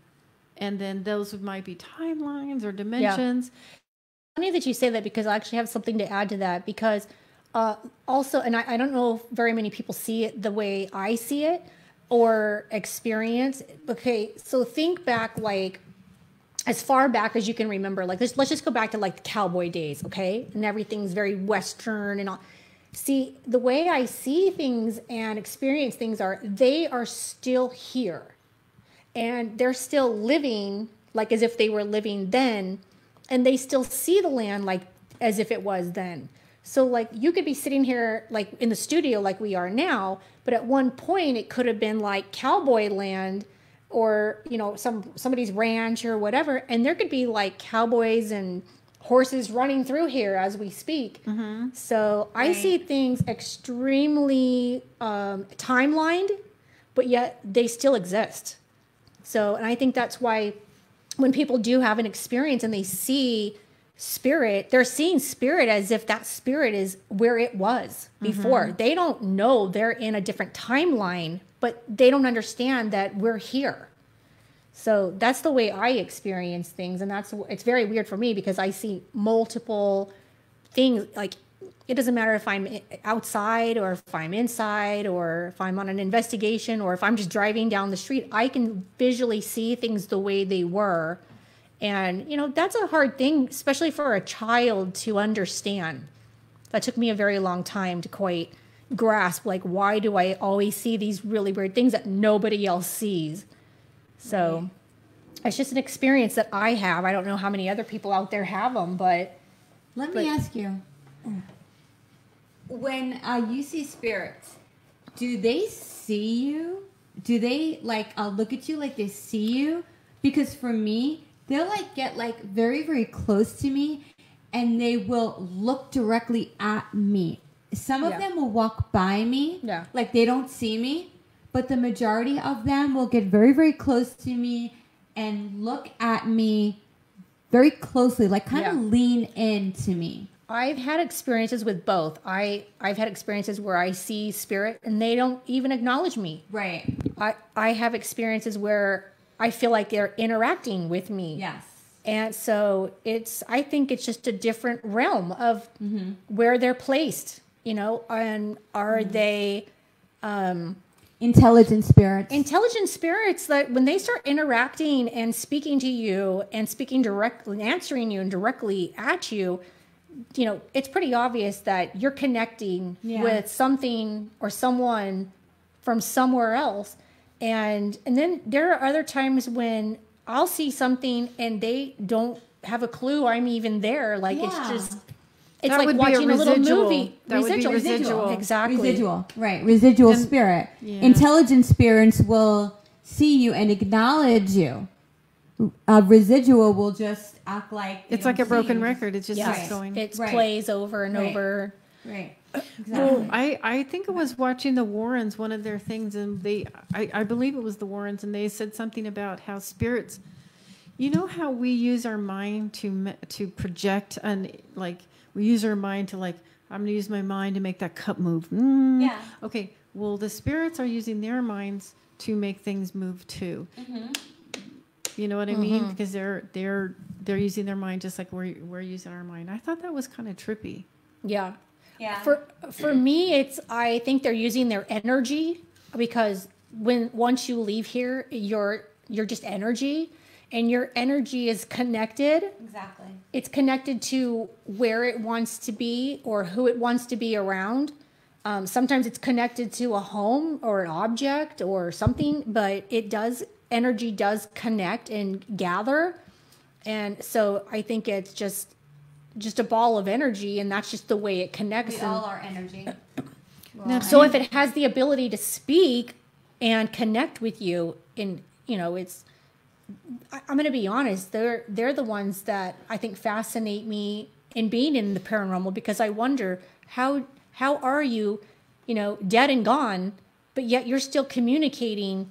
S1: And then those might be timelines or dimensions.
S3: Yeah. Funny that you say that, because I actually have something to add to that. Because also, and I don't know if very many people see it the way I see it or experience. Okay, so think back like as far back as you can remember. Like let's just go back to like the cowboy days, okay? And everything's very Western and all. See, the way I see things and experience things they are still here. And they're still living like as if they were living then. And they still see the land like as if it was then. So like you could be sitting here like in the studio like we are now, but at one point it could have been like cowboy land or, you know, somebody's ranch or whatever. And there could be like cowboys and horses running through here as we speak. Mm-hmm. So I see things extremely timelined, but yet they still exist. So, and I think that's why when people do have an experience and they see spirit, they're seeing spirit as if that spirit is where it was before. Mm-hmm. They don't know they're in a different timeline, but they don't understand that we're here. So that's the way I experience things. And it's very weird for me because I see multiple things. Like it doesn't matter if I'm outside or if I'm inside or if I'm on an investigation or if I'm just driving down the street, I can visually see things the way they were. And, you know, that's a hard thing, especially for a child to understand. That took me a very long time to quite grasp, like, why do I always see these really weird things that nobody else sees? So it's just an experience that I have. I don't know how many other people out there have them, but...
S2: Let me ask you. When you see spirits, do they see you? Do they, like, look at you like they see you? Because for me... They'll like get like very, very close to me and they will look directly at me. Some of them will walk by me, like they don't see me, but the majority of them will get very, very close to me and look at me very closely, like kind of lean into me.
S3: I've had experiences with both. I've had experiences where I see spirit and they don't even acknowledge me.
S2: Right.
S3: I have experiences where I feel like they're interacting with me.
S2: Yes.
S3: And so I think it's just a different realm of where they're placed, you know, and are they...
S2: intelligent spirits.
S3: Intelligent spirits that when they start interacting and speaking to you and speaking directly, answering you and directly at you, you know, it's pretty obvious that you're connecting with something or someone from somewhere else. And then there are other times when I'll see something and they don't have a clue I'm even there. Like it's just, it's
S1: that
S3: like watching a little movie.
S1: That would be residual.
S3: Exactly.
S2: Residual, right. Residual spirit. Yeah. Intelligent spirits will see you and acknowledge you. Residual will just act like
S1: it's like a broken record. It just keeps going.
S3: It plays over and over.
S2: Right. Exactly.
S1: Well, I think it was watching the Warrens, one of their things, and I believe it was the Warrens, and they said something about how spirits, you know how we use our mind to project, and like we use our mind to like, I'm going to use my mind to make that cup move.
S2: Yeah.
S1: Okay. Well, the spirits are using their minds to make things move too. Mm-hmm. You know what I mean? Because they're using their mind just like we're using our mind. I thought that was kind of trippy.
S3: Yeah.
S2: Yeah.
S3: For me, I think they're using their energy because once you leave here, you're just energy, and your energy is connected.
S2: Exactly.
S3: It's connected to where it wants to be or who it wants to be around. Sometimes it's connected to a home or an object or something, but energy does connect and gather. And so I think it's just a ball of energy, and that's just the way it connects.
S2: We all are energy.
S3: So if it has the ability to speak and connect with you, and you know, I'm going to be honest, they're the ones that I think fascinate me in being in the paranormal, because I wonder how are you, you know, dead and gone, but yet you're still communicating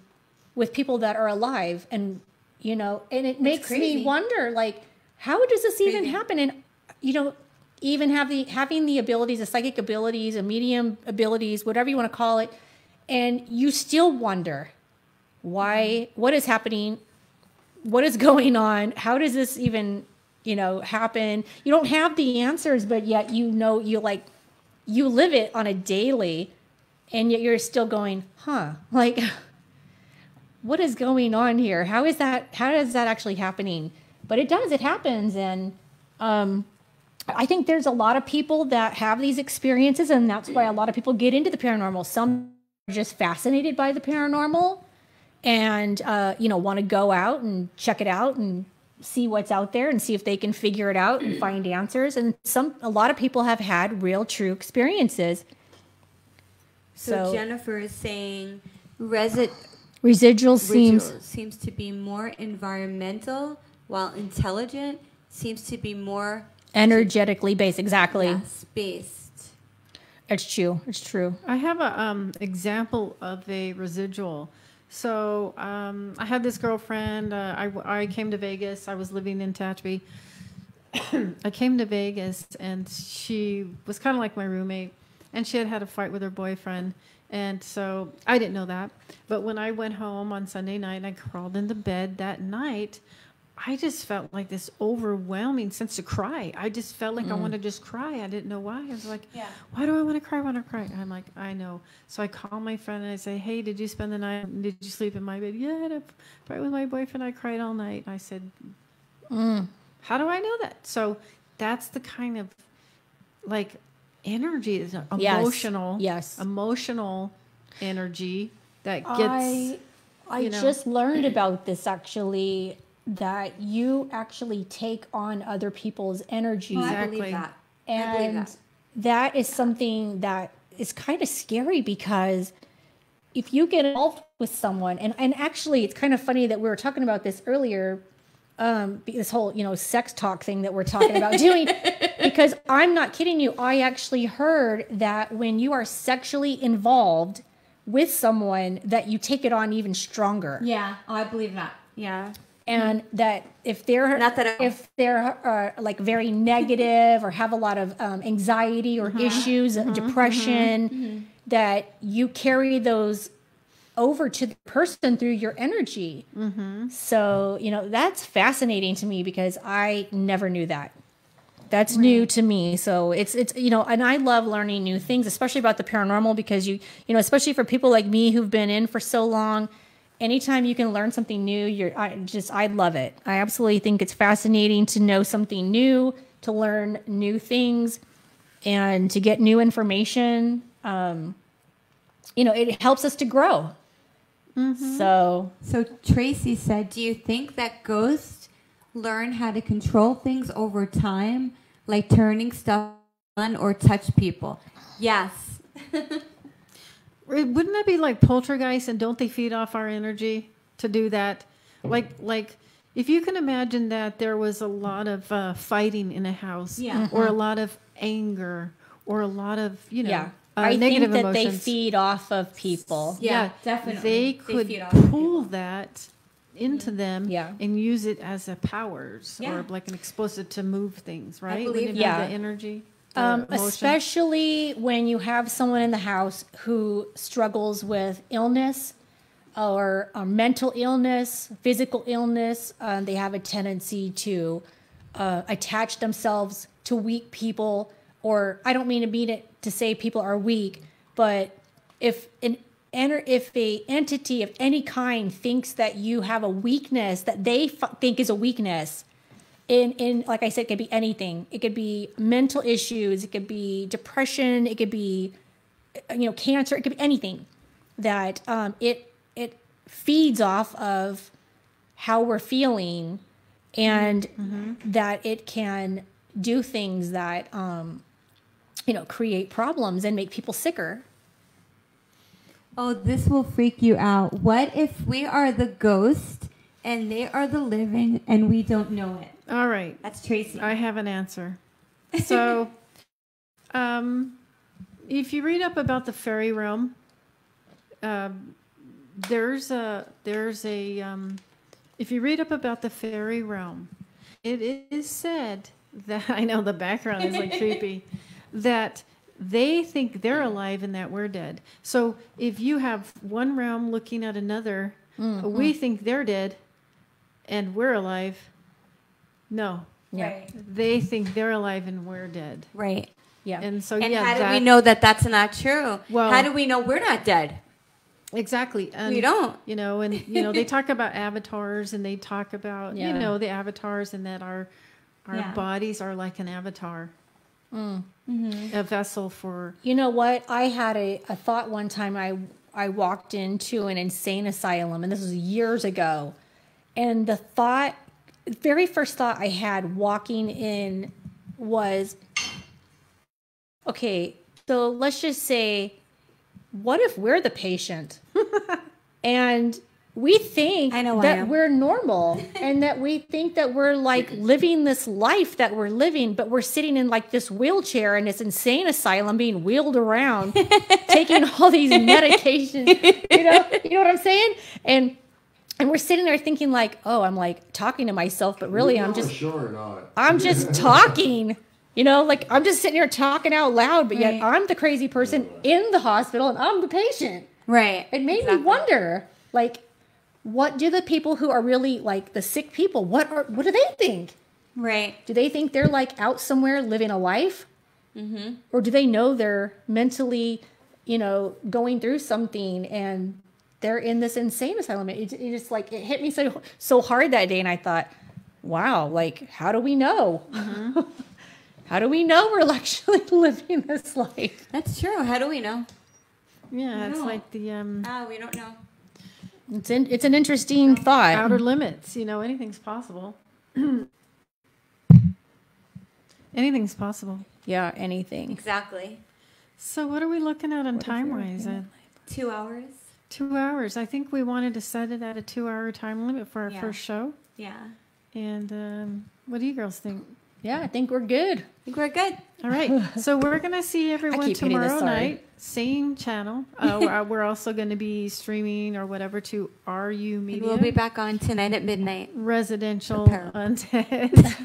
S3: with people that are alive, and you know, and it makes me wonder, like, how does this even happen? And you know, even having the abilities, the psychic abilities, the medium abilities, whatever you want to call it, and you still wonder why, what is happening, what is going on, how does this even, you know, happen? You don't have the answers, but yet you know, you live it on a daily, and yet you're still going, like, what is going on here? How is that actually happening? But it happens, and I think there's a lot of people that have these experiences, and that's why a lot of people get into the paranormal. Some are just fascinated by the paranormal and, want to go out and check it out and see what's out there and see if they can figure it out and find answers. And a lot of people have had real, true experiences.
S2: So Jennifer is saying
S3: residual
S2: seems to be more environmental, while intelligent seems to be more
S3: energetically based. Exactly.
S2: Yes, based.
S3: It's true. It's true.
S1: I have a example of a residual. So I had this girlfriend. I came to Vegas. I was living in Tehachapi. I came to Vegas, and she was kind of like my roommate. And she had a fight with her boyfriend. And so I didn't know that. But when I went home on Sunday night and I crawled into bed that night, I just felt like this overwhelming sense to cry. I just felt like I wanted to just cry. I didn't know why. I was like, why do I want to cry? I'm like, I know. So I call my friend and I say, hey, did you spend the night? Did you sleep in my bed? Yeah, I had a fight with my boyfriend. I cried all night. I said, how do I know that? So that's the kind of like energy, is emotional, emotional energy that gets.
S3: I just learned about this actually, that you actually take on other people's energy.
S1: Exactly.
S2: I believe that.
S3: And that is something that is kind of scary, because if you get involved with someone, and actually it's kind of funny that we were talking about this earlier, this whole, sex talk thing that we're talking about doing, because I'm not kidding you. I actually heard that when you are sexually involved with someone, that you take it on even stronger.
S2: Yeah, I believe that. Yeah.
S3: And that if they're like very negative or have a lot of anxiety or issues, depression, that you carry those over to the person through your energy. So, that's fascinating to me, because I never knew that. That's new to me. So it's and I love learning new things, especially about the paranormal, because especially for people like me who've been in for so long. Anytime you can learn something new, I love it. I absolutely think it's fascinating to know something new, to learn new things, and to get new information. It helps us to grow. So
S2: Tracy said, do you think that ghosts learn how to control things over time, like turning stuff on or touch people? Yes.
S1: Wouldn't that be like poltergeist, and don't they feed off our energy to do that? Like if you can imagine that there was a lot of fighting in a house, or a lot of anger, or a lot of
S3: I
S1: negative
S3: think that
S1: emotions.
S3: they feed off of people.
S1: Yeah,
S2: definitely.
S1: They could pull that into them and use it as a powers or like an explosive to move things, right?
S2: I believe
S1: Wouldn't it be the energy.
S3: Especially when you have someone in the house who struggles with illness or mental illness, physical illness. They have a tendency to attach themselves to weak people, or I don't mean to say people are weak, but if a entity of any kind thinks that you have a weakness that they think is a weakness, in like I said, it could be anything. It could be mental issues. It could be depression. It could be, cancer. It could be anything. That it feeds off of how we're feeling, and that it can do things that create problems and make people sicker.
S2: Oh, this will freak you out. What if we are the ghost and they are the living and we don't know it?
S1: All right.
S2: That's Tracy.
S1: I have an answer. So, if you read up about the fairy realm, if you read up about the fairy realm, it is said that, I know the background is like creepy, that they think they're alive and that we're dead. So if you have one realm looking at another, we think they're dead and we're alive. No.
S2: Right.
S1: They think they're alive and we're dead.
S2: Right.
S3: Yeah.
S1: And so,
S2: how do we know that that's not true?
S1: Well,
S2: how do we know we're not dead?
S1: Exactly. And,
S2: we don't.
S1: They talk about avatars, and they talk about, the avatars, and that our Our bodies are like an avatar, a vessel for.
S3: You know what? I had a thought one time. I walked into an insane asylum, and this was years ago. And the very first thought I had walking in was, okay, so let's just say, what if we're the patient? And we think that we're normal and that we think that we're like living this life that we're living, but we're sitting in like this wheelchair in this insane asylum being wheeled around, taking all these medications, you know what I'm saying? And we're sitting there thinking like, oh, I'm like talking to myself, but really I'm just talking, like I'm just sitting here talking out loud, but yet I'm the crazy person in the hospital and I'm the patient.
S2: Right.
S3: It made me wonder, like, what do the people who are really like the sick people, what do they think?
S2: Right.
S3: Do they think they're like out somewhere living a life? Mm-hmm. Or do they know they're mentally, going through something and they're in this insane asylum? It just like, it hit me so hard that day. And I thought, wow, like, how do we know? Mm-hmm. How do we know we're actually living this life?
S2: That's true. How do we know?
S1: Yeah, it's like the
S2: we don't know.
S3: It's an interesting thought.
S1: Outer limits, anything's possible. Anything's possible.
S3: Yeah, anything.
S2: Exactly.
S1: So what are we looking at on time-wise?
S2: 2 hours.
S1: 2 hours. I think we wanted to set it at a 2-hour time limit for our first show.
S2: Yeah.
S1: And what do you girls think?
S3: Yeah, I think we're good.
S2: We're good.
S1: All right. So we're going to see everyone tomorrow night. Same channel. We're also going to be streaming or whatever to RU Media.
S2: We'll be back on tonight at midnight.
S1: Residential Undead.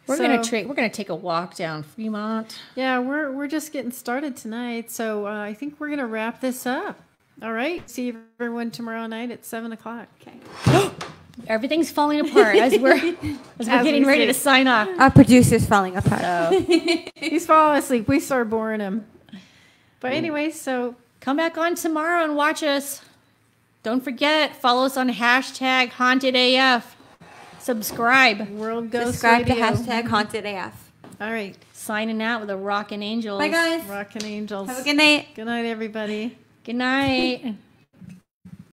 S3: We're gonna take a walk down Fremont.
S1: Yeah, we're just getting started tonight. So I think we're gonna wrap this up. All right. See everyone tomorrow night at 7:00.
S2: Okay.
S3: Everything's falling apart as we're getting ready to sign off.
S2: Our producer's falling apart.
S3: So.
S1: He's falling asleep. We start boring him. But anyway, so
S3: come back on tomorrow and watch us. Don't forget, follow us on #HauntedAF. Subscribe.
S2: Subscribe to #HauntedAF.
S1: All right.
S3: Signing out with the RAHK'N Angels.
S2: Bye, guys.
S1: RAHK'N Angels.
S2: Have a good night.
S1: Good night, everybody.
S3: Good night.